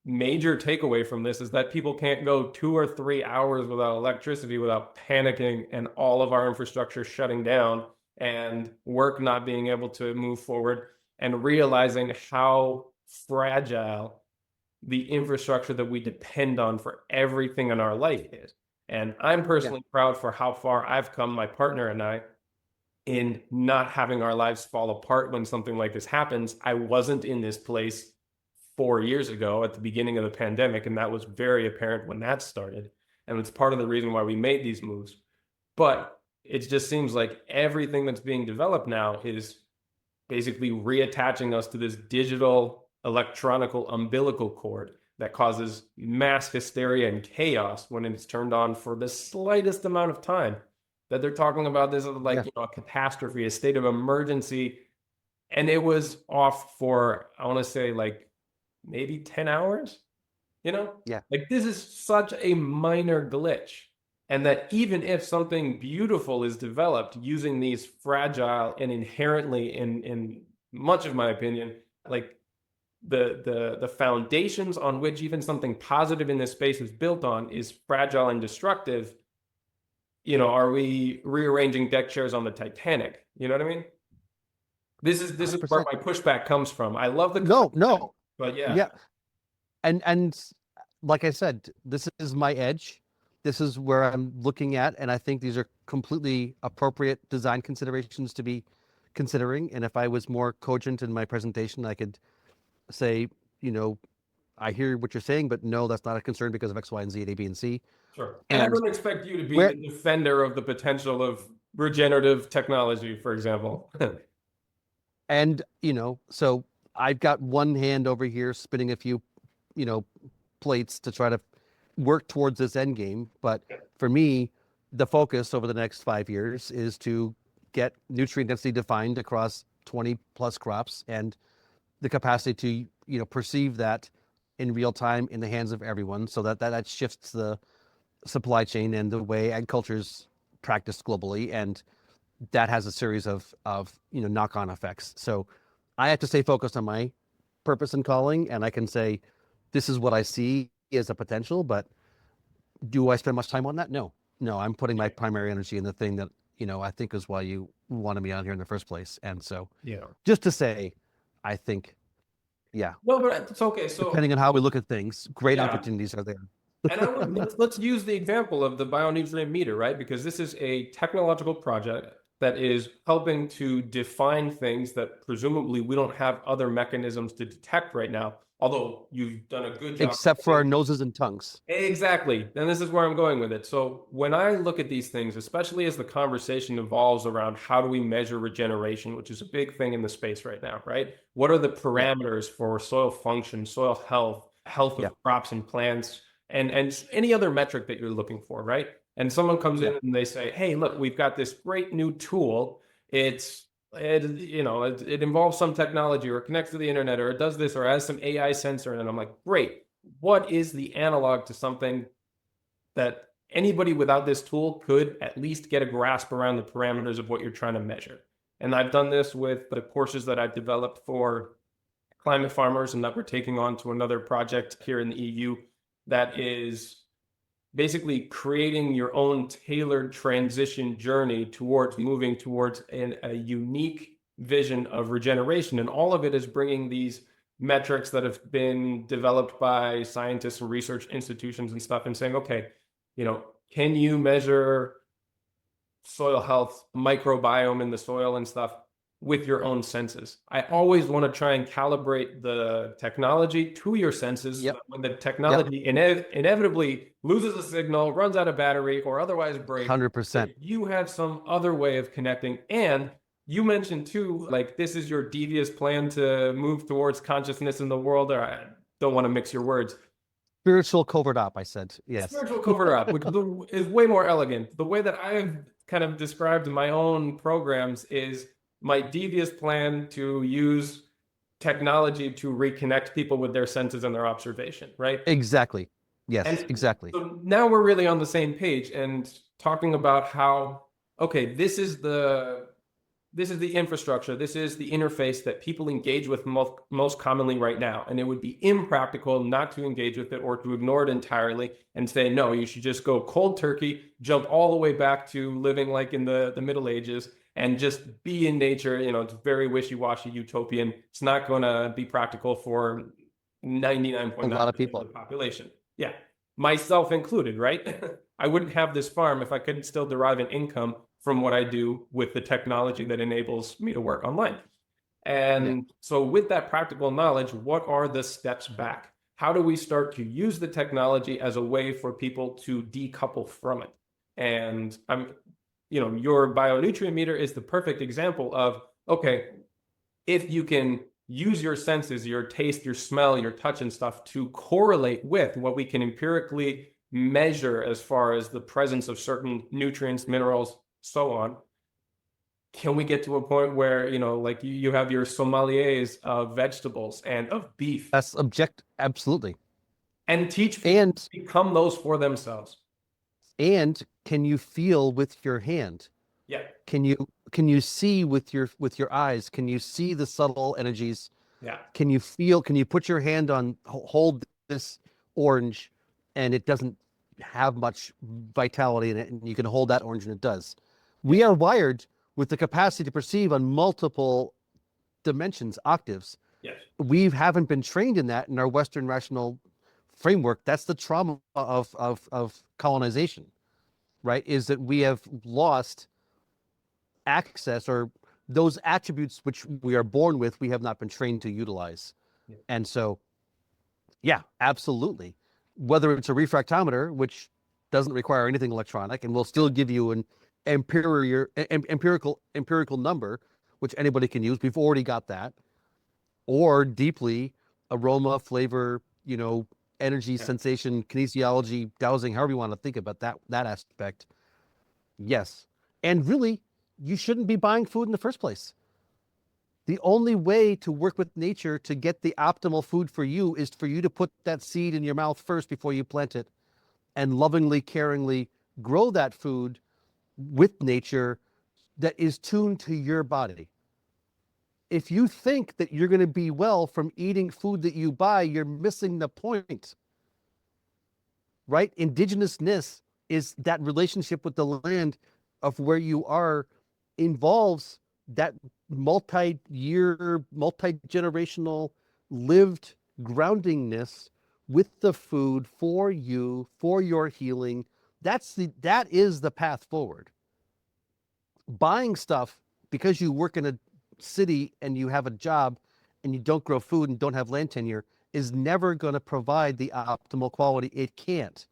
major takeaway from this is that people can't go 2 or 3 hours without electricity without panicking and all of our infrastructure shutting down and work not being able to move forward, and realizing how fragile the infrastructure that we depend on for everything in our life is. And I'm Yeah, personally proud for how far I've come, my partner and I, in not having our lives fall apart when something like this happens. I wasn't in this place 4 years ago at the beginning of the pandemic, and that was very apparent when that started. And it's part of the reason why we made these moves. But it just seems like everything that's being developed now is basically reattaching us to this digital electronical umbilical cord that causes mass hysteria and chaos when it's turned on for the slightest amount of time. That they're talking about this as like, yeah, a catastrophe, a state of emergency, and it was off for, I want to say, like maybe 10 hours, yeah, like this is such a minor glitch. And that even if something beautiful is developed using these fragile and inherently, in much of my opinion, like the foundations on which even something positive in this space is built on is fragile and destructive, are we rearranging deck chairs on the Titanic? You know what I mean? This is where 100%. my pushback comes from. I love the No, concept, no, but yeah. yeah, and like I said, this is my edge. This is where I'm looking at, and I think these are completely appropriate design considerations to be considering. And if I was more cogent in my presentation, I could say, you know, I hear what you're saying, but no, that's not a concern because of X, Y, and Z, A, B, and C. Sure. And I And don't expect you to be the where defender of the potential of regenerative technology, for example. and so I've got one hand over here spinning a few, you know, plates to try to work towards this end game. But for me, the focus over the next 5 years is to get nutrient density defined across 20 plus crops and the capacity to, perceive that in real time in the hands of everyone so that shifts the supply chain and the way agriculture is practiced globally. And that has a series of knock-on effects. So I have to stay focused on my purpose and calling, and I can say this is what I see as a potential, but do I spend much time on that? No. No, I'm putting my Yeah. primary energy in the thing that, I think is why you wanted me on here in the first place. And so Yeah. just to say, I think, yeah, No, but it's okay. So depending on how we look at things, great yeah, opportunities are there. And let's use the example of the bionutrient meter, right? Because this is a technological project that is helping to define things that presumably we don't have other mechanisms to detect right now. Although you've done a good job. Except for our noses and tongues. Exactly. And this is where I'm going with it. So when I look at these things, especially as the conversation evolves around how do we measure regeneration, which is a big thing in the space right now, right? What are the parameters for soil function, soil health, health of crops and plants, and any other metric that you're looking for, right? And someone comes in and they say, hey, look, we've got this great new tool. It involves some technology or it connects to the internet or it does this or has some AI sensor. And I'm like, great. What is the analog to something that anybody without this tool could at least get a grasp around the parameters of what you're trying to measure? And I've done this with the courses that I've developed for climate farmers and that we're taking on to another project here in the EU that is basically creating your own tailored transition journey towards moving towards a unique vision of regeneration. And all of it is bringing these metrics that have been developed by scientists and research institutions and stuff and saying, okay, can you measure soil health, microbiome in the soil and stuff with your own senses? I always want to try and calibrate the technology to your senses. So that when the technology inevitably loses a signal, runs out of battery, or otherwise breaks, 100%. you have some other way of connecting. And you mentioned too, like this is your devious plan to move towards consciousness in the world. Or I don't want to mix your words. Spiritual covert op, I said. Yes. Spiritual covert op, which is way more elegant. The way that I've kind of described my own programs is my devious plan to use technology to reconnect people with their senses and their observation, right? Exactly. Yes, And exactly. so now we're really on the same page and talking about how, okay, this is the infrastructure, this is the interface that people engage with most commonly right now. And it would be impractical not to engage with it or to ignore it entirely and say, no, you should just go cold turkey, jump all the way back to living like in the Middle Ages and just be in nature. It's very wishy-washy utopian. It's not going to be practical for 99.9% a lot of people of the population. Yeah, myself included, right? I wouldn't have this farm if I couldn't still derive an income from what I do with the technology that enables me to work online. And so with that practical knowledge, what are the steps back? How do we start to use the technology as a way for people to decouple from it? And your bionutrient meter is the perfect example of, okay, if you can use your senses, your taste, your smell, your touch and stuff to correlate with what we can empirically measure as far as the presence of certain nutrients, minerals, so on, can we get to a point where, like you have your sommeliers of vegetables and of beef? That's absolutely. And teach people to become those for themselves. And can you feel with your hand? Yeah. Can you see with your eyes? Can you see the subtle energies? Yeah. Can you put your hand on, hold this orange and it doesn't have much vitality in it, and you can hold that orange and it does. We are wired with the capacity to perceive on multiple dimensions, octaves. Yes. We haven't been trained in that in our Western rational framework. That's the trauma of colonization, right? Is that we have lost access, or those attributes which we are born with, we have not been trained to utilize. Yeah. And so, yeah, absolutely. Whether it's a refractometer, which doesn't require anything electronic and will still give you an empirical number, which anybody can use. We've already got that. Or deeply aroma, flavor, energy, sensation, kinesiology, dowsing, however you want to think about that aspect. Yes. And really, you shouldn't be buying food in the first place. The only way to work with nature to get the optimal food for you is for you to put that seed in your mouth first before you plant it, and lovingly, caringly grow that food with nature that is tuned to your body. If you think that you're going to be well from eating food that you buy, you're missing the point. Right? Indigenousness is that relationship with the land of where you are, involves that multi-year, multi-generational lived groundingness with the food for you, for your healing. That is the path forward. Buying stuff because you work in a city and you have a job and you don't grow food and don't have land tenure is never going to provide the optimal quality. It can't,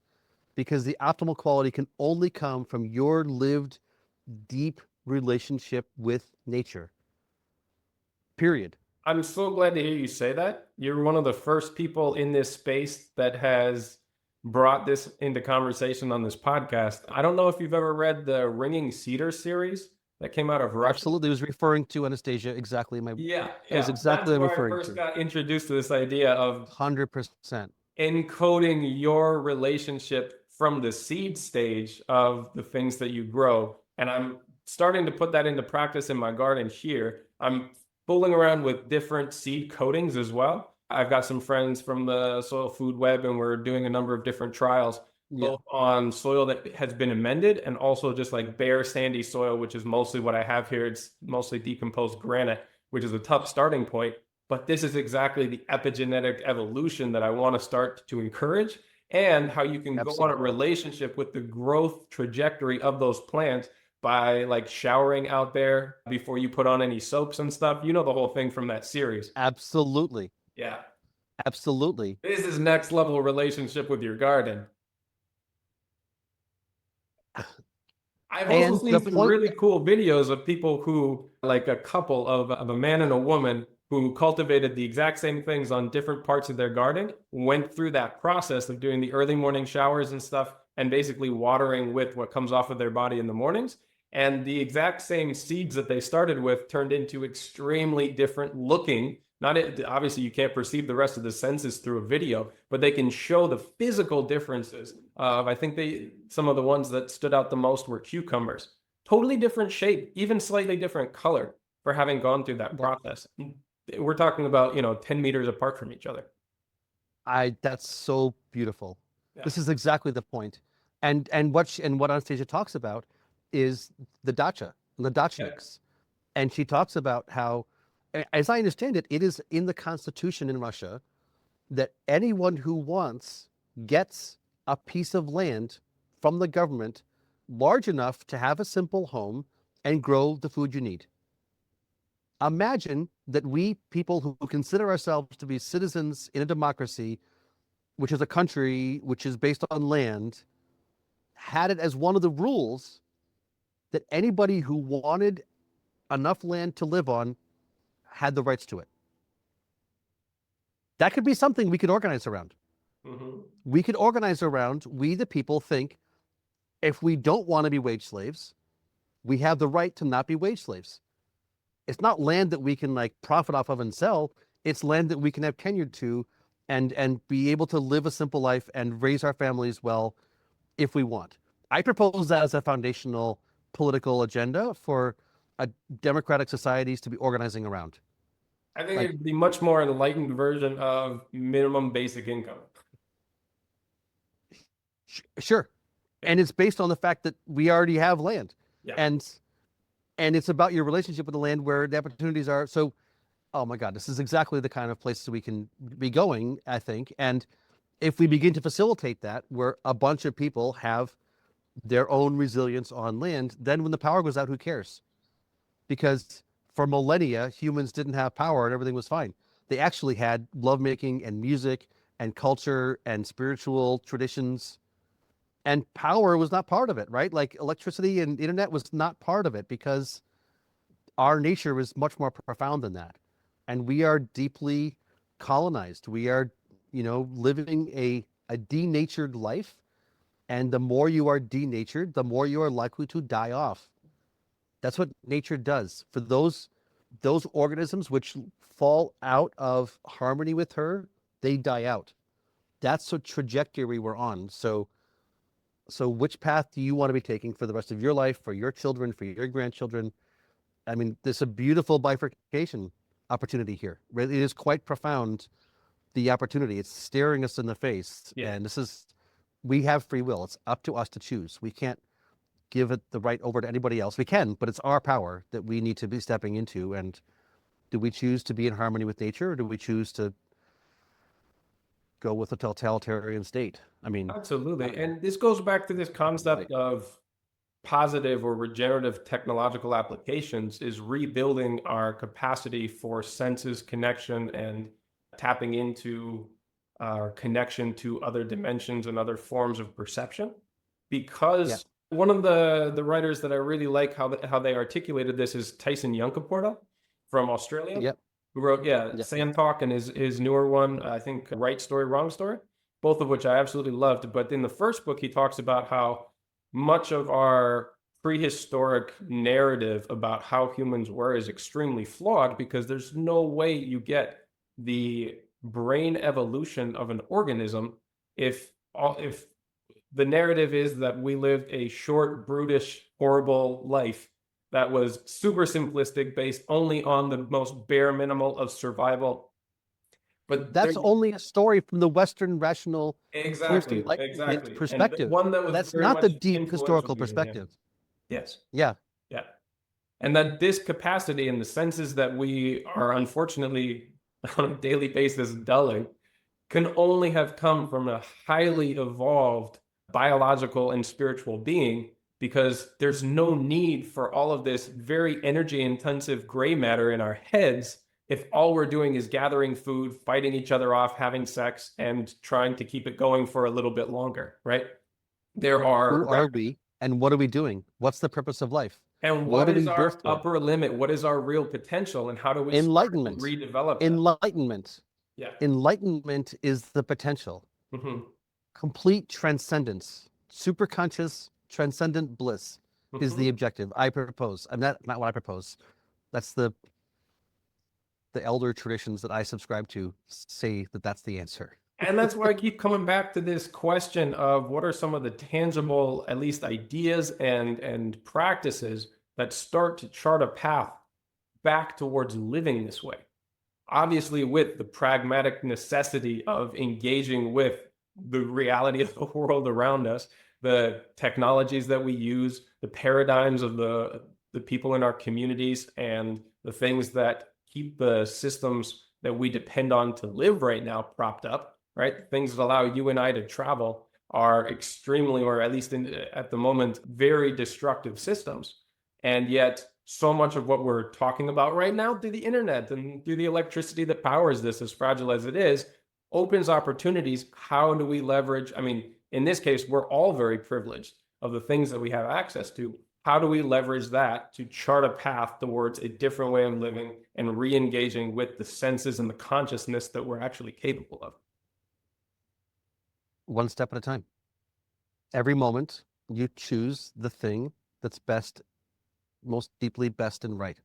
because the optimal quality can only come from your lived deep relationship with nature. Period. I'm so glad to hear you say that. You're one of the first people in this space that has brought this into conversation on this podcast. I don't know if you've ever read the Ringing Cedar series that came out of Russia. Absolutely, was referring to Anastasia. Exactly my. Yeah, That was yeah. exactly That's what I'm where I referring first to. got introduced to this idea of 100%. encoding your relationship from the seed stage of the things that you grow. And I'm starting to put that into practice in my garden here. I'm fooling around with different seed coatings as well. I've got some friends from the Soil Food Web, and we're doing a number of different trials, Yeah. both on soil that has been amended and also just like bare sandy soil, which is mostly what I have here. It's mostly decomposed granite, which is a tough starting point. But this is exactly the epigenetic evolution that I want to start to encourage, and how you can go on a Absolutely. relationship with the growth trajectory of those plants by like showering out there before you put on any soaps and stuff. You know the whole thing from that series. Absolutely. Yeah. Absolutely. This is next level relationship with your garden. I've also And the seen some point, really cool videos of people who, like a couple of a man and a woman who cultivated the exact same things on different parts of their garden, went through that process of doing the early morning showers and stuff, and basically watering with what comes off of their body in the mornings. And the exact same seeds that they started with turned into extremely different looking. Not it, obviously, you can't perceive the rest of the senses through a video, but they can show the physical differences. I think some of the ones that stood out the most were cucumbers. Totally different shape, even slightly different color for having gone through that that process. We're talking about, 10 meters apart from each other. that's so beautiful. Yeah. This is exactly the point. And what Anastasia talks about is the Dacha and the Yeah. Dachniks. And she talks about how, as I understand it, it is in the constitution in Russia that anyone who wants gets a piece of land from the government large enough to have a simple home and grow the food you need. Imagine that we people who consider ourselves to be citizens in a democracy, which is a country which is based on land, had it as one of the rules that anybody who wanted enough land to live on had the rights to it. That could be something we could organize around. Mhm. We could organize around, we the people think, if we don't want to be wage slaves, we have the right to not be wage slaves. It's not land that we can like profit off of and sell. It's land that we can have tenure to and be able to live a simple life and raise our families well if we want. I propose that as a foundational political agenda for a democratic societies to be organizing around. I think Like, it'd be much more enlightened version of minimum basic income. sure. Yeah. And it's based on the fact that we already have land. Yeah. And and it's about your relationship with the land where the opportunities are. So, oh my God, this is exactly the kind of places we can be going, I think. And if we begin to facilitate that, where a bunch of people have their own resilience on land, then when the power goes out, who cares? Because for millennia, humans didn't have power and everything was fine. They actually had lovemaking and music and culture and spiritual traditions, and power was not part of it, right? Like electricity and internet was not part of it because our nature was much more profound than that. And we are deeply colonized. We are, living a denatured life. And the more you are denatured, the more you are likely to die off. That's what nature does. For those organisms which fall out of harmony with her, they die out. That's the trajectory we're on. So which path do you want to be taking for the rest of your life, for your children, for your grandchildren? I mean, there's a beautiful bifurcation opportunity here. It is quite profound, the opportunity. It's staring us in the face. Yeah. And we have free will. It's up to us to choose. We can't give it the right over to anybody else. We can, but it's our power that we need to be stepping into. And do we choose to be in harmony with nature, or do we choose to go with a totalitarian state. I mean, Absolutely. And this goes back to this right. concept of positive or regenerative technological applications is rebuilding our capacity for senses connection and tapping into our connection to other dimensions and other forms of perception. Yeah. Because one of the writers that I really like how they articulated this is Tyson Yunkaporta from Australia, Yep. who wrote, yeah, Yep. Sand Talk and his newer one, I think Right Story, Wrong Story, both of which I absolutely loved. But in the first book, he talks about how much of our prehistoric narrative about how humans were is extremely flawed because there's no way you get the brain evolution of an organism if the narrative is that we lived a short, brutish, horrible life that was super simplistic, based only on the most bare minimal of survival. But there, That's only a story from the Western rational first exactly, enlightenment exactly, and perspective. one that was That's very not the much deep influential historical here. Yeah. perspective. Yes. Yeah. Yeah. And that this capacity and the senses that we are unfortunately on a daily basis dulling can only have come from a highly evolved biological and spiritual being because there's no need for all of this very energy intensive gray matter in our heads if all we're doing is gathering food, fighting each other off, having sex, and trying to keep it going for a little bit longer, right? There Who are are we and what are we doing? What's the purpose of life? and What what are we is our birthed with? upper limit? What is our real potential? And how do we start to Enlightenment. redevelop that? Enlightenment. Yeah. Enlightenment is the potential. Hmm. Complete transcendence. Superconscious transcendent bliss is the Hmm. objective I propose. I'm not what I propose. That's the elder traditions that I subscribe to say that that's the answer. And that's why I keep coming back to this question of what are some of the tangible, at least ideas and practices that start to chart a path back towards living this way. Obviously, with the pragmatic necessity of engaging with the reality of the world around us, the technologies that we use, the paradigms of the people in our communities, and the things that keep the systems that we depend on to live right now propped up, right? The things that allow you and I to travel are extremely, or at least at the moment, very destructive systems. And yet, so much of what we're talking about right now through the internet and through the electricity that powers this, as fragile as it is, opens opportunities. How do we leverage? I mean, in this case, we're all very privileged of the things that we have access to. How do we leverage that to chart a path towards a different way of living and re engaging with the senses and the consciousness that we're actually capable of? One step at a time. Every moment you choose the thing that's best, most deeply best and right.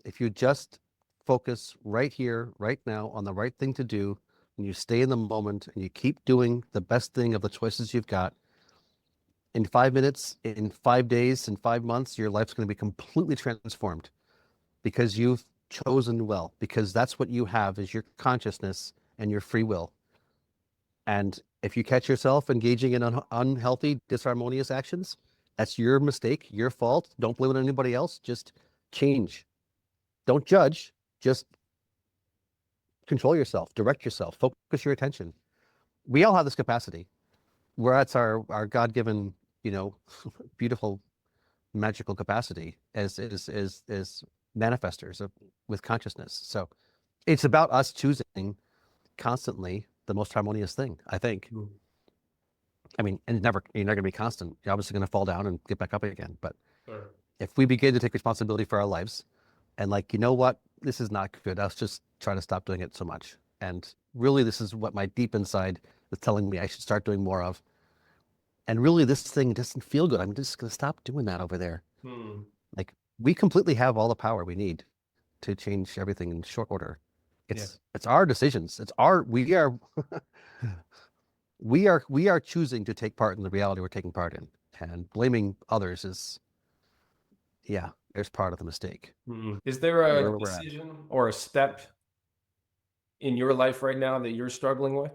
If you just focus right here, right now on the right thing to do, and you stay in the moment and you keep doing the best thing of the choices you've got, in 5 minutes, in 5 days, in 5 months, your life's going to be completely transformed because you've chosen well, because that's what you have is your consciousness and your free will. And if you catch yourself engaging in unhealthy, disharmonious actions, that's your mistake, your fault. Don't blame it on anybody else. Just change. Don't judge. Just control yourself, direct yourself, focus your attention. We all have this capacity. Where that's our God-given, you know, beautiful, magical capacity as manifestors with consciousness. So it's about us choosing constantly the most harmonious thing, I think. Mm. I mean, and you're never going to be constant. You're obviously going to fall down and get back up again. But Sure. if we begin to take responsibility for our lives and like, you know what, this is not good. Let's just try to stop doing it so much. And really, this is what my deep inside is telling me I should start doing more of. And really, this thing doesn't feel good. I'm just going to stop doing that over there. Hmm. Like, we completely have all the power we need to change everything in short order. Yeah. It's our decisions. It's our we are choosing to take part in the reality we're taking part in. And blaming others is, yeah, there's part of the mistake. Hmm. Is there Where a we're at. decision or a step in your life right now that you're struggling with?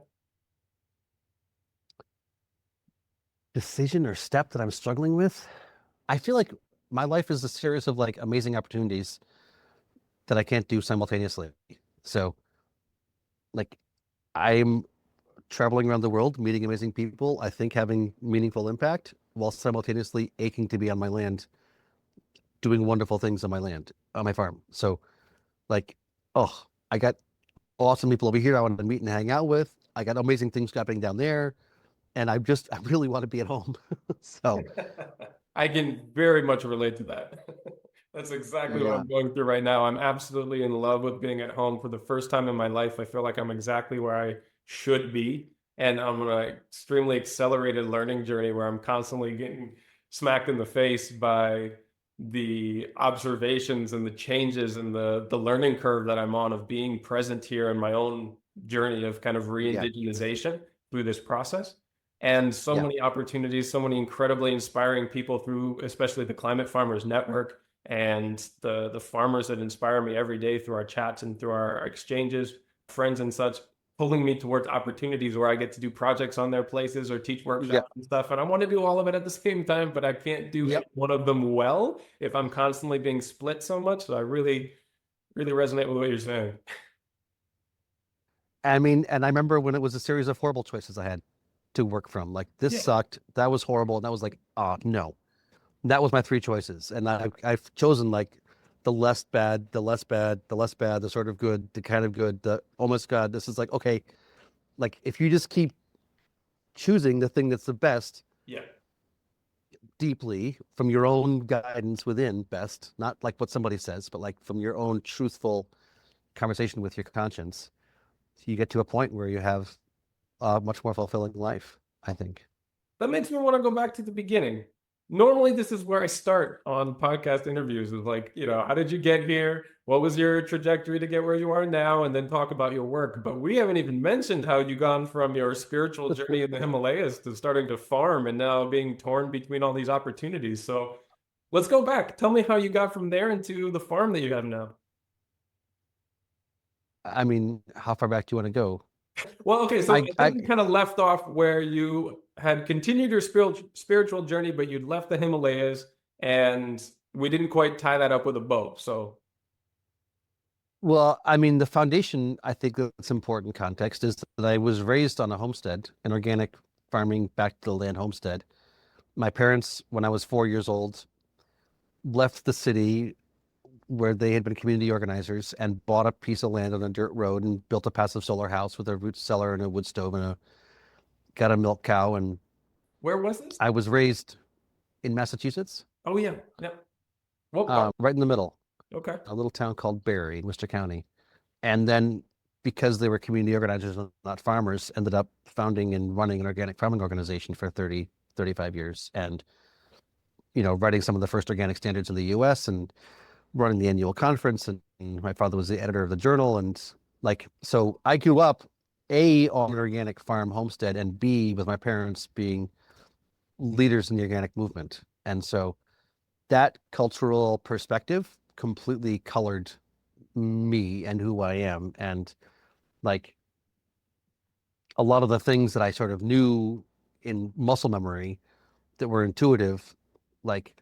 Decision or step that I'm struggling with? I feel like my life is a series of like amazing opportunities that I can't do simultaneously. So like I'm traveling around the world, meeting amazing people, I think having meaningful impact while simultaneously aching to be on my land, doing wonderful things on my land, on my farm. So like, oh, I got awesome people over here I want to meet and hang out with. I got amazing things happening down there. And I really want to be at home. So I can very much relate to that. That's exactly what yeah, I'm going through right now. I'm absolutely in love with being at home for the first time in my life. I feel like I'm exactly where I should be. And I'm on an extremely accelerated learning journey where I'm constantly getting smacked in the face by the observations and the changes and the learning curve that I'm on of being present here in my own journey of kind of yeah, re-indigenization through this process. And so yeah, many opportunities, so many incredibly inspiring people through, especially the Climate Farmers Network and the farmers that inspire me every day through our chats and through our exchanges, friends and such, pulling me towards opportunities where I get to do projects on their places or teach yeah, workshops and stuff. And I want to do all of it at the same time, but I can't do yep. one of them well if I'm constantly being split so much. So I really, really resonate with what you're saying. I mean, and I remember when it was a series of horrible choices I had to work from. Like this Yeah. sucked, that was horrible, and that was like, oh no. That was my three choices. And I've chosen like the less bad, the less bad, the less bad, the sort of good, the kind of good, the almost God. This is like, okay, like if you just keep choosing the thing that's the best Yeah. deeply from your own guidance within best, not like what somebody says, but like from your own truthful conversation with your conscience, you get to a point where you have a much more fulfilling life, I think. That makes me want to go back to the beginning. Normally, this is where I start on podcast interviews with like, how did you get here? What was your trajectory to get where you are now? And then talk about your work. But we haven't even mentioned how you gone from your spiritual journey in the Himalayas to starting to farm and now being torn between all these opportunities. So let's go back. Tell me how you got from there into the farm that you have now. I mean, how far back do you want to go? Well, okay, so I, I think I, we kind of left off where you had continued your spiritual journey, but you'd left the Himalayas, and we didn't quite tie that up with a bow. So, well, I mean, the foundation, I think that's important context is that I was raised on a homestead, an organic farming back to the land homestead. My parents, when I was 4 years old, left the city where they had been community organizers and bought a piece of land on a dirt road and built a passive solar house with a root cellar and a wood stove and got a milk cow. And where was this? I was raised in Massachusetts, Oh yeah, yeah. What part? right in the middle, Okay. a little town called Barry in Worcester County. And then because they were community organizers, not farmers, ended up founding and running an organic farming organization for 30, 35 years. And, writing some of the first organic standards in the US and running the annual conference. And my father was the editor of the journal. And like, so I grew up A, on an organic farm homestead, and B, with my parents being leaders in the organic movement. And so that cultural perspective completely colored me and who I am. And like a lot of the things that I sort of knew in muscle memory that were intuitive, like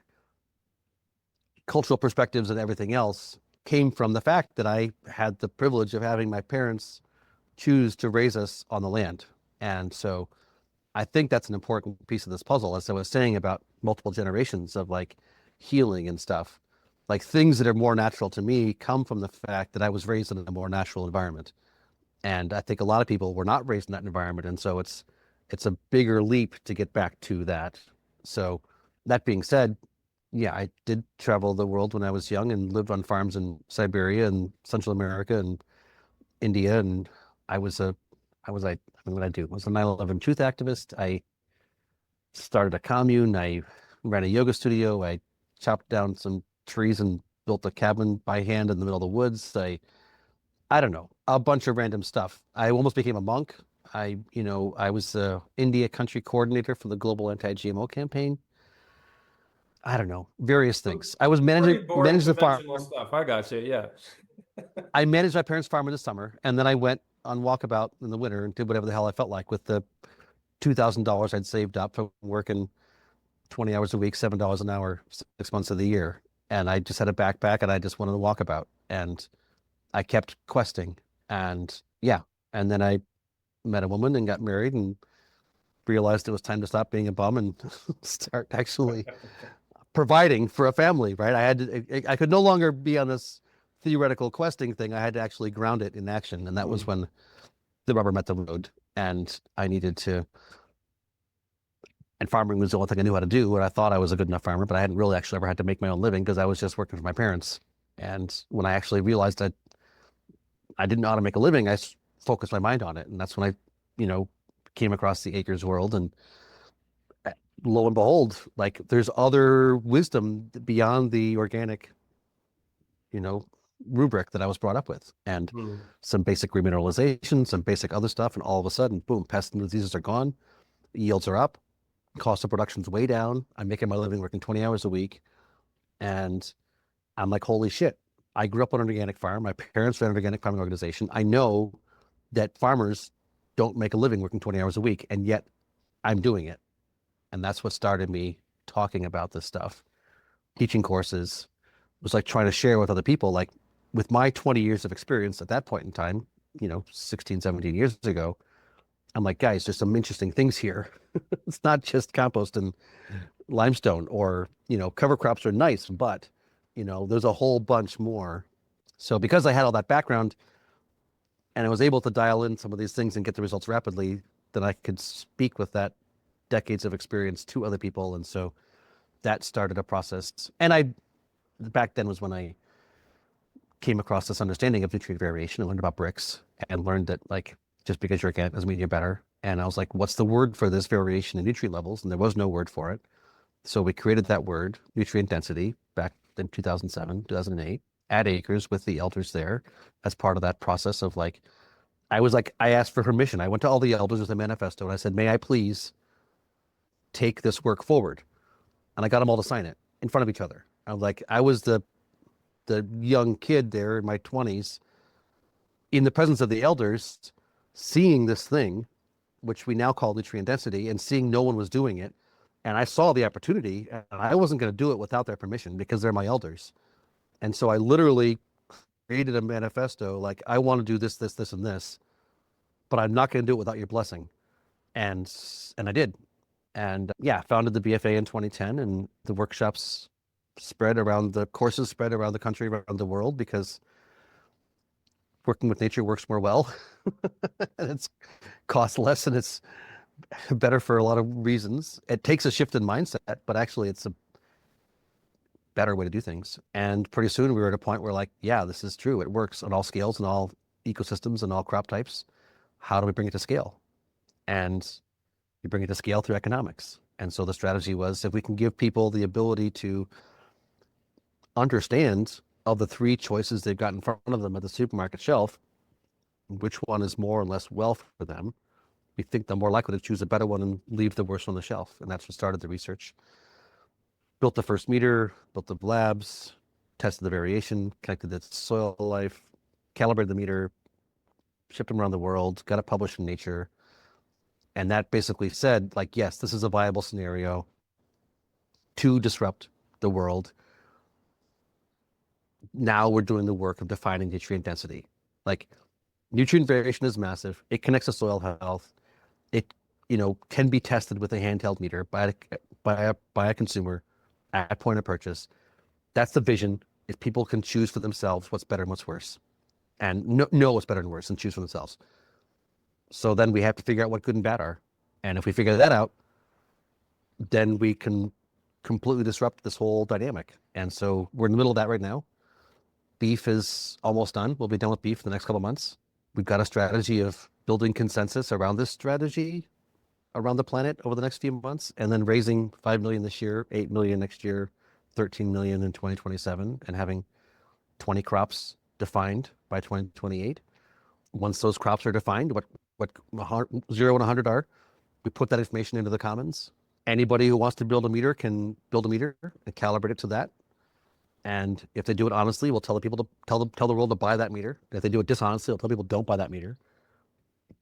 cultural perspectives and everything else, came from the fact that I had the privilege of having my parents choose to raise us on the land. And so I think that's an important piece of this puzzle, as I was saying about multiple generations of like healing and stuff. Like things that are more natural to me come from the fact that I was raised in a more natural environment. And I think a lot of people were not raised in that environment. And so it's a bigger leap to get back to that. So that being said, yeah, I did travel the world when I was young and lived on farms in Siberia and Central America and India. And I was a, I was, I mean, what I do? I was a 9/11 truth activist. I started a commune. I ran a yoga studio. I chopped down some trees and built a cabin by hand in the middle of the woods. I don't know, a bunch of random stuff. I almost became a monk. I was the India country coordinator for the global anti-GMO campaign. I don't know, various So, things. I was pretty boring managed the farm. conventional stuff. I got you. Yeah. I managed my parents' farm in the summer, and then I went on walkabout in the winter and did whatever the hell I felt like with the $2,000 I'd saved up from working 20 hours a week, $7 an hour, 6 months of the year. And I just had a backpack and I just wanted to walk about. And I kept questing. And yeah. And then I met a woman and got married and realized it was time to stop being a bum and start actually providing for a family, right? I could no longer be on this theoretical questing thing. I had to actually ground it in action. And that was when the rubber met the road and I needed to, and farming was the only thing I knew how to do. And I thought I was a good enough farmer, but I hadn't really actually ever had to make my own living because I was just working for my parents. And when I actually realized that I didn't know how to make a living, I focused my mind on it. And that's when I, you know, came across the acres world and lo and behold, like there's other wisdom beyond the organic, you know, rubric that I was brought up with, and Mm. some basic remineralization, some basic other stuff, and all of a sudden, boom, pests and diseases are gone, yields are up, cost of production's way down. I'm making my living working 20 hours a week, and I'm like, holy shit! I grew up on an organic farm. My parents ran an organic farming organization. I know that farmers don't make a living working 20 hours a week, and yet I'm doing it. And that's what started me talking about this stuff, teaching courses. It was like trying to share with other people, like with my 20 years of experience at that point in time, 16, 17 years ago, I'm like, guys, there's some interesting things here. It's not just compost and limestone or, cover crops are nice, but, there's a whole bunch more. So because I had all that background and I was able to dial in some of these things and get the results rapidly, then I could speak with that decades of experience to other people. And so that started a process. And back then was when I came across this understanding of nutrient variation and learned about bricks and learned that like just because you're organic doesn't mean you're better. And I was like, what's the word for this variation in nutrient levels? And there was no word for it. So we created that word, nutrient density, back in 2007, 2008, at Acres with the elders there as part of that process of like, I asked for permission. I went to all the elders with a manifesto and I said, may I please take this work forward? And I got them all to sign it in front of each other. I was the young kid there in my 20s in the presence of the elders, seeing this thing, which we now call nutrient density, and seeing no one was doing it. And I saw the opportunity, and I wasn't going to do it without their permission because they're my elders. And so I literally created a manifesto like, I want to do this, this, this, and this, but I'm not going to do it without your blessing. And I did. And yeah, founded the BFA in 2010, and the workshops spread around, the courses spread around the country, around the world, because working with nature works more well and it's costs less and it's better for a lot of reasons. It takes a shift in mindset, but actually it's a better way to do things. And pretty soon we were at a point where like, yeah, this is true. It works on all scales and all ecosystems and all crop types. How do we bring it to scale? And you bring it to scale through economics. And so the strategy was if we can give people the ability to understand of the three choices they've got in front of them at the supermarket shelf, which one is more or less well for them, we think they're more likely to choose a better one and leave the worst on the shelf. And that's what started the research. Built the first meter, built the labs, tested the variation, connected the soil life, calibrated the meter, shipped them around the world, got it published in Nature. And that basically said, like, yes, this is a viable scenario to disrupt the world. Now we're doing the work of defining nutrient density. Like, nutrient variation is massive. It connects to soil health. It, can be tested with a handheld meter by a consumer at point of purchase. That's the vision. Is people can choose for themselves what's better and what's worse, and know what's better and worse, and choose for themselves. So then we have to figure out what good and bad are, and if we figure that out, then we can completely disrupt this whole dynamic. And so we're in the middle of that right now. Beef is almost done. We'll be done with beef in the next couple of months. We've got a strategy of building consensus around this strategy around the planet over the next few months, and then raising 5 million this year, 8 million next year, 13 million in 2027, and having 20 crops defined by 2028. Once those crops are defined, what 0 and 100 are, we put that information into the commons. Anybody who wants to build a meter can build a meter and calibrate it to that. And if they do it honestly, we'll tell the people to tell the world to buy that meter. And if they do it dishonestly, we'll tell people don't buy that meter.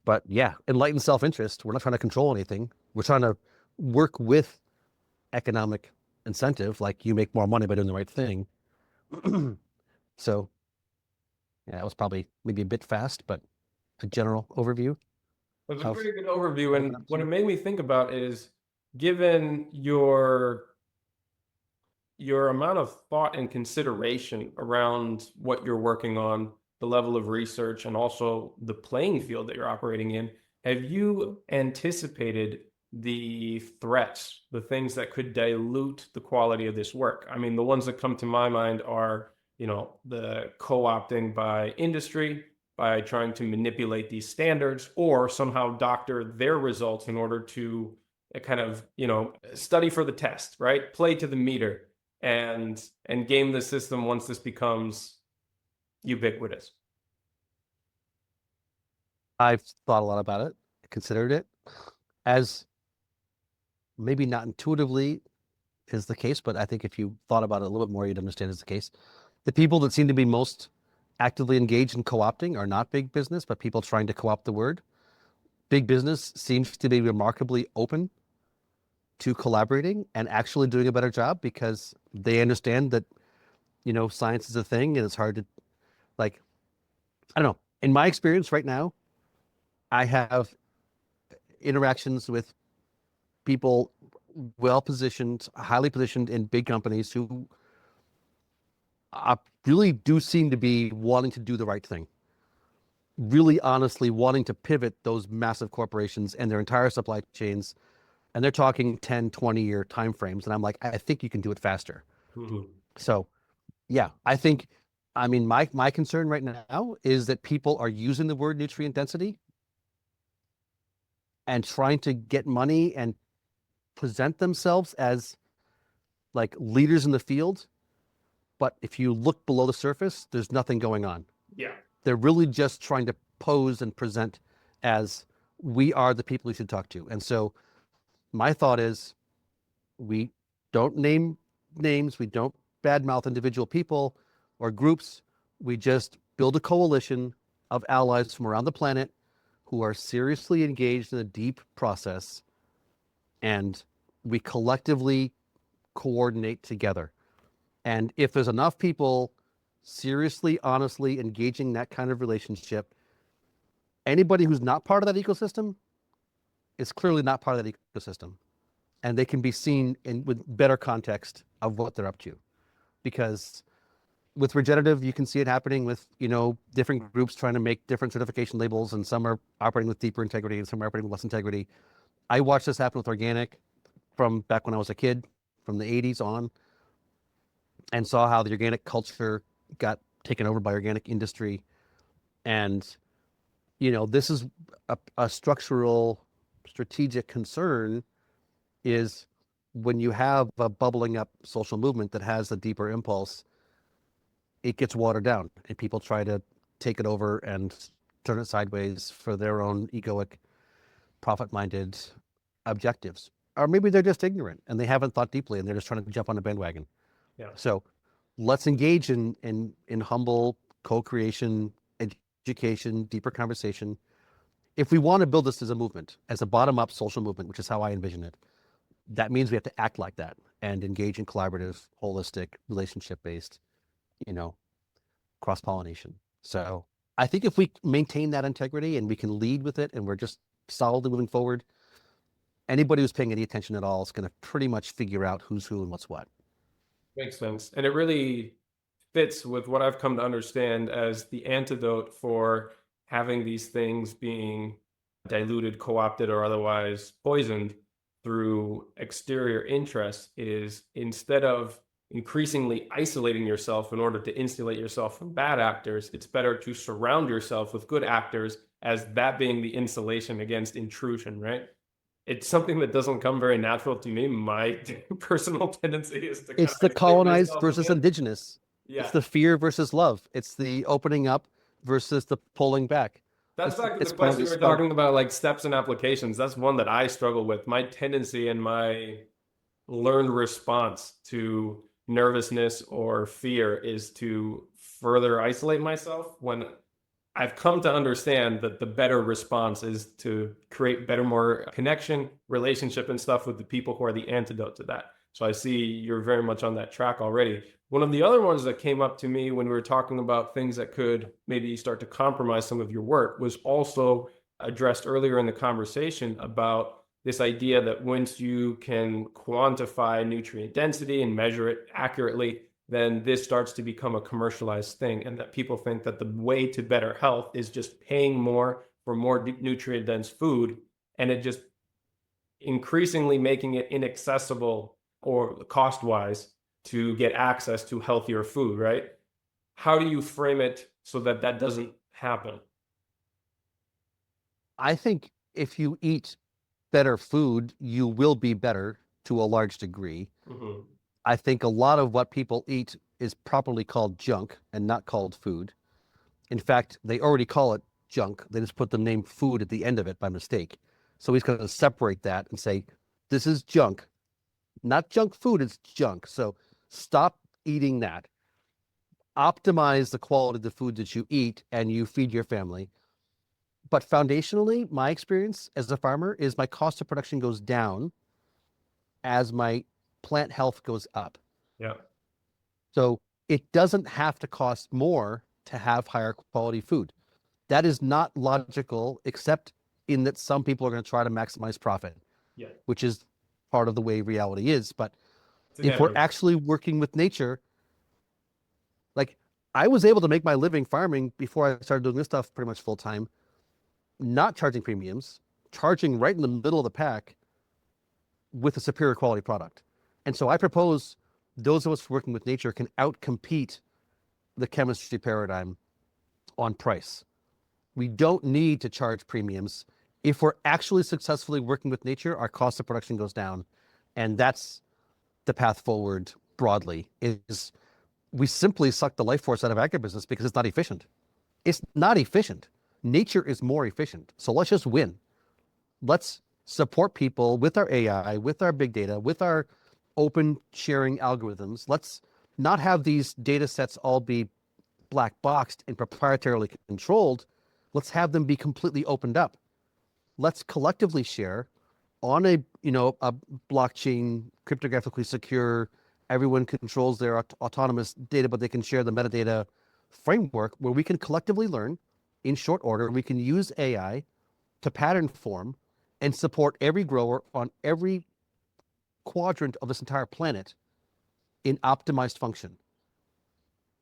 But yeah, enlightened self-interest. We're not trying to control anything. We're trying to work with economic incentive, like you make more money by doing the right thing. So yeah, it was probably maybe a bit fast, but a general overview. That's a of pretty good overview. open And up what to. it made me think about is, given your amount of thought and consideration around what you're working on, the level of research, and also the playing field that you're operating in, have you anticipated the threats, the things that could dilute the quality of this work? I mean, the ones that come to my mind are, the co-opting by industry, by trying to manipulate these standards or somehow doctor their results in order to kind of, study for the test, right? Play to the meter and game the system once this becomes ubiquitous. I've thought a lot about it, considered it, as maybe not intuitively is the case, but I think if you thought about it a little bit more, you'd understand it's the case. The people that seem to be most actively engaged in co-opting are not big business, but people trying to co-opt the word. Big business seems to be remarkably open to collaborating and actually doing a better job because they understand that, science is a thing and it's hard to, like, I don't know. In my experience right now, I have interactions with people well positioned, highly positioned in big companies who really do seem to be wanting to do the right thing, really honestly wanting to pivot those massive corporations and their entire supply chains. And they're talking 10, 20-year timeframes. And I'm like, I think you can do it faster. Mhm. So yeah, I mean, my concern right now is that people are using the word nutrient density and trying to get money and present themselves as like leaders in the field. But if you look below the surface, there's nothing going on. Yeah. They're really just trying to pose and present as we are the people you should talk to. And so my thought is we don't name names, we don't badmouth individual people or groups. We just build a coalition of allies from around the planet who are seriously engaged in a deep process, and we collectively coordinate together. And if there's enough people seriously, honestly engaging that kind of relationship, anybody who's not part of that ecosystem is clearly not part of that ecosystem. And they can be seen in with better context of what they're up to. Because with regenerative, you can see it happening with, different groups trying to make different certification labels, and some are operating with deeper integrity and some are operating with less integrity. I watched this happen with organic from back when I was a kid, from the 80s on, and saw how the organic culture got taken over by organic industry. And, this is a structural, strategic concern is when you have a bubbling up social movement that has a deeper impulse, it gets watered down and people try to take it over and turn it sideways for their own egoic, profit-minded objectives. Or maybe they're just ignorant and they haven't thought deeply and they're just trying to jump on a bandwagon. Yeah. So let's engage in humble co-creation, education, deeper conversation. If we want to build this as a movement, as a bottom-up social movement, which is how I envision it, that means we have to act like that and engage in collaborative, holistic, relationship-based, you know, cross-pollination. So I think if we maintain that integrity and we can lead with it and we're just solidly moving forward, anybody who's paying any attention at all is going to pretty much figure out who's who and what's what. Makes sense. And it really fits with what I've come to understand as the antidote for having these things being diluted, co-opted, or otherwise poisoned through exterior interests is, instead of increasingly isolating yourself in order to insulate yourself from bad actors, it's better to surround yourself with good actors, as that being the insulation against intrusion, right? It's something that doesn't come very natural to me. My personal tendency is to kind It's of the isolate colonized myself versus again. indigenous. It's Yeah. the fear versus love. It's the opening up versus the pulling back. That's back to the It's why question we we were spoke. talking about, like steps and applications. That's one that I struggle with. My tendency and my learned response to nervousness or fear is to further isolate myself, when I've come to understand that the better response is to create better, more connection, relationship, and stuff with the people who are the antidote to that. So I see you're very much on that track already. One of the other ones that came up to me when we were talking about things that could maybe start to compromise some of your work was also addressed earlier in the conversation about this idea that once you can quantify nutrient density and measure it accurately, then this starts to become a commercialized thing. And that people think that the way to better health is just paying more for more nutrient dense food. And it just increasingly making it inaccessible or cost wise to get access to healthier food, right? How do you frame it so that that doesn't happen? I think if you eat better food, you will be better to a large degree. Mhm. I think a lot of what people eat is properly called junk and not called food. In fact, they already call it junk. They just put the name food at the end of it by mistake. So he's going to separate that and say, this is junk, not junk food, it's junk. So stop eating that. Optimize the quality of the food that you eat and you feed your family. But foundationally, my experience as a farmer is my cost of production goes down as my plant health goes up. Yeah. So it doesn't have to cost more to have higher quality food. That is not logical, except in that some people are going to try to maximize profit, Yeah. which is part of the way reality is. But It's if we're inevitable. actually working with nature, like I was able to make my living farming before I started doing this stuff pretty much full time, not charging premiums, charging right in the middle of the pack with a superior quality product. And so I propose those of us working with nature can outcompete the chemistry paradigm on price. We don't need to charge premiums. If we're actually successfully working with nature, our cost of production goes down. And that's the path forward broadly is we simply suck the life force out of agribusiness because it's not efficient. It's not efficient. Nature is more efficient. So let's just win. Let's support people with our AI, with our big data, with our open sharing algorithms. Let's not have these data sets all be black boxed and proprietarily controlled. Let's have them be completely opened up. Let's collectively share on a blockchain, cryptographically secure, everyone controls their autonomous data, but they can share the metadata framework where we can collectively learn in short order. We can use AI to pattern form and support every grower on every quadrant of this entire planet in optimized function.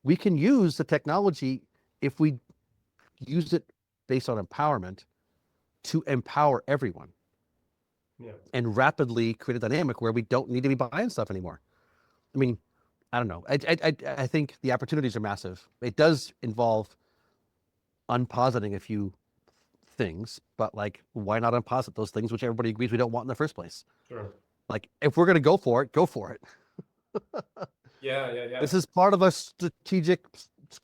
We can use the technology if we use it based on empowerment to empower everyone Yeah. and rapidly create a dynamic where we don't need to be buying stuff anymore. I mean, I don't know. I think the opportunities are massive. It does involve unpositing a few things, but like, why not unposit those things which everybody agrees we don't want in the first place? Sure. Like, if we're going to go for it, go for it. Yeah. Yeah. Yeah. This is part of a strategic,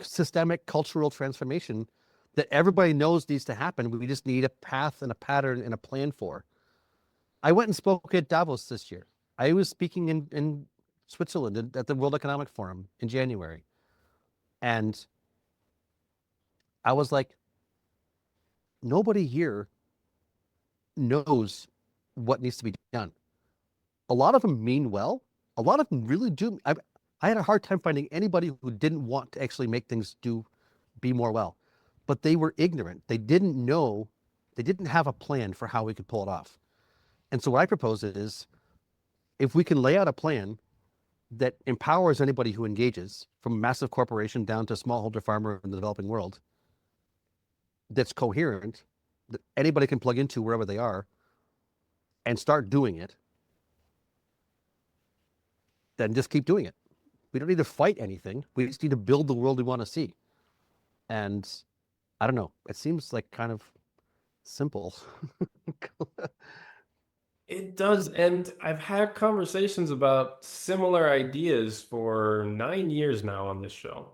systemic cultural transformation that everybody knows needs to happen. We just need a path and a pattern and a plan for. I went and spoke at Davos this year. I was speaking in Switzerland at the World Economic Forum in January. And I was like, nobody here knows what needs to be done. A lot of them mean well. A lot of them really do. I had a hard time finding anybody who didn't want to actually make things be more well. But they were ignorant. They didn't know, they didn't have a plan for how we could pull it off. And so what I propose is if we can lay out a plan that empowers anybody who engages, from a massive corporation down to smallholder farmer in the developing world, that's coherent, that anybody can plug into wherever they are and start doing it, then just keep doing it. We don't need to fight anything. We just need to build the world we want to see. And I don't know, it seems like kind of simple. It does. And I've had conversations about similar ideas for 9 years now on this show.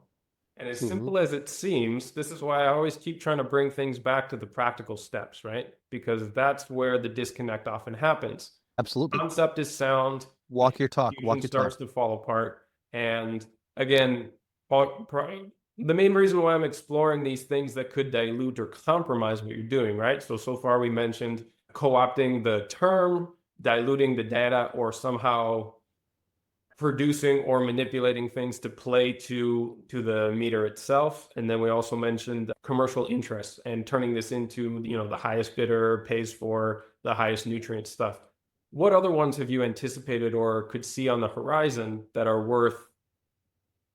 And as Mhm. simple as it seems, this is why I always keep trying to bring things back to the practical steps, right? Because that's where the disconnect often happens. Absolutely. Concept is sound, Walk your talk, execution walk your talk. starts to fall apart. And again, the main reason why I'm exploring these things that could dilute or compromise what you're doing, right? So far we mentioned co-opting the term, diluting the data, or somehow producing or manipulating things to play to the meter itself. And then we also mentioned commercial interests and turning this into, the highest bidder pays for the highest nutrient stuff. What other ones have you anticipated or could see on the horizon that are worth,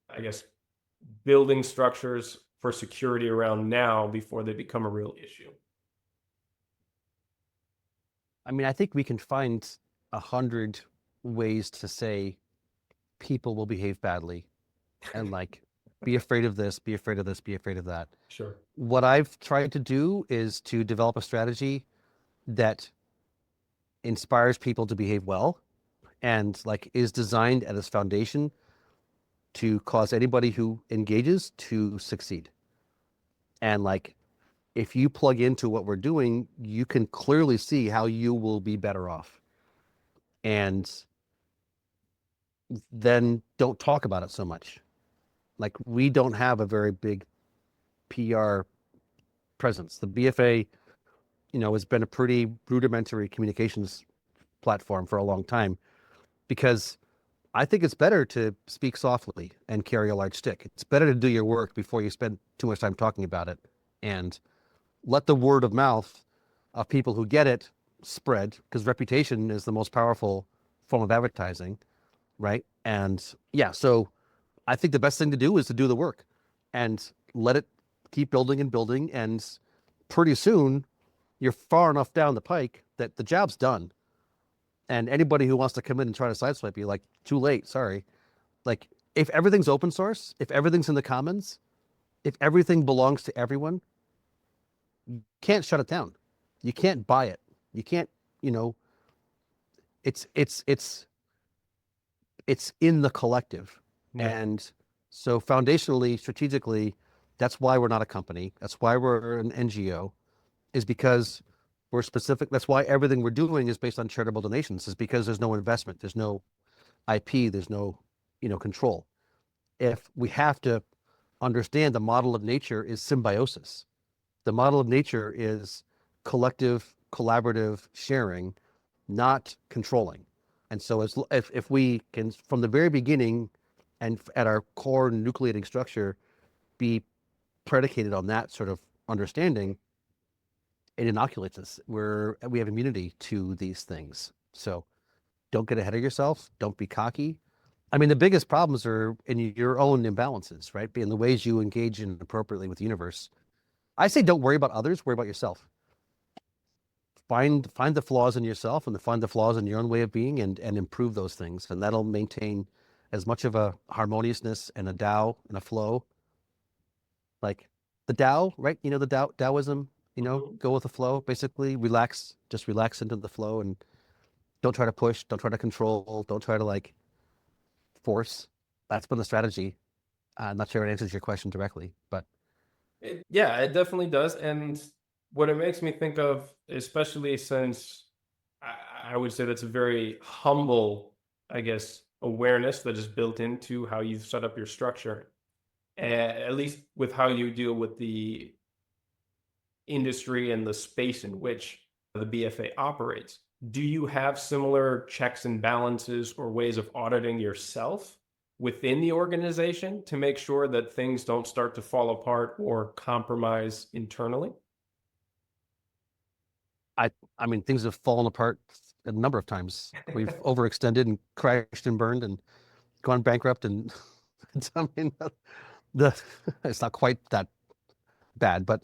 I guess, building structures for security around now before they become a real issue? I mean, I think we can find 100 ways to say people will behave badly and like be afraid of this, be afraid of this, be afraid of that. Sure. What I've tried to do is to develop a strategy that inspires people to behave well and like is designed at its foundation to cause anybody who engages to succeed. And like if you plug into what we're doing, you can clearly see how you will be better off. And then don't talk about it so much. Like we don't have a very big PR presence. The BFA, has been a pretty rudimentary communications platform for a long time because I think it's better to speak softly and carry a large stick. It's better to do your work before you spend too much time talking about it and let the word of mouth of people who get it spread because reputation is the most powerful form of advertising, right? And yeah, so I think the best thing to do is to do the work and let it keep building and building. And pretty soon you're far enough down the pike that the job's done. And anybody who wants to come in and try to sideswipe you, like, too late, sorry. Like, if everything's open source, if everything's in the commons, if everything belongs to everyone, you can't shut it down. You can't buy it. You can't, you know, it's in the collective. Yeah. And so foundationally, strategically, that's why we're not a company. That's why we're an NGO, is because we're specific. That's why everything we're doing is based on charitable donations, is because there's no investment, there's no IP, there's no, control. If we have to understand the model of nature is symbiosis. The model of nature is collective, collaborative sharing, not controlling. And so if we can, from the very beginning and at our core nucleating structure, be predicated on that sort of understanding, it inoculates us. We have immunity to these things. So don't get ahead of yourself. Don't be cocky. I mean, the biggest problems are in your own imbalances, right? In the ways you engage inappropriately with the universe. I say don't worry about others, worry about yourself. Find the flaws in yourself and find the flaws in your own way of being and improve those things. And that'll maintain as much of a harmoniousness and a Tao and a flow. Like the Tao, right? The Taoism, go with the flow, basically relax, just relax into the flow and don't try to push, don't try to control, don't try to like force. That's been the strategy. I'm not sure it answers your question directly, but Yeah, it definitely does. And what it makes me think of, especially since I would say that's a very humble, I guess, awareness that is built into how you've set up your structure, at least with how you deal with the industry and the space in which the BFA operates. Do you have similar checks and balances or ways of auditing yourself within the organization to make sure that things don't start to fall apart or compromise internally? I mean, things have fallen apart a number of times. We've overextended and crashed and burned and gone bankrupt, and I mean, the it's not quite that bad, but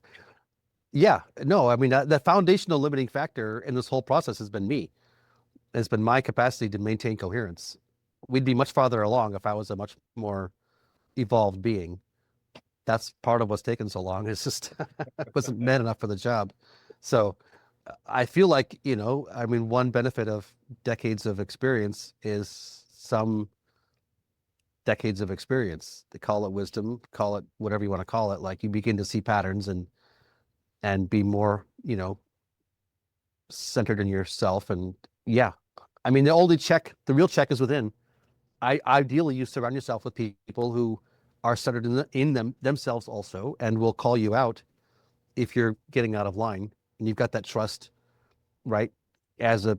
yeah, no, I mean, the foundational limiting factor in this whole process has been me. It's been my capacity to maintain coherence. We'd be much farther along if I was a much more evolved being. That's part of what's taken so long. It's just I wasn't man enough for the job. So I feel like, I mean, one benefit of decades of experience is some decades of experience. They call it wisdom, call it whatever you want to call it. Like you begin to see patterns and be more, centered in yourself. And yeah, I mean, the real check is within. Ideally, you surround yourself with people who are centered in themselves also, and will call you out if you're getting out of line, and you've got that trust, right, as a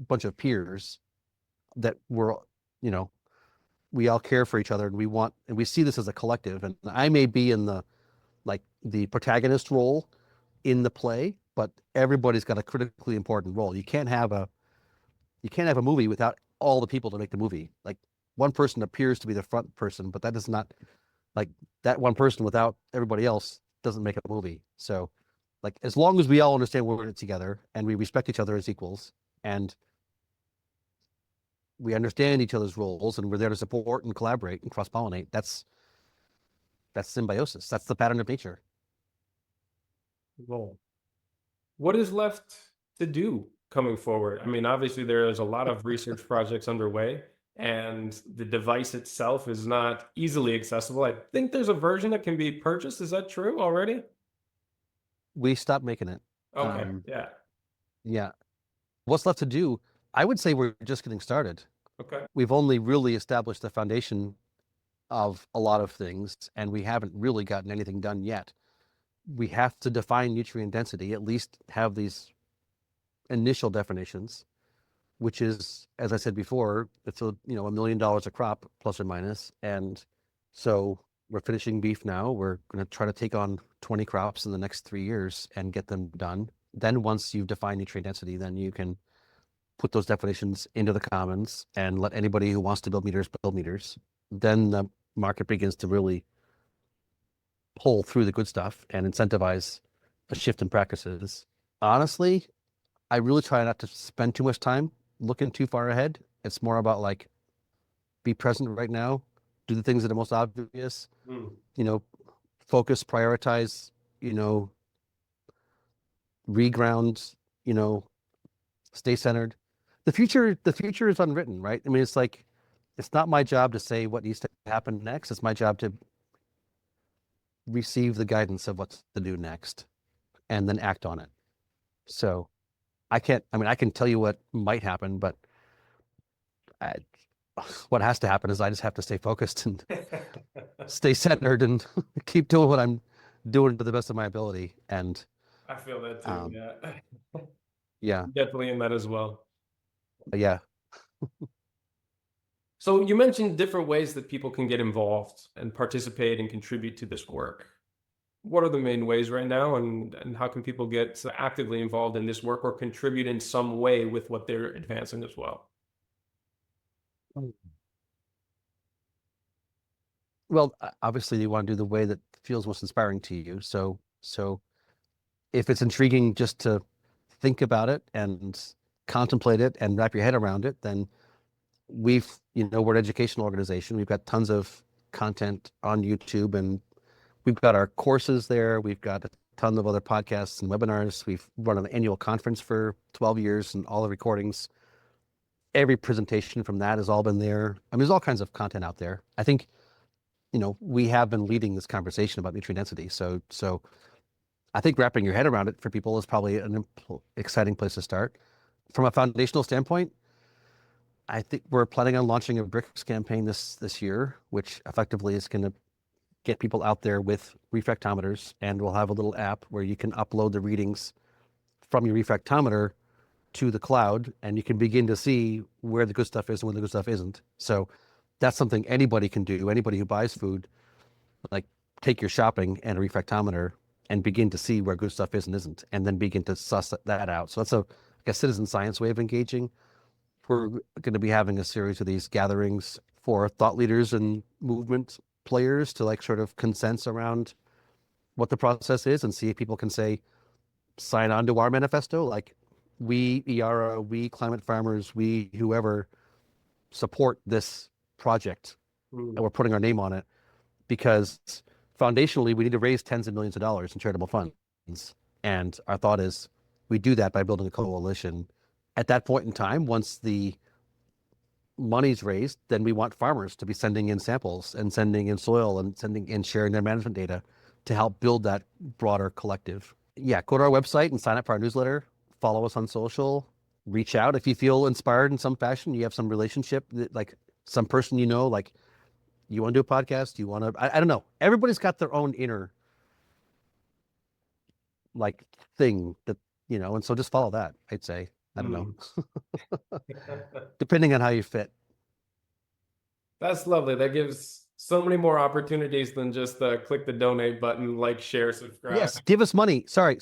bunch of peers that we're you know, we all care for each other, and we see this as a collective. And I may be in the protagonist role in the play, but everybody's got a critically important role. You can't have a movie without all the people to make the movie. Like, one person appears to be the front person, but that is not, like, that one person without everybody else doesn't make a movie. So, like, as long as we all understand we're in it together and we respect each other as equals, and we understand each other's roles, and we're there to support and collaborate and cross pollinate, that's symbiosis. That's the pattern of nature. Well, what is left to do coming forward? I mean, obviously, there is a lot of research projects underway, and the device itself is not easily accessible. I think there's a version that can be purchased. Is that true already? We stopped making it. Okay. Um, Yeah. yeah. What's left to do? I would say we're just getting started. Okay. We've only really established the foundation of a lot of things, and we haven't really gotten anything done yet. We have to define nutrient density, at least have these initial definitions, which is, as I said before, it's $1 million a crop, plus or minus. And so we're finishing beef now. We're going to try to take on 20 crops in the next 3 years and get them done. Then once you've defined nutrient density, then you can put those definitions into the commons and let anybody who wants to build meters. Then the market begins to really pull through the good stuff and incentivize a shift in practices. Honestly, I really try not to spend too much time looking too far ahead. It's more about, like, be present right now, do the things that are most obvious, Mm. you know, focus, prioritize, you know, reground, you know, stay centered. The future is unwritten, right? I mean, it's like, it's not my job to say what needs to happen next. It's my job to receive the guidance of what to do next and then act on it. So I can tell you what might happen, but I, what has to happen is I just have to stay focused and stay centered and keep doing what I'm doing to the best of my ability. And I feel that too. um, Yeah. yeah, Definitely in that as well. yeah. So you mentioned different ways that people can get involved and participate and contribute to this work. What are the main ways right now, and how can people get actively involved in this work or contribute in some way with what they're advancing as well? Well, obviously you want to do the way that feels most inspiring to you. So if it's intriguing just to think about it and contemplate it and wrap your head around it, then we're an educational organization. We've got tons of content on YouTube, and we've got our courses there. We've got a ton of other podcasts and webinars. We've run an annual conference for 12 years, and all the recordings, every presentation from that has all been there. I mean, there's all kinds of content out there. I think, we have been leading this conversation about nutrient density. So I think wrapping your head around it for people is probably an exciting place to start. From a foundational standpoint, I think we're planning on launching a bricks campaign this year, which effectively is going to get people out there with refractometers, and we'll have a little app where you can upload the readings from your refractometer to the cloud, and you can begin to see where the good stuff is and where the good stuff isn't. So that's something anybody can do. Anybody who buys food, like, take your shopping and a refractometer and begin to see where good stuff is and isn't, and then begin to suss that out. So that's like a citizen science way of engaging. We're going to be having a series of these gatherings for thought leaders and movement players to, like, sort of consensus around what the process is and see if people can say, sign on to our manifesto. Like, we ERA, we climate farmers, we whoever support this project, and Mm. we're putting our name on it, because foundationally we need to raise tens of millions of dollars in charitable funds. And our thought is we do that by building a coalition. At that point in time, once the money's raised, then we want farmers to be sending in samples and sending in soil and sending in, sharing their management data to help build that broader collective. Yeah, go to our website and sign up for our newsletter. Follow us on social. Reach out if you feel inspired in some fashion. You have some relationship, like some person like, you want to do a podcast? You want to? I don't know. Everybody's got their own inner, like, thing that, and so just follow that. I'd say. I don't know, Mm. depending on how you fit. That's lovely. That gives so many more opportunities than just click the donate button, like, share, subscribe. Yes, give us money. Sorry.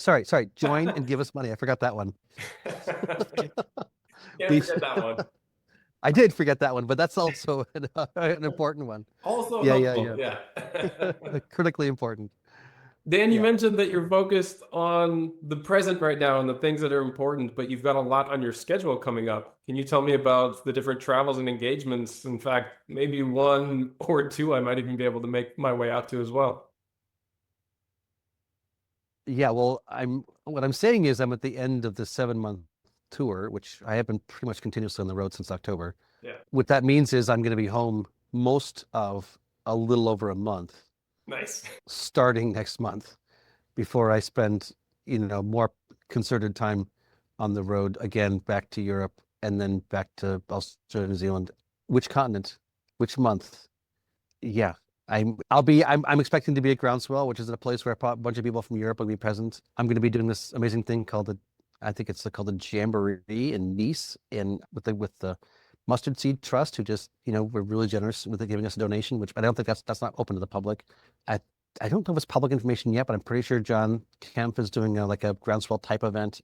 Join and give us money. I forgot that one. Can't We, forget that one. I did forget that one, but that's also an important one. Also Yeah. helpful, yeah. Critically important. Dan, you Yeah. mentioned that you're focused on the present right now and the things that are important, but you've got a lot on your schedule coming up. Can you tell me about the different travels and engagements? In fact, maybe one or two I might even be able to make my way out to as well. Yeah, well, what I'm saying is I'm at the end of the 7-month tour, which I have been pretty much continuously on the road since October. Yeah, What that means is I'm going to be home most of a little over a month, nice. starting next month, before I spend, more concerted time on the road again, back to Europe and then back to Australia, New Zealand. Which continent? Which month? Yeah. I'm expecting to be at Groundswell, which is a place where a bunch of people from Europe will be present. I'm going to be doing this amazing thing called I think it's called the Jamboree in Nice, with the Mustard Seed Trust, who just, were really generous with giving us a donation, which I don't think that's not open to the public. I I don't know if it's public information yet, but I'm pretty sure John Kemp is doing like a Groundswell type event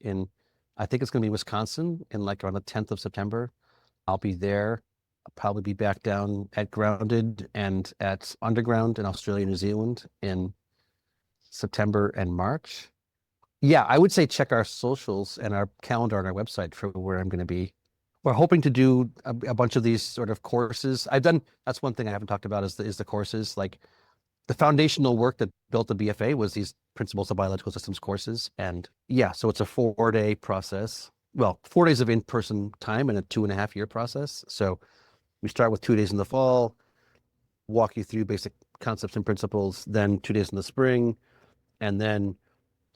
I think it's going to be Wisconsin in like around the 10th of September. I'll be there. I'll probably be back down at Grounded and at Underground in Australia, New Zealand in September and March. Yeah, I would say check our socials and our calendar on our website for where I'm going to be. We're hoping to do a bunch of these sort of courses. That's one thing I haven't talked about is the courses. Like the foundational work that built the BFA was these Principles of Biological Systems courses. And yeah, so it's a 4-day process. Well, 4 days of in-person time and a 2.5-year process. So we start with 2 days in the fall, walk you through basic concepts and principles, then 2 days in the spring, and then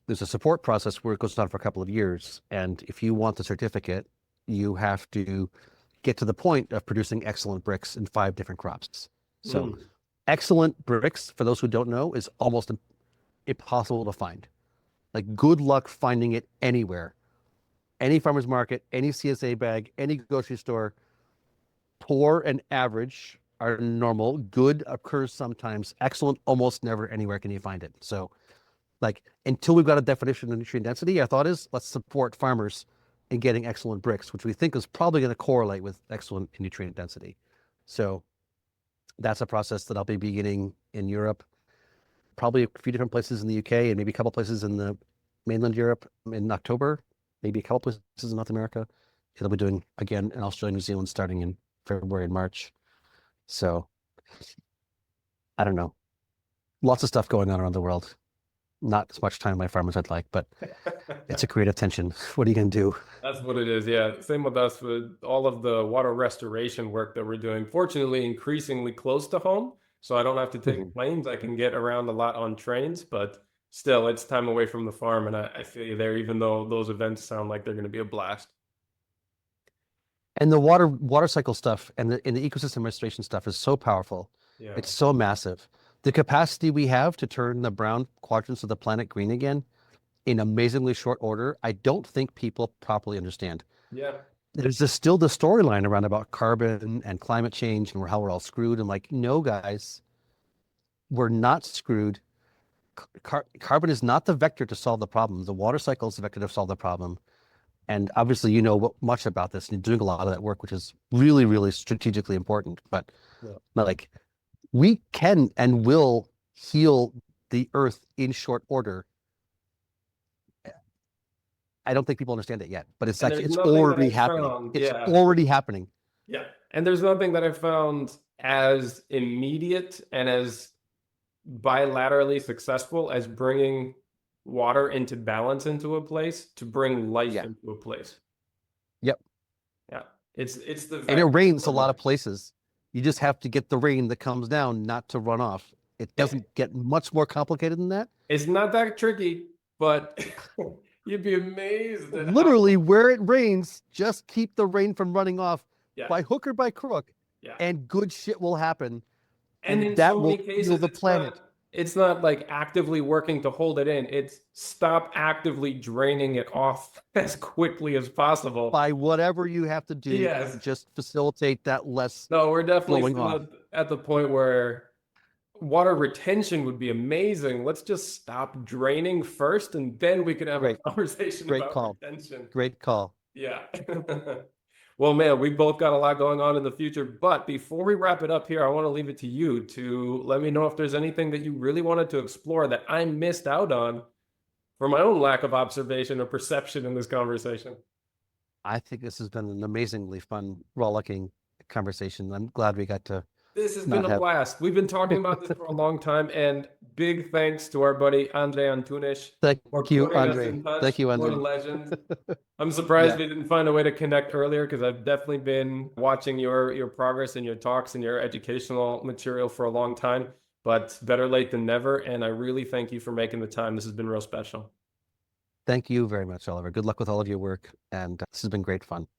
there's a support process where it goes on for a couple of years. And if you want the certificate, you have to get to the point of producing excellent bricks in 5 different crops. So excellent bricks, for those who don't know, is almost impossible to find. Like good luck finding it anywhere. Any farmer's market, any CSA bag, any grocery store. Poor and average are normal. Good occurs sometimes. Excellent, almost never anywhere can you find it. So like until we've got a definition of nutrient density, our thought is let's support farmers in getting excellent bricks, which we think is probably going to correlate with excellent nutrient density. So that's a process that I'll be beginning in Europe, probably a few different places in the UK and maybe a couple places in the mainland Europe in October, maybe a couple places in North America. It'll be doing again in Australia, New Zealand, starting in February and March. So I don't know. Lots of stuff going on around the world. Not as much time my farmers I'd like, but it's a creative tension. What are you going to do? That's what it is. Yeah. Same with us with all of the water restoration work that we're doing. Fortunately, increasingly close to home. So I don't have to take planes. I can get around a lot on trains, but still, it's time away from the farm. And I feel you there, even though those events sound like they're going to be a blast. And the water cycle stuff and the ecosystem restoration stuff is so powerful. Yeah. It's so massive. The capacity we have to turn the brown quadrants of the planet green again in amazingly short order, I don't think people properly understand. Yeah. There's still the storyline around about carbon and climate change and how we're all screwed. And like, no, guys, we're not screwed. Carbon is not the vector to solve the problem. The water cycle is the vector to solve the problem. And obviously, you know much about this, and you're doing a lot of that work, which is really, really strategically important. But like, we can and will heal the earth in short order. I don't think people understand it yet, but it's And actually there's it's nothing that already I've happening. found. It's Yeah. already happening. Yeah. And there's nothing that I've found as immediate and as bilaterally successful as bringing water into balance into a place to bring life Yeah. into a place. Yep. Yeah. It's the And it vector rains a for lot of life. places. You just have to get the rain that comes down not to run off. It doesn't get much more complicated than that. It's not that tricky, but you'd be amazed at how. Literally, where it rains, just keep the rain from running off Yeah. by hook or by crook, Yeah. and good shit will happen, And and in that so many will heal cases, the it's not planet. It's not like actively working to hold it in. It's stop actively draining it off as quickly as possible. By whatever you have to do to Yes. just facilitate that less No, we're definitely flowing still off. at the point where water retention would be amazing. Let's just stop draining first, and then we could have a Great, conversation great about call. retention. Great call. Yeah. Well, man, we've both got a lot going on in the future. But before we wrap it up here, I want to leave it to you to let me know if there's anything that you really wanted to explore that I missed out on for my own lack of observation or perception in this conversation. I think this has been an amazingly fun, rollicking conversation. I'm glad we got to This has been not a have. blast. We've been talking about this for a long time, and big thanks to our buddy Andre Antunes Thank for you, putting us Andre. in touch. Thank you, What a Andre. legend. I'm surprised Yeah. we didn't find a way to connect earlier because I've definitely been watching your progress and your talks and your educational material for a long time, but better late than never. And I really thank you for making the time. This has been real special. Thank you very much, Oliver. Good luck with all of your work. And this has been great fun.